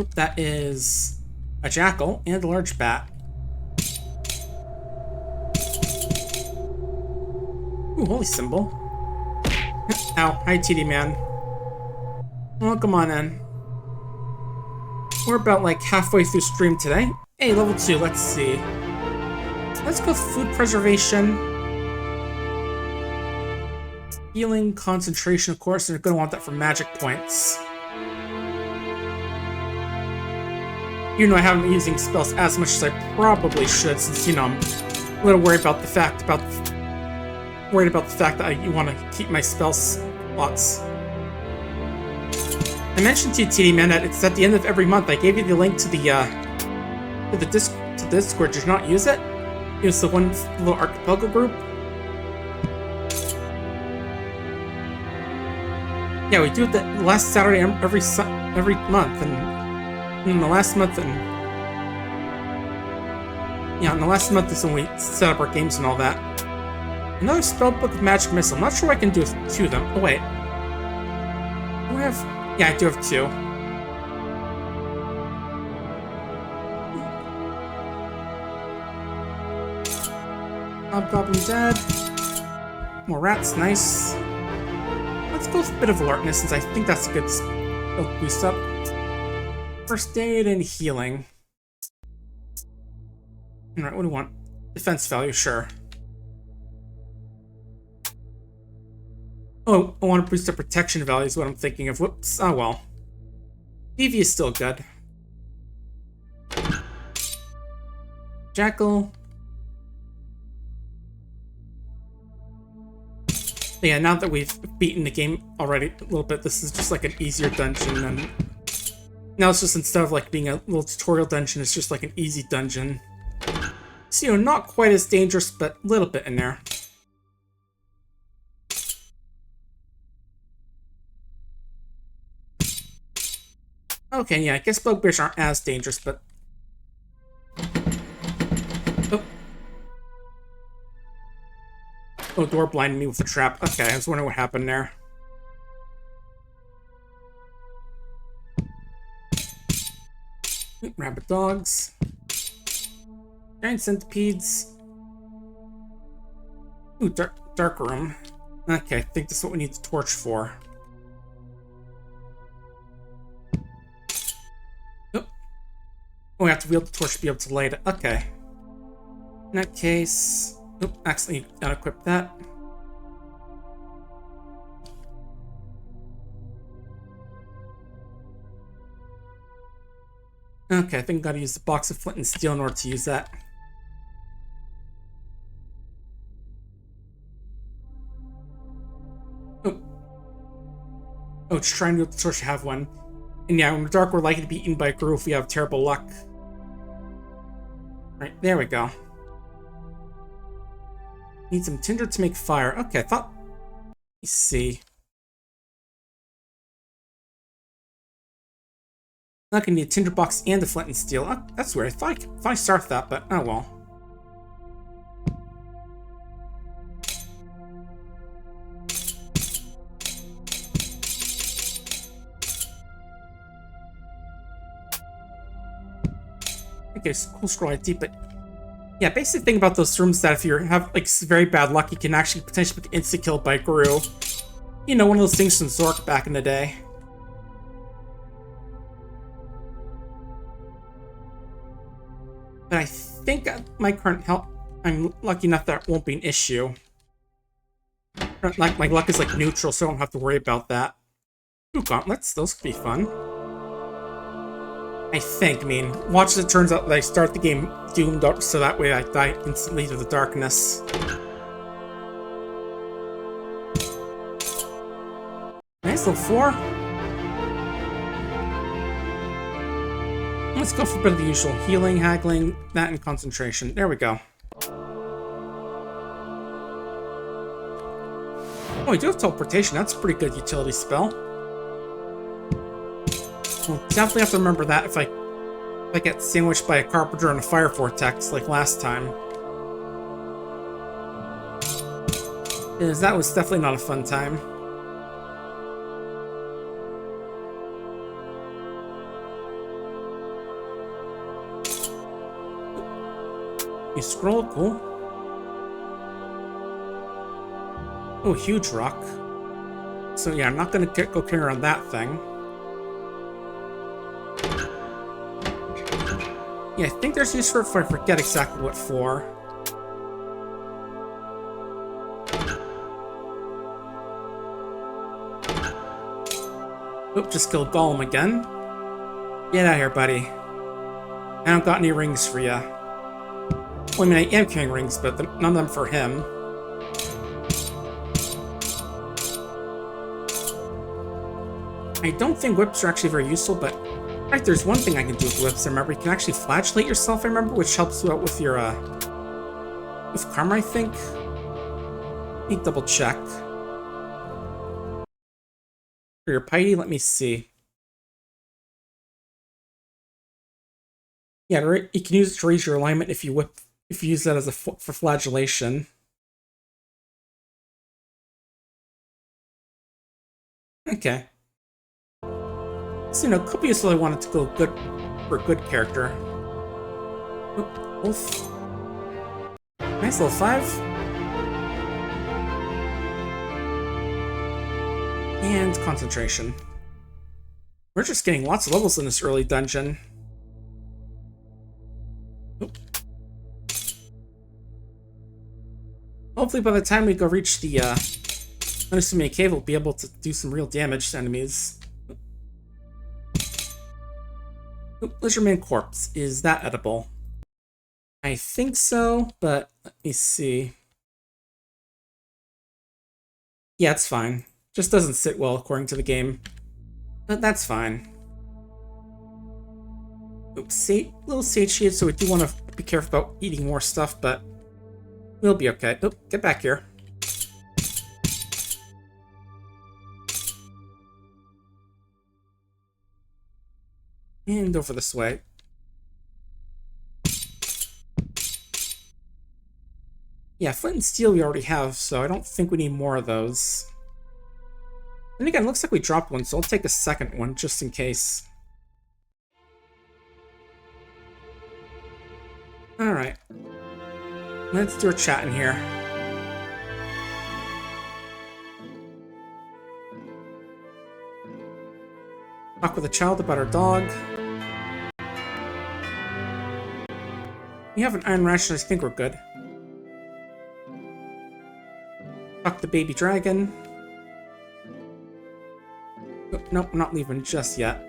Oop, that is a jackal and a large bat. Ooh, holy symbol. Ow, hi TD man. Oh, come on in. We're about like halfway through stream today. Hey, level 2, let's see. Let's go food preservation. Healing, concentration, of course, and you're going to want that for magic points. Even though I haven't been using spells as much as I probably should, since, you know, I'm a little worried about the fact that you want to keep my spell slots. I mentioned to you, TD man, that it's at the end of every month. I gave you the link to the Discord. Did you not use it? It was the one little archipelago group. Yeah, we do it the last Saturday every month, and in the last month, and yeah, in the last month is when we set up our games and all that. Another spellbook of magic missile. I'm not sure what I can do with 2 of them. Oh wait, I have? Yeah, I do have 2. Hobgoblin dead. More rats, nice. Let's go with a bit of alertness, since I think that's a good boost up. First aid and healing. Alright, what do we want? Defense value, sure. Oh, I want to boost up protection value is what I'm thinking of. Whoops. Oh well. EV is still good. Jackal. Yeah, now that we've beaten the game already a little bit, this is just like an easier dungeon. And now it's just, instead of like being a little tutorial dungeon, it's just like an easy dungeon. So, you know, not quite as dangerous, but a little bit in there. Okay, yeah, I guess bugbears aren't as dangerous, but... Oh. Oh, door blinded me with a trap. Okay, I was wondering what happened there. Rabbit dogs. Giant centipedes. Ooh, dark room. Okay, I think this is what we need the torch for. Oh, we have to wield the torch to be able to light it. Okay. In that case... Oh, accidentally unequip that. Okay, I think I gotta use the box of flint and steel in order to use that. Oh, it's trying to the torch to have one. And yeah, in the dark, we're likely to be eaten by a group if we have terrible luck. Right, there we go. Need some tinder to make fire. Okay, I thought... Let me see. Not gonna need a tinder box and a flint and steel. Oh, that's weird. I thought I started that, but oh well. Okay, cool scroll ID, but yeah, basic thing about those rooms that if you have like very bad luck, you can actually potentially get insta-killed by Gru. You know, one of those things from Zork back in the day. But I think my current health, I'm lucky enough that won't be an issue. Like, my luck is like neutral, so I don't have to worry about that. Ooh, gauntlets, those could be fun. I think, I mean, watch as it turns out that I start the game doomed up, so that way I die instantly to the darkness. Nice, level 4. Let's go for a bit of the usual healing, haggling, that, and concentration. There we go. Oh, we do have teleportation. That's a pretty good utility spell. We'll definitely have to remember that if I get sandwiched by a carpenter in a fire vortex like last time. Because that was definitely not a fun time. You scroll, cool. Oh, huge rock. So yeah, I'm not gonna go carry around that thing. Yeah, I think there's use for it if I forget exactly what for. Oop, just killed Golem again. Get out of here, buddy. I don't got any rings for ya. Well, I mean, I am carrying rings, but none of them for him. I don't think whips are actually very useful, but right, there's one thing I can do with whips. I remember you can actually flagellate yourself, I remember, which helps you out with your, with karma, I think. Let me double check. For your piety, let me see. Yeah, you can use it to raise your alignment if you use that as a for flagellation. Okay. So, you know, could be useful. I wanted to go good for a good character. Oh, wolf. Nice level 5. And concentration. We're just getting lots of levels in this early dungeon. Oh. Hopefully by the time we go reach the unassuming cave, we'll be able to do some real damage to enemies. Oh, Lizardman corpse. Is that edible? I think so, but let me see. Yeah, it's fine. Just doesn't sit well according to the game. But that's fine. Oops, little satiated, so we do want to be careful about eating more stuff, but we'll be okay. Oh, get back here. And over this way. Yeah, flint and steel we already have, so I don't think we need more of those. And again, it looks like we dropped one, so I'll take a second one just in case. Alright. Let's do a chat in here. Talk with a child about our dog. We have an iron ration, I think we're good. Talk to the baby dragon. Oh, nope, I'm not leaving just yet.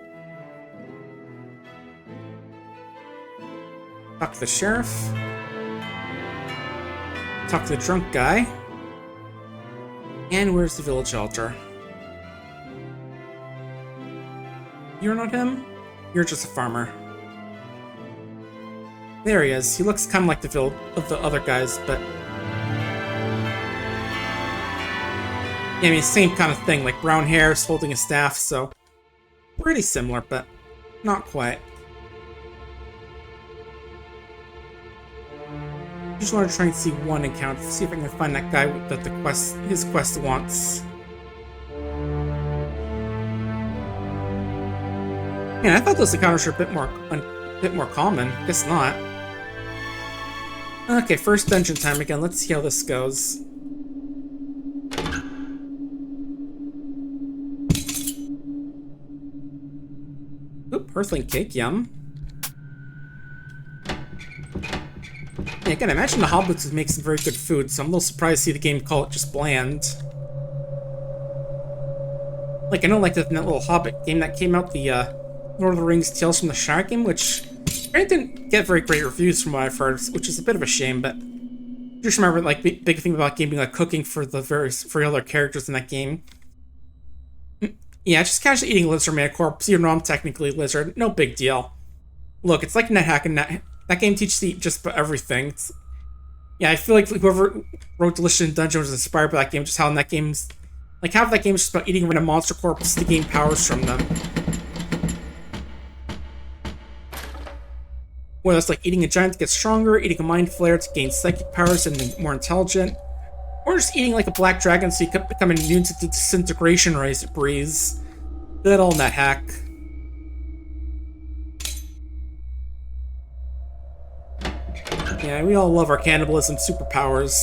Talk to the sheriff. Talk to the drunk guy. And where's the village altar? You're not him? You're just a farmer. There he is. He looks kind of like the other guys, but... yeah, I mean, same kind of thing, like brown hair, holding a staff, so... pretty similar, but not quite. Just want to try and see one encounter, see if I can find that guy that his quest wants. Man, I thought those encounters were a bit more common. Guess not. Okay, first dungeon time again. Let's see how this goes. Oop, earthling cake, yum. Yeah, again, I imagine the hobbits would make some very good food, so I'm a little surprised to see the game call it just bland. Like, I know, like, that little Hobbit game that came out, the, Lord of the Rings Tales from the Shire game, which I didn't get very great reviews from what I've heard, which is a bit of a shame, but I just remember, like, big thing about game being, like, cooking for for other characters in that game. Yeah, just casually eating lizard man corpse, even though I'm technically lizard, no big deal. Look, it's like NetHack, and that game teaches you just about everything. Yeah, I feel like whoever wrote Delicious Dungeon was inspired by that game, just how in that game's... like, half that game is just about eating random monster corpses to gain powers from them. Whether it's like eating a giant to get stronger, eating a mind flare to gain psychic powers and be more intelligent, or just eating like a black dragon so you can become immune to the disintegration rays it breathes. Good old NetHack. Yeah, we all love our cannibalism superpowers.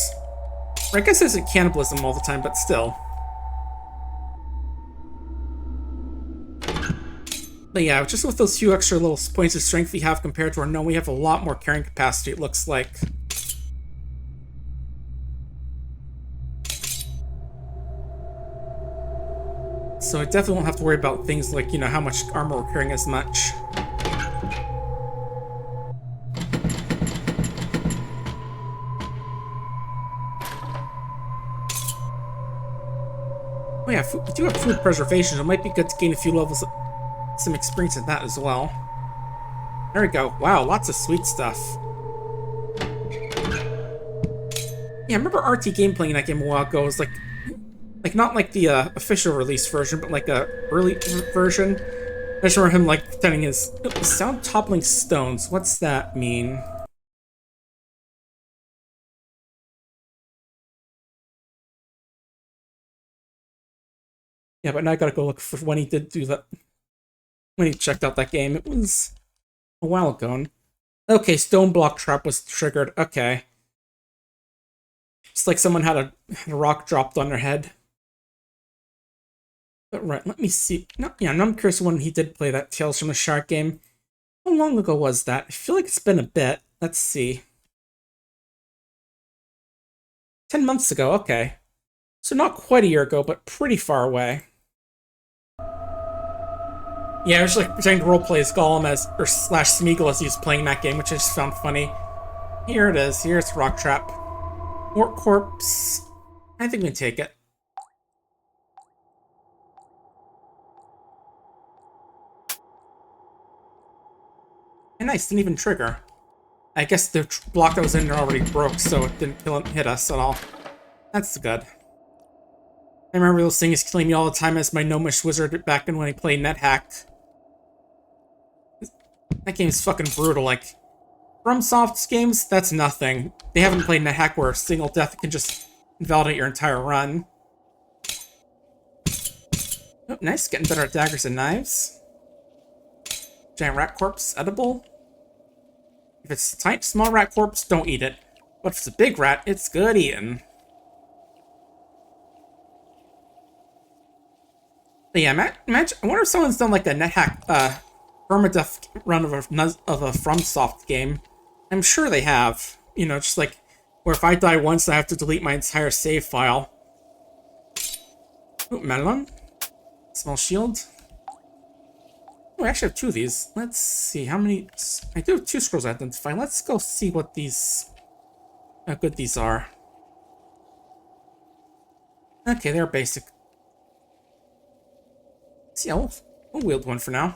Or I guess it isn't cannibalism all the time, but still. But yeah, just with those few extra little points of strength we have compared to our gnome, we have a lot more carrying capacity, it looks like. So I definitely won't have to worry about things like, you know, how much armor we're carrying as much. Oh yeah, we do have food preservation, so it might be good to gain a few levels, some experience in that as well. There we go. Wow, lots of sweet stuff. Yeah, I remember RT game playing that game a while ago. It was like not like the official release version, but like a early version. I just remember him like pretending his sound toppling stones. What's that mean? Yeah, but now I gotta go look for when he did do that. when he checked out that game. It was a while ago. Okay, stone block trap was triggered. Okay. It's like someone had a rock dropped on their head. But right, let me see. No, yeah, I'm curious when he did play that Tales from the Shark game. How long ago was that? I feel like it's been a bit. Let's see. 10 months ago, okay. So not quite a year ago, but pretty far away. Yeah, I was like pretending to roleplay as Gollum as, or slash Smeagol as he was playing that game, which I just found funny. Here it is. Here's Rock Trap. Orc Corpse. I think we can take it. And nice, didn't even trigger. I guess the block that was in there already broke, so it didn't hit us at all. That's good. I remember those things killing me all the time as my gnomish wizard back in when I played NetHack. That game's fucking brutal. Like, FromSoft's games, that's nothing. They haven't played NetHack where a single death can just invalidate your entire run. Oh, nice, getting better at daggers and knives. Giant rat corpse, edible. If it's a tight, small rat corpse, don't eat it. But if it's a big rat, it's good eating. But yeah, imagine, I wonder if someone's done like a NetHack permadeath run of a FromSoft game. I'm sure they have. You know, just like, where if I die once, I have to delete my entire save file. Ooh, melon. Small shield. Oh, I actually have 2 of these. Let's see, how many... I do have 2 scrolls I identify. Let's go see what these... how good these are. Okay, they're basic. See, I'll wield one for now.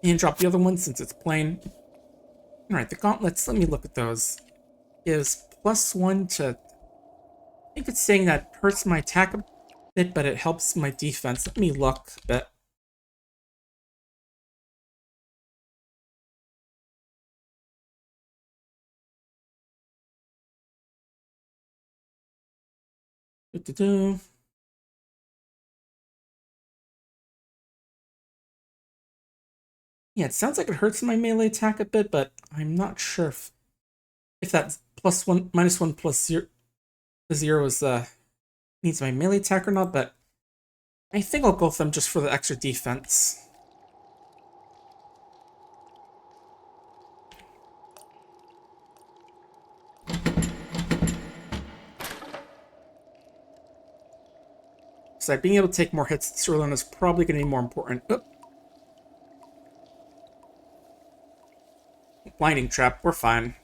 And drop the other one since it's plain. Alright, the gauntlets, let me look at those. Gives +1 to... I think it's saying that hurts my attack a bit, but it helps my defense. Let me look a bit. Do-do-do. Yeah, it sounds like it hurts my melee attack a bit, but I'm not sure if that +1, -1 plus 0 is needs my melee attack or not, but I think I'll go with them just for the extra defense. So being able to take more hits this early on is probably going to be more important. Oop. Blinding trap, we're fine.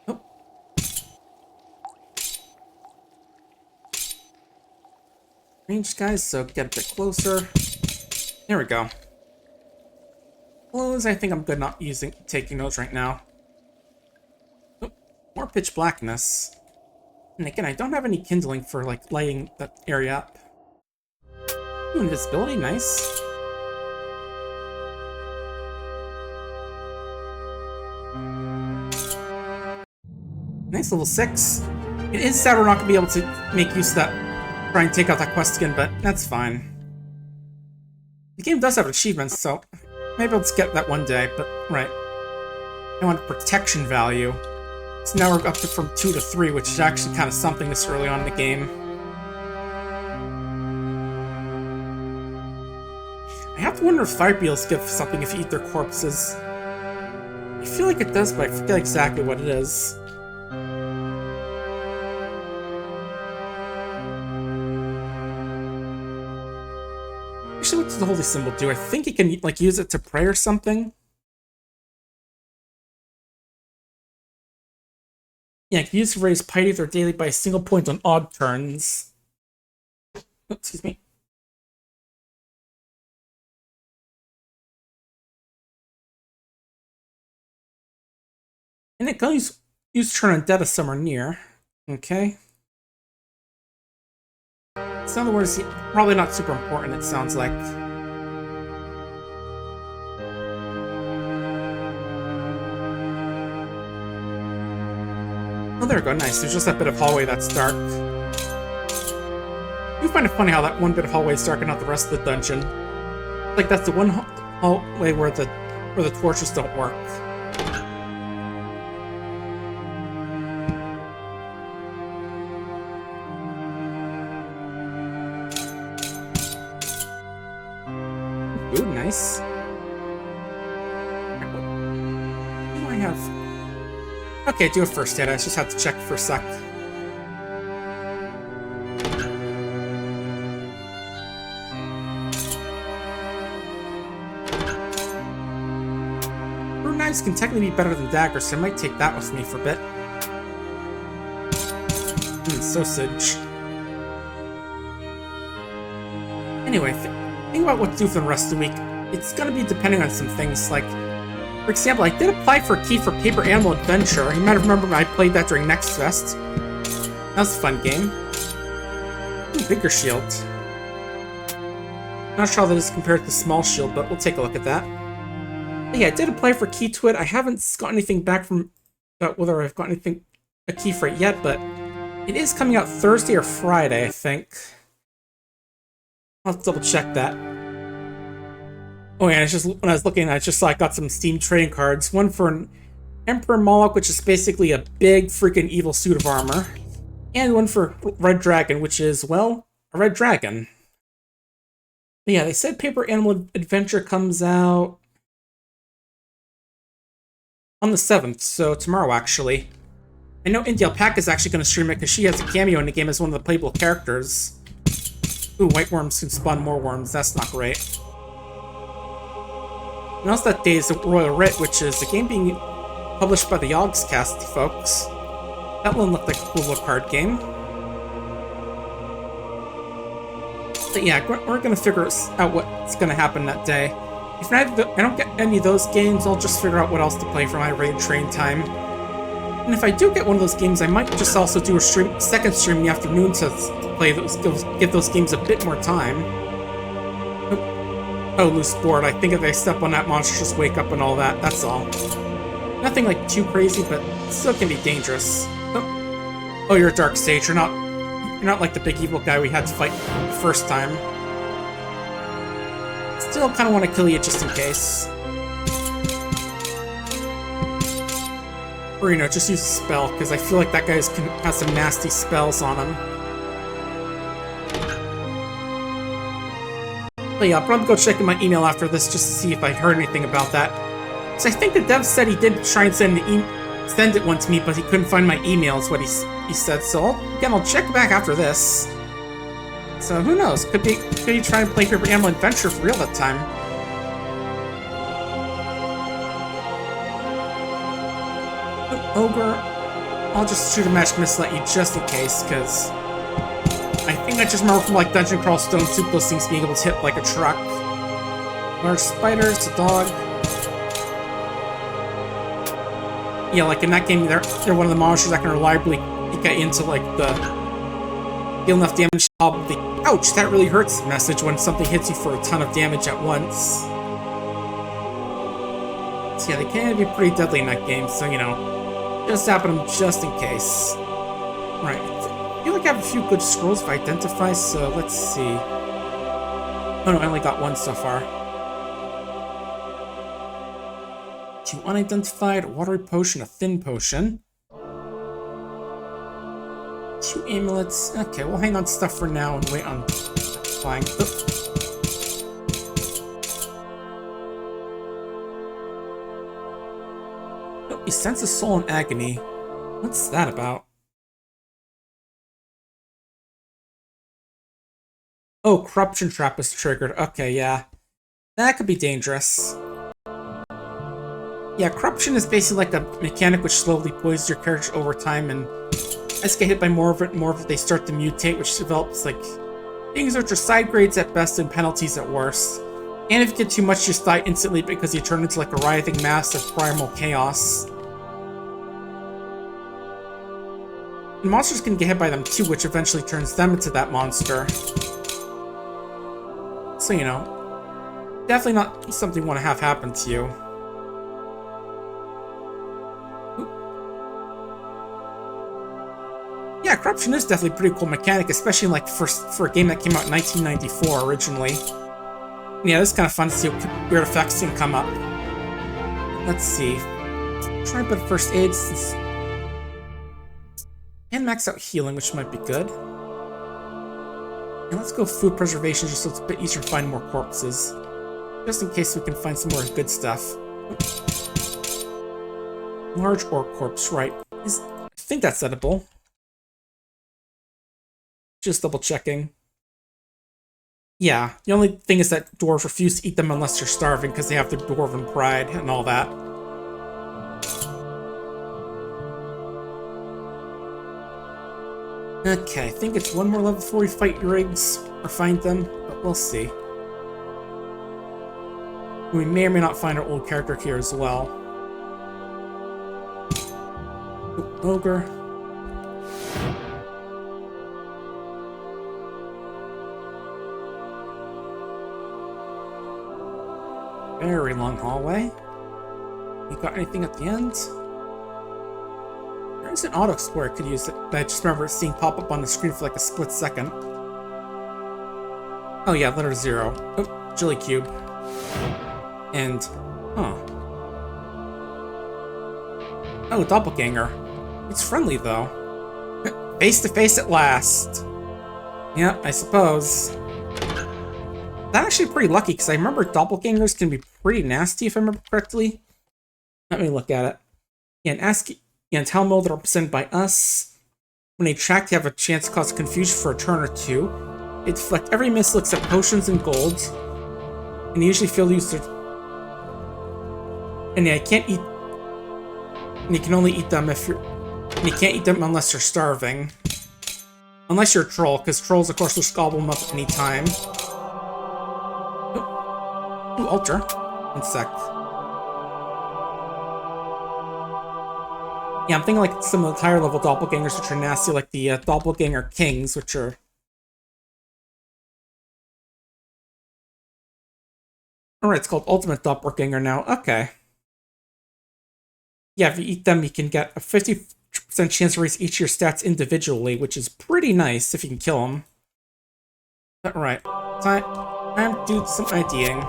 Oh. Ranged guys, so get a bit closer. There we go. Close, I think I'm good not taking those right now. Oh, more pitch blackness. And again, I don't have any kindling for like lighting that area up. Ooh, invisibility, nice. Nice, level 6. It is sad we're not going to be able to make use of that, try and take out that quest again, but that's fine. The game does have achievements, so maybe I'll just get that one day, but right. I want protection value. So now we're up to from 2 to 3, which is actually kind of something this early on in the game. I have to wonder if fire beetles give something if you eat their corpses. I feel like it does, but I forget exactly what it is. Actually, what does the holy symbol do? I think you can like use it to pray or something. Yeah, it can use to raise piety or daily by a single point on odd turns. Oh, excuse me. And it can use turn undead if somewhere near. Okay. So in other words, probably not super important, it sounds like. Oh, there we go, nice. There's just that bit of hallway that's dark. I do find it funny how that one bit of hallway is dark and not the rest of the dungeon. Like that's the one hallway where the torches don't work. Ooh, nice. What do I have? Okay, do a first aid. I just have to check for a sec. Knives can technically be better than daggers, so I might take that with me for a bit. Sausage. Anyway, think about what to do for the rest of the week. It's gonna be depending on some things, like, for example, I did apply for a key for Paper Animal Adventure. You might have remembered I played that during Next Fest. That was a fun game. Ooh, bigger shield. Not sure how that is compared to the small shield, but we'll take a look at that. But yeah, I did apply for a key to it. I haven't got anything back from whether I've got a key for it yet, but it is coming out Thursday or Friday, I think. I'll have to double check that. Oh yeah, when I was looking, I just saw I got some Steam trading cards. One for an Emperor Moloch, which is basically a big freaking evil suit of armor. And one for Red Dragon, which is, well, a red dragon. But yeah, they said Paper Animal Adventure comes out on the 7th, so tomorrow, actually. I know India Alpaca is actually going to stream it because she has a cameo in the game as one of the playable characters. Ooh, white worms can spawn more worms. That's not great. And also that day is the Royal Writ, which is a game being published by the Yogscast folks. That one looked like a cool little card game. But yeah, we're going to figure out what's going to happen that day. If I don't get any of those games, I'll just figure out what else to play for my raid train time. And if I do get one of those games, I might just also do a second stream in the afternoon to play those, give those games a bit more time. Oh, loose board. I think if I step on that monster, just wake up and all that. That's all. Nothing like too crazy, but still can be dangerous. Oh, you're a dark sage. You're not like the big evil guy we had to fight the first time. Still kind of want to kill you just in case. Or, just use a spell, because I feel like that guy has some nasty spells on him. But yeah, I'll probably go check in my email after this just to see if I heard anything about that. So I think the dev said he did try and send it one to me, but he couldn't find my email, is what he said. So I'll check back after this. So who knows? Could he try and play Paper Animal Adventure for real that time? Ogre, I'll just shoot a magic missile at you just in case, because I think I just remember from like Dungeon Crawl Stone Soup those things being able to hit like a truck. Large spiders, a dog. Yeah, like in that game, they're one of the monsters that can reliably get into like the deal enough damage. The ouch, that really hurts message when something hits you for a ton of damage at once. So yeah, they can be pretty deadly in that game, so just happen them just in case. Right, I feel like I have a few good scrolls if I identify, so let's see. Oh no, I only got one so far. 2 unidentified, a watery potion, a thin potion. 2 amulets. Okay, we'll hang on to stuff for now and wait on flying. Oh, he senses soul in agony. What's that about? Oh, corruption trap is triggered. Okay, yeah. That could be dangerous. Yeah, corruption is basically like a mechanic which slowly poisons your character over time, and as you get hit by more of it, they start to mutate, which develops like things which are side grades at best and penalties at worst. And if you get too much, you just die instantly because you turn into like a writhing mass of primal chaos. And monsters can get hit by them too, which eventually turns them into that monster. So, definitely not something you want to have happen to you. Yeah, corruption is definitely a pretty cool mechanic, especially like for a game that came out in 1994 originally. Yeah, this is kind of fun to see what weird effects can come up. Let's see. Try a bit of first aid and max out healing, which might be good. And let's go food preservation just so it's a bit easier to find more corpses. Just in case we can find some more good stuff. Large orc corpse, right. I think that's edible. Just double checking. Yeah, the only thing is that dwarves refuse to eat them unless they're starving because they have their dwarven pride and all that. Okay, I think it's one more level before we fight Rigs or find them, but we'll see. We may or may not find our old character here as well. Oh, ogre. Very long hallway. You got anything at the end? There's an auto explorer I could use it, but I just remember seeing pop up on the screen for like a split second. Oh yeah, letter 0. Oh, Jelly Cube. And, huh. Oh, Doppelganger. It's friendly though. Face to face at last. Yeah, I suppose. That's actually pretty lucky, because I remember doppelgangers can be pretty nasty, if I remember correctly. Let me look at it. Yeah, and Talmud that are represented by us. When they track, they have a chance to cause confusion for a turn or two. They deflect every missile except potions and gold. And they usually fail to use their... And yeah, I can't eat... And you can only eat them if you're... And you can't eat them unless you're starving. Unless you're a troll, because trolls, of course, will gobble them up at any time. Ooh, altar. One sec. Yeah, I'm thinking like some of the higher level doppelgangers, which are nasty, like the doppelganger kings, which are... Alright, it's called Ultimate Doppelganger now. Okay. Yeah, if you eat them, you can get a 50% chance to raise each of your stats individually, which is pretty nice if you can kill them. Alright, time to do some IDing.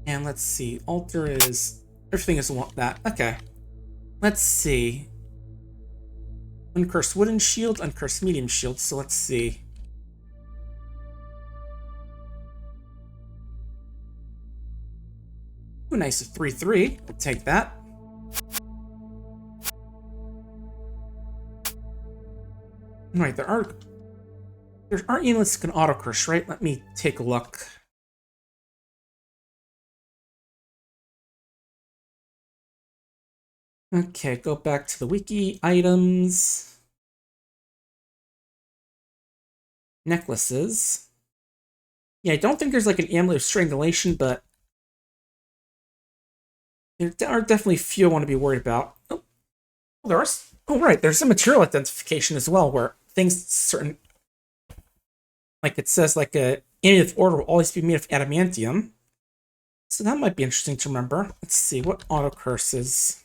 And let's see, altar is... Everything is that. Okay. Let's see. Uncursed wooden shield, uncursed medium shield, so let's see. Ooh, nice, a 3/3. We'll take that. Alright, there aren't units that can auto-curse, right? Let me take a look. Okay, go back to the wiki. Items. Necklaces. Yeah, I don't think there's like an amulet of strangulation, but there are definitely few I want to be worried about. Oh, there are. Oh, right. There's some material identification as well, where things certain, like it says, like a amulet of order will always be made of adamantium. So that might be interesting to remember. Let's see what auto curses.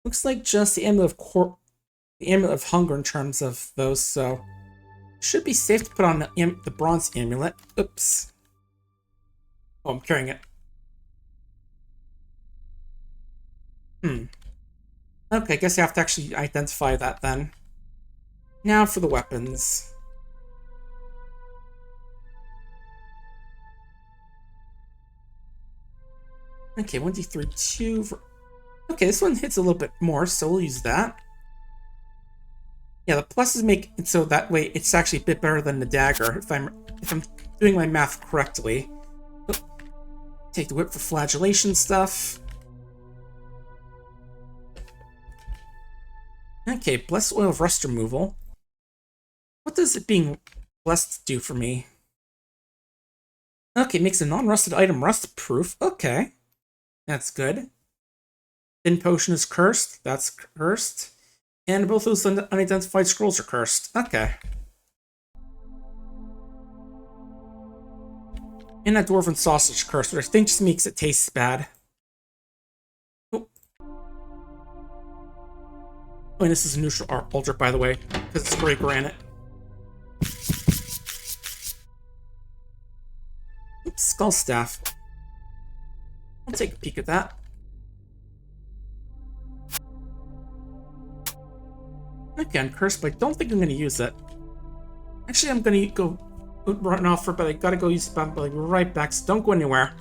Looks like just the amulet of hunger in terms of those. So should be safe to put on the bronze amulet. Oops. Oh, I'm carrying it. Okay, I guess I have to actually identify that then. Now for the weapons. Okay, 1d3, 2. Okay, this one hits a little bit more, so we'll use that. Yeah, the pluses make it so that way it's actually a bit better than the dagger, if I'm doing my math correctly. Take the whip for flagellation stuff. Okay, blessed oil of rust removal. What does it being blessed do for me? Okay, makes a non-rusted item rust-proof. Okay, that's good. Thin potion is cursed. That's cursed. And both those unidentified scrolls are cursed. Okay. And that dwarven sausage curse, which I think just makes it taste bad. Oh, and this is a neutral altar, by the way, because it's gray granite. Oops, skull staff. I'll take a peek at that. Again, cursed, but I don't think I'm going to use it. Actually, I'm going to go run off for, but I gotta go use the bathroom, but I'll be right back, so don't go anywhere.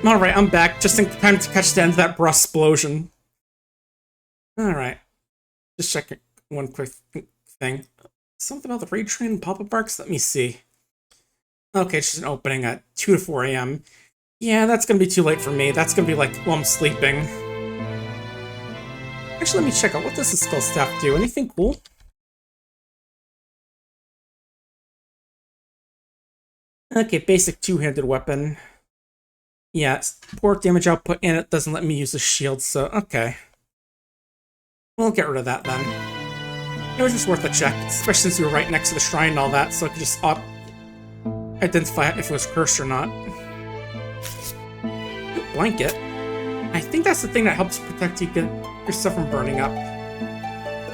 Alright, I'm back. Just in time to catch the end of that explosion. Alright. Just checking one quick thing. Something about the raid train and PapaBarks? Let me see. Okay, it's just an opening at 2 to 4 a.m. Yeah, that's gonna be too late for me. That's gonna be like while I'm sleeping. Actually, let me check out. What does the skull staff do? Anything cool? Okay, basic two-handed weapon. Yeah, poor damage output, and it doesn't let me use a shield, so okay. We'll get rid of that then. It was just worth a check, especially since we were right next to the shrine and all that, so I could just identify if it was cursed or not. Ooh, blanket. I think that's the thing that helps protect you, get your stuff from burning up.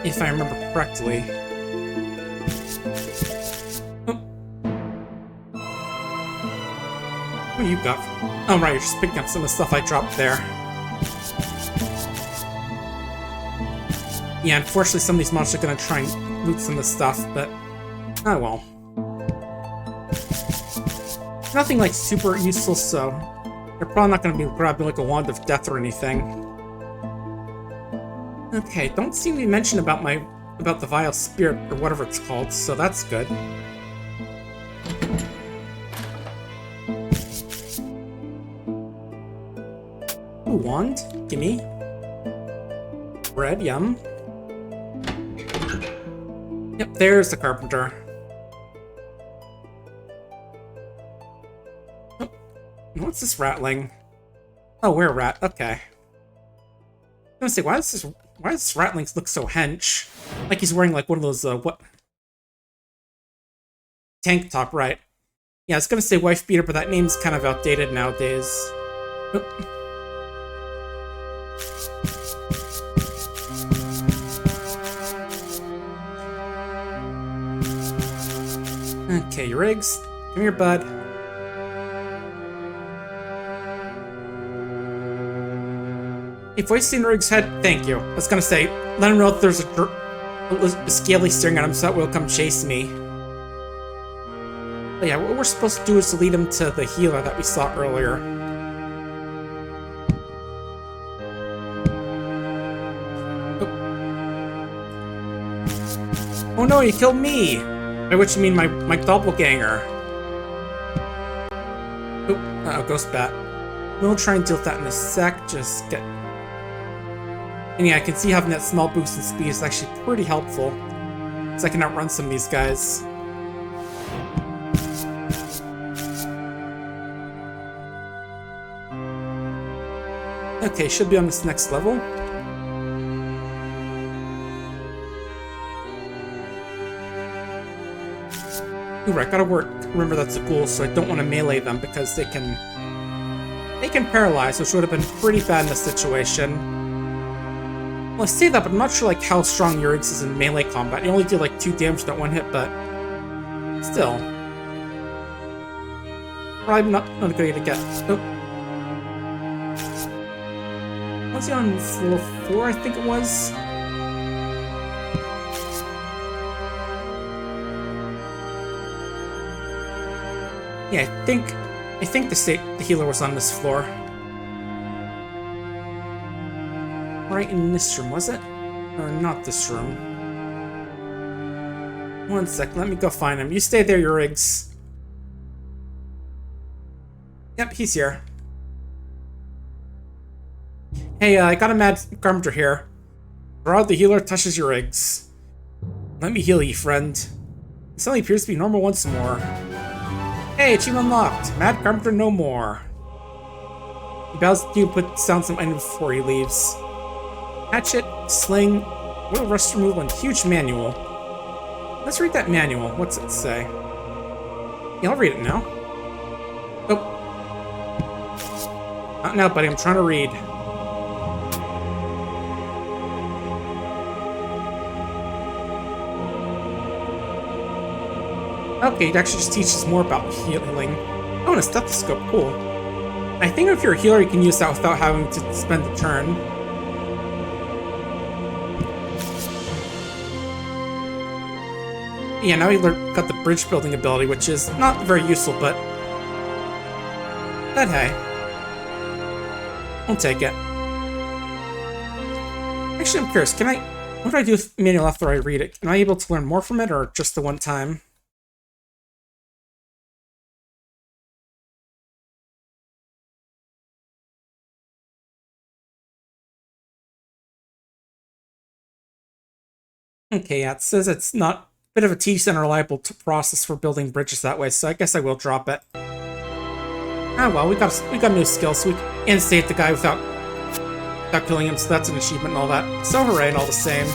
If I remember correctly. What do you got? Oh, right, you're just picking up some of the stuff I dropped there. Yeah, unfortunately, some of these monsters are gonna try and loot some of the stuff, but oh well. Nothing like super useful, so they're probably not gonna be grabbing like a wand of death or anything. Okay, don't seem to be mentioned about the vile spirit or whatever it's called, so that's good. Ooh, wand, gimme. Bread, yum. Yep, there's the carpenter. Oh, what's this rattling? Oh, we're a rat. Okay. I was gonna say, why does this rattling look so hench? Like he's wearing like one of those what? Tank top, right? Yeah, I was gonna say wife beater, but that name's kind of outdated nowadays. Oh. Okay, Riggs, come here, bud. Hey, voicing Riggs' head, thank you. I was gonna say, let him know if there's a scaly staring at him, so that will come chase me. But yeah, what we're supposed to do is to lead him to the healer that we saw earlier. Oh no, you killed me! By which you mean my doppelganger. Oop, uh-oh, ghost bat. We'll try and deal with that in a sec, just get... And yeah, I can see having that small boost in speed is actually pretty helpful. Because I can outrun some of these guys. Okay, should be on this next level. Ooh, right, gotta work. Remember that's a ghoul, so I don't want to melee them because they can paralyze, which would have been pretty bad in this situation. Well, I say that, but I'm not sure like how strong Yurix is in melee combat. You only do like 2 damage to that 1 hit, but still. Probably not a good idea to get. Oh. Was he on floor 4, I think it was? Yeah, I think the healer was on this floor. Right in this room, was it? Or not this room? 1 sec, let me go find him. You stay there, Yurix. Yep, he's here. Hey, I got a mad carpenter here. Rod the healer touches Yurix. Let me heal you, friend. It suddenly appears to be normal once more. Hey, achievement unlocked. Mad Carpenter no more. He bows to you and puts down some items before he leaves. Hatchet, sling, will rust removal, and huge manual. Let's read that manual. What's it say? Yeah, I'll read it now. Oh. Not now, buddy. I'm trying to read. Okay, it actually just teaches more about healing. Oh, and a stethoscope, cool. I think if you're a healer, you can use that without having to spend a turn. Yeah, now we got the bridge building ability, which is not very useful, but hey. I'll take it. Actually, I'm curious, what do I do with manual after I read it? Am I able to learn more from it, or just the one time? Okay, yeah, it says it's not a bit of a tedious and reliable process for building bridges that way, so I guess I will drop it. Ah well, we got a new skill, so we can instate the guy without killing him, so that's an achievement and all that. So hooray and all the same.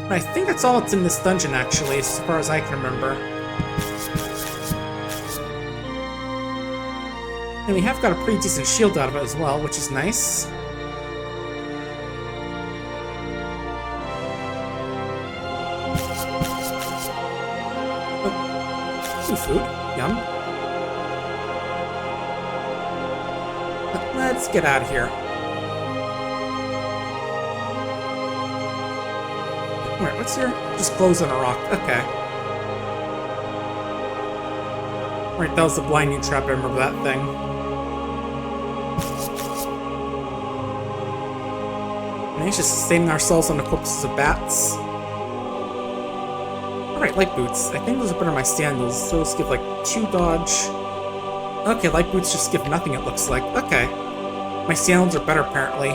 But I think that's all that's in this dungeon, actually, as far as I can remember. And we have got a pretty decent shield out of it as well, which is nice. Food. Yum. Let's get out of here. Wait, what's here? Just clothes on a rock. Okay. Right, that was the blinding trap. I remember that thing. And he's just saving ourselves on the corpses of bats. Alright, light boots. I think those are better than my sandals. Those give like 2 dodge. Okay, light boots just give nothing, it looks like. Okay. My sandals are better, apparently.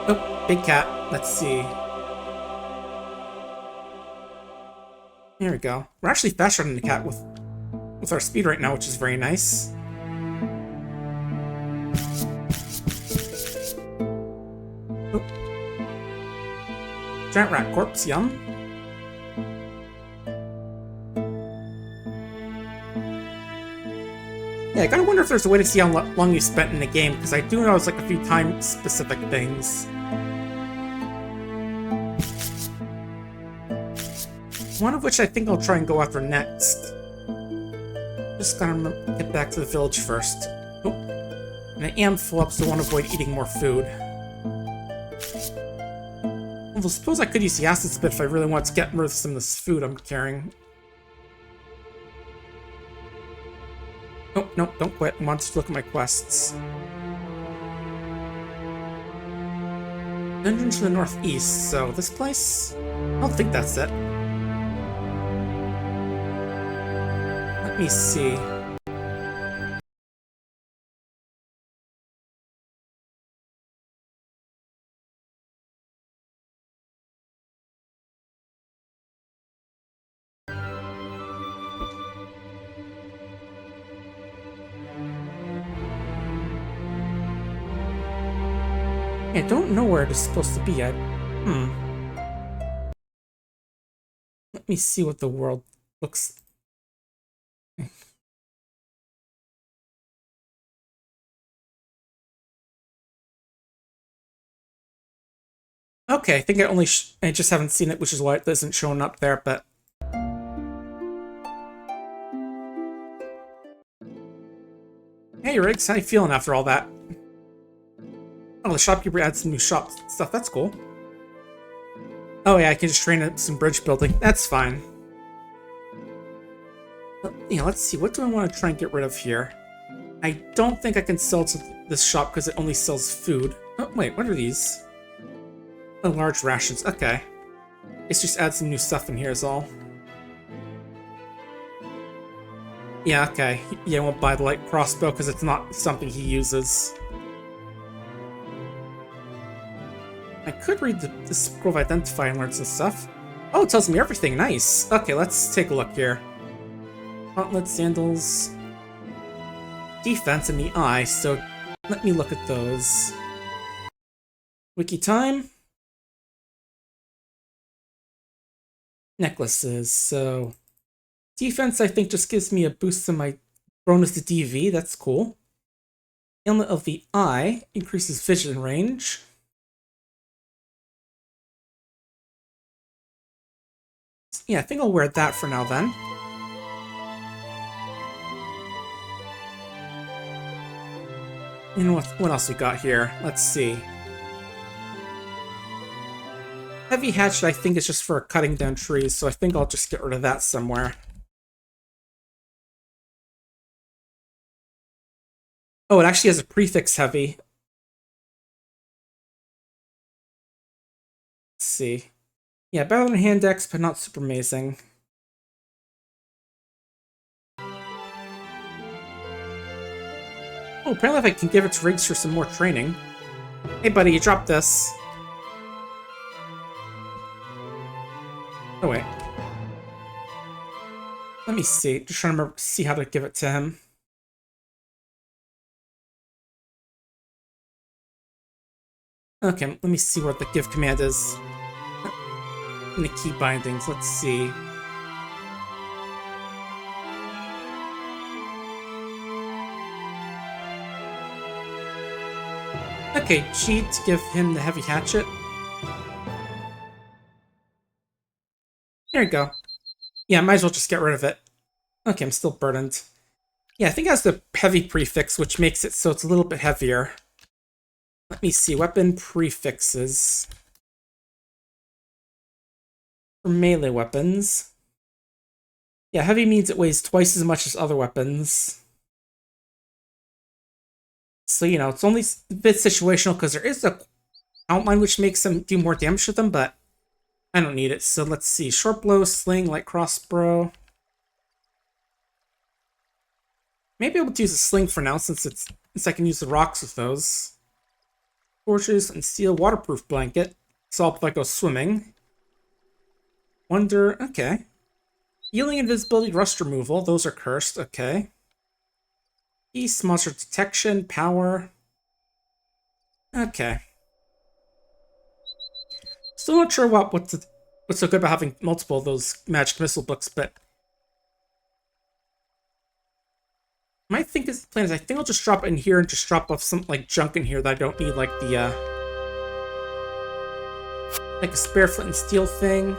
Oh, big cat. Let's see. There we go. We're actually faster than the cat with our speed right now, which is very nice. Oh. Giant rat corpse, yum. Yeah, I gotta wonder if there's a way to see how long you spent in the game, because I do know it's like a few time-specific things. One of which I think I'll try and go after next. Just gotta get back to the village first. Oh, and I am full up, so I want to avoid eating more food. Although, I suppose I could use the acid spit if I really want to get rid of some of this food I'm carrying. Oh, no, don't quit. I want to look at my quests. Dungeon to the northeast, so this place? I don't think that's it. Let me see. I don't know where it is supposed to be yet. Let me see what the world looks like. Okay, I think I just haven't seen it, which is why it isn't showing up there, but... Hey, Riggs, how you feeling after all that? Oh, the shopkeeper adds some new shop stuff. That's cool. Oh yeah, I can just train up some bridge building. That's fine. Yeah, let's see. What do I want to try and get rid of here? I don't think I can sell to this shop because it only sells food. Oh, wait, what are these? Oh, large rations. Okay. Let's just add some new stuff in here is all. Yeah, okay. Yeah, I won't buy the light crossbow because it's not something he uses. I could read the scroll of identify and learn some stuff. Oh, it tells me everything. Nice. Okay, let's take a look here. Gauntlet, sandals, defense, and the eye. So let me look at those. Wiki time. Necklaces. So defense, I think, just gives me a boost to my bonus to DV. That's cool. Ailment of the eye increases vision range. Yeah, I think I'll wear that for now then. And what else we got here? Let's see. Heavy hatchet, I think, is just for cutting down trees, so I think I'll just get rid of that somewhere. Oh, it actually has a prefix heavy. Let's see. Yeah, better than hand axe, but not super amazing. Oh, apparently if I can give it to Riggs for some more training. Hey buddy, you dropped this. Oh wait. Let me see. Just trying to see how to give it to him. Okay, let me see what the give command is. In the key bindings, let's see. Okay, G to give him the heavy hatchet. There you go. Yeah, might as well just get rid of it. Okay, I'm still burdened. Yeah, I think it has the heavy prefix, which makes it so it's a little bit heavier. Let me see, weapon prefixes. For melee weapons. Yeah, heavy means it weighs twice as much as other weapons. So, you know, it's only a bit situational because there is a outline which makes them do more damage to them, but I don't need it. So let's see. Short bow, sling, light crossbow. Maybe I'll use a sling for now since I can use the rocks with those. Torches and steel waterproof blanket. So if I go swimming. Wonder, okay. Healing, invisibility, rust removal. Those are cursed, okay. Beast, monster detection, power. Okay. Still not sure what's so good about having multiple of those magic missile books, but my plan is I think I'll just drop it in here and just drop off some like junk in here that I don't need, like the like a spare flint and steel thing.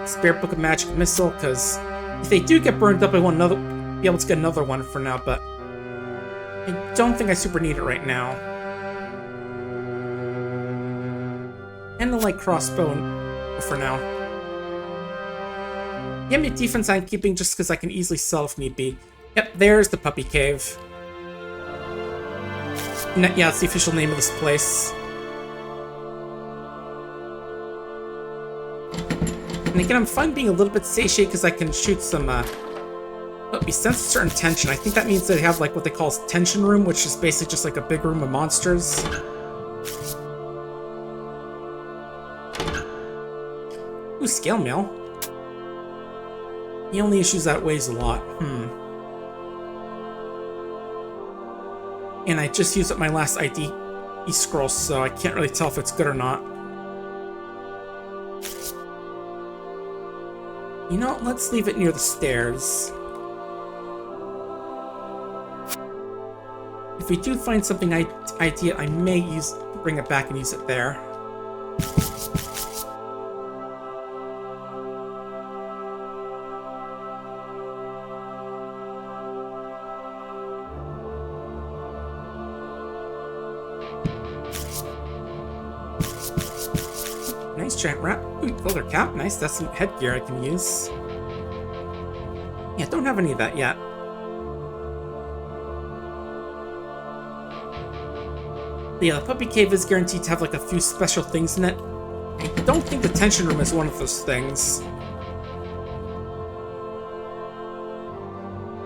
Spare book of magic missile, because if they do get burned up, I want be able to get another one for now, but I don't think I super need it right now. And the light crossbow for now. Give me defense I'm keeping just because I can easily sell if need be. Yep, there's the puppy cave. Yeah, it's the official name of this place. And again, I'm fine being a little bit satiated because I can shoot some, we sense a certain tension. I think that means they have, like, what they call a tension room, which is basically just like a big room of monsters. Ooh, scale mail. The only issue is that it weighs a lot. And I just used up my last ID scroll, so I can't really tell if it's good or not. You know, let's leave it near the stairs. If we do find something idea, I may bring it back and use it there. Nice giant rat. Ooh, leather cap. Nice. That's some headgear I can use. Yeah, don't have any of that yet. Yeah, the puppy cave is guaranteed to have like a few special things in it. I don't think the tension room is one of those things.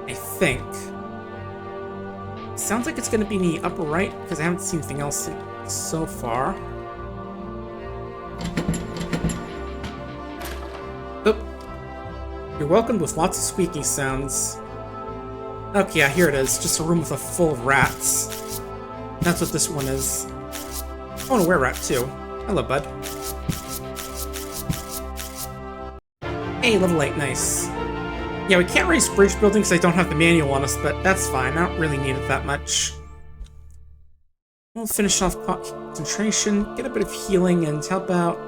I think. Sounds like it's going to be in the upper right, because I haven't seen anything else so far. Oh. You're welcomed with lots of squeaky sounds. Okay, yeah, here it is. Just a room with full of rats. That's what this one is. Oh, and a were-rat, too. Hello, bud. Hey, level 8, nice. Yeah, we can't raise bridge building because I don't have the manual on us, but that's fine. I don't really need it that much. We'll finish off concentration, get a bit of healing, and how about...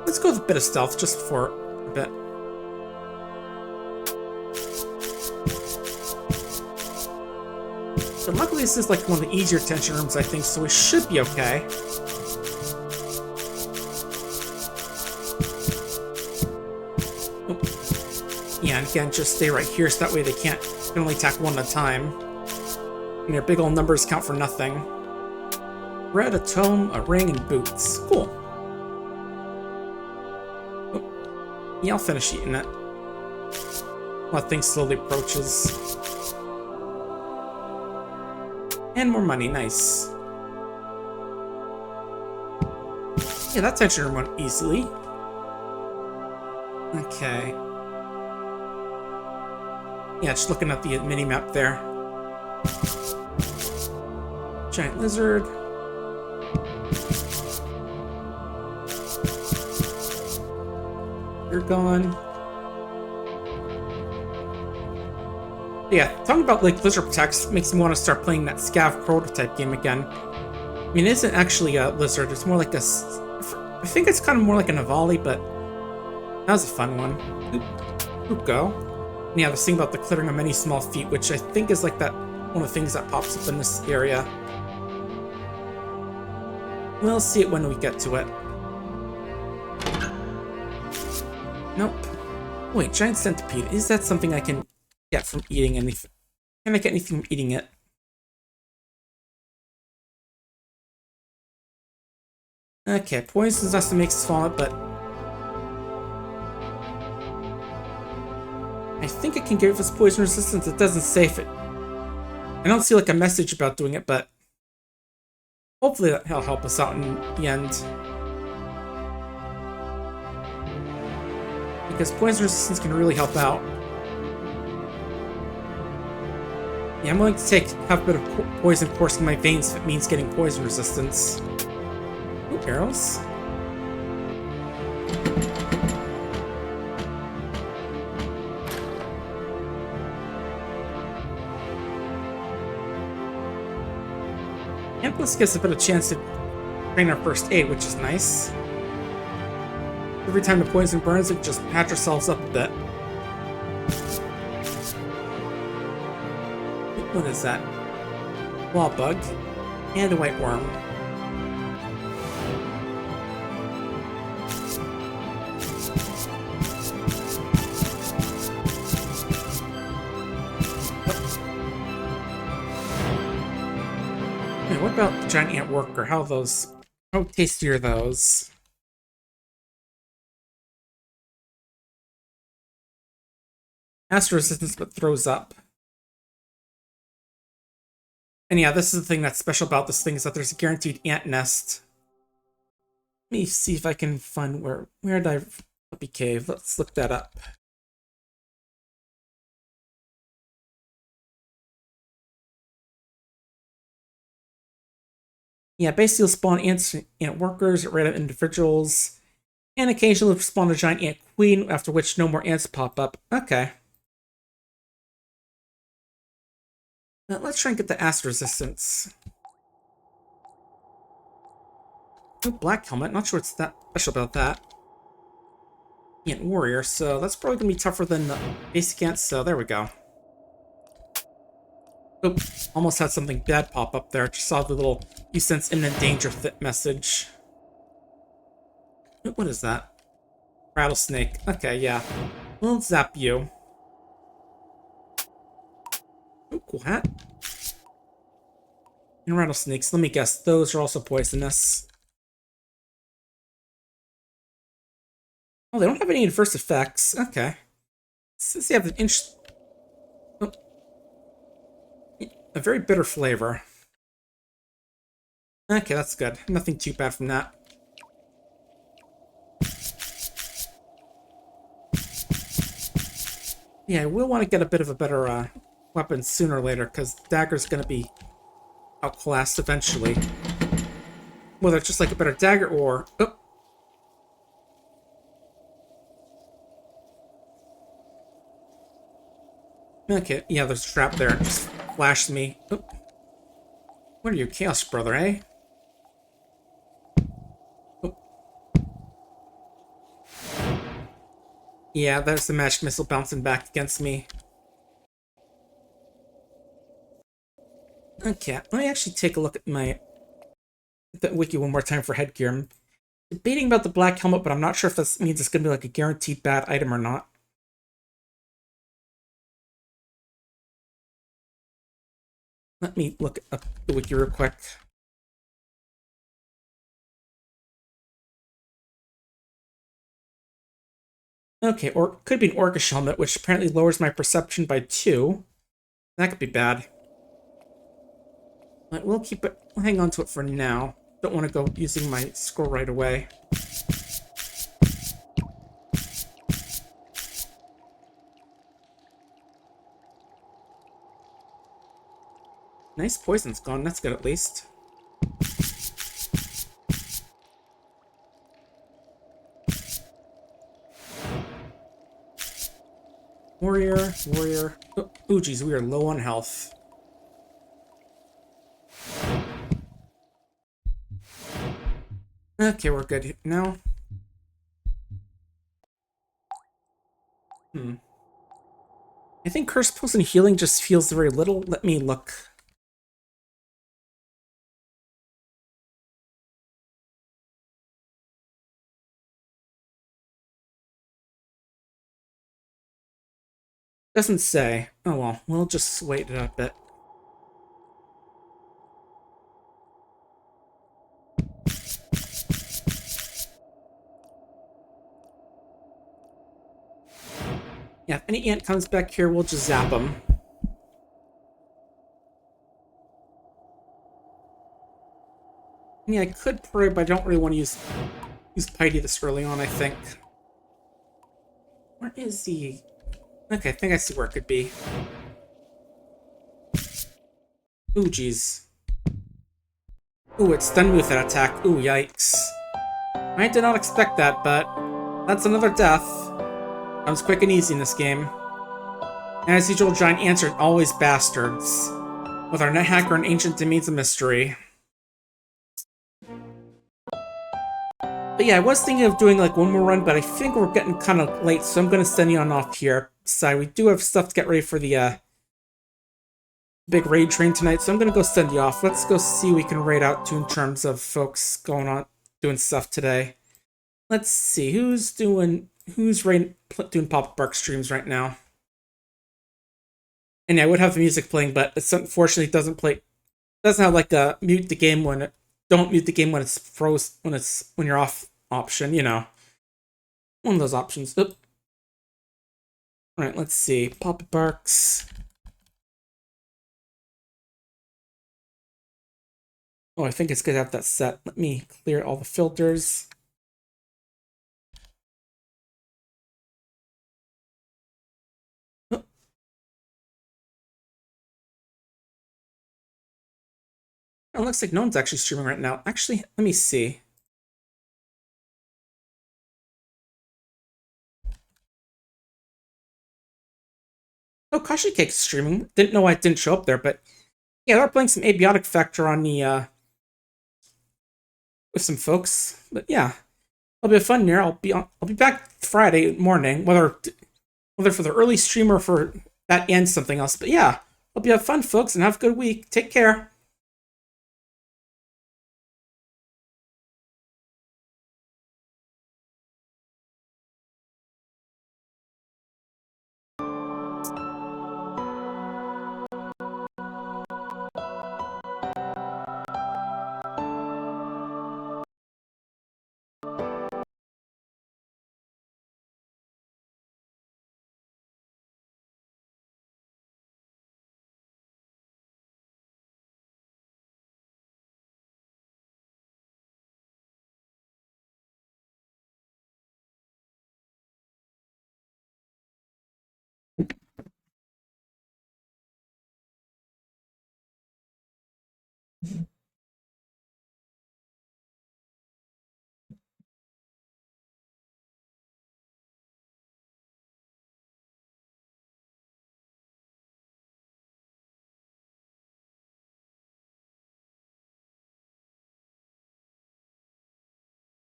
Let's go with a bit of stealth just for a bit. But luckily this is like one of the easier tension rooms, I think, so we should be okay. Yeah, and again, just stay right here so that way they can only attack one at a time. And their big old numbers count for nothing. Bread, a tome, a ring, and boots. Cool. Oh. Yeah, I'll finish eating it. While things slowly approaches. And more money, nice. Yeah, that tension room went easily. Okay. Yeah, just looking at the mini-map there. Giant lizard. You're gone. Yeah, talking about like lizard attacks makes me want to start playing that Scav prototype game again. I mean, it isn't actually a lizard, it's more like a... I think it's kind of more like a Navali, but that was a fun one. Oop, go. And yeah, this thing about the clittering of many small feet, which I think is like that one of the things that pops up in this area. We'll see it when we get to it. Nope. Wait, giant centipede. Is that something I can get from eating anything? Can I get anything from eating it? Okay, poisons us to make us vomit, but I think it can give us poison resistance. It doesn't say if it. I don't see like a message about doing it, but hopefully that'll help us out in the end. Because poison resistance can really help out. Yeah, I'm willing to have a bit of poison coursing my veins if it means getting poison resistance. Ooh, arrows. And plus gives us a bit of chance to train our first aid, which is nice. Every time the poison burns, we can just patch ourselves up a bit. What is that? Wall bug. And a white worm. Hey, what about the giant ant worker? How tasty are those? Acid resistance, but throws up. And yeah, this is the thing that's special about this thing, is that there's a guaranteed ant nest. Let me see if I can find where did I puppy cave? Let's look that up. Yeah, basically you'll spawn ant workers, random individuals, and occasionally will spawn a giant ant queen, after which no more ants pop up. Okay. Now, let's try and get the acid resistance. Oh, black helmet. Not sure what's that special about that. Ant warrior, so that's probably going to be tougher than the basic ant, so there we go. Oh, almost had something bad pop up there. Just saw the little "you sense imminent danger" message. What is that? Rattlesnake. Okay, yeah. We'll zap you. Oh, cool hat. And rattlesnakes. Let me guess. Those are also poisonous. Oh, they don't have any adverse effects. Okay. Since they have an oh, a very bitter flavor. Okay, that's good. Nothing too bad from that. Yeah, I will want to get a bit of a better weapon sooner or later, because dagger's going to be outclassed eventually. Whether it's just like a better dagger or... Oh. Okay, yeah, there's a trap there. It just flashed me. Oh. What are you, Chaos Brother, eh? Oh. Yeah, there's the magic missile bouncing back against me. Okay, let me actually take a look at the wiki one more time for headgear. I'm debating about the black helmet, but I'm not sure if this means it's going to be like a guaranteed bad item or not. Let me look up the wiki real quick. Okay, or could be an orcish helmet, which apparently lowers my perception by 2. That could be bad. But we'll keep it. We'll hang on to it for now. Don't want to go using my scroll right away. Nice poison's gone. That's good at least. Warrior. Oh, geez, we are low on health. Okay, we're good now. I think Curse Pulse and Healing just feels very little. Let me look. Doesn't say. Oh well, we'll just wait a bit. Yeah, if any ant comes back here, we'll just zap him. Yeah, I could pray, but I don't really want to use Piety this early on, I think. Where is he? Okay, I think I see where it could be. Ooh, jeez. Ooh, it stunned me with that attack. Ooh, yikes. I did not expect that, but that's another death. Comes quick and easy in this game. And as usual, giant ants are always bastards. With our net hacker and ancient domains of mystery. But yeah, I was thinking of doing like one more run, but I think we're getting kind of late, so I'm going to send you on off here. So we do have stuff to get ready for the big raid train tonight, so I'm going to go send you off. Let's go see what we can raid out to in terms of folks going on, doing stuff today. Let's see, who's doing PapaBarks streams right now? And yeah, I would have the music playing, but it unfortunately doesn't have like a don't mute the game when it's froze, when you're off option, you know. One of those options. Oop. Alright, let's see. PapaBarks. Oh, I think it's good to have that set. Let me clear all the filters. Oh. It looks like no one's actually streaming right now. Actually, let me see. Oh, Kashi Cake's streaming. Didn't know I didn't show up there, but yeah, they're playing some Abiotic Factor on the with some folks. But yeah, it'll be a fun year. I'll be back Friday morning, whether for the early stream or for that and something else. But yeah, hope you have fun, folks, and have a good week. Take care.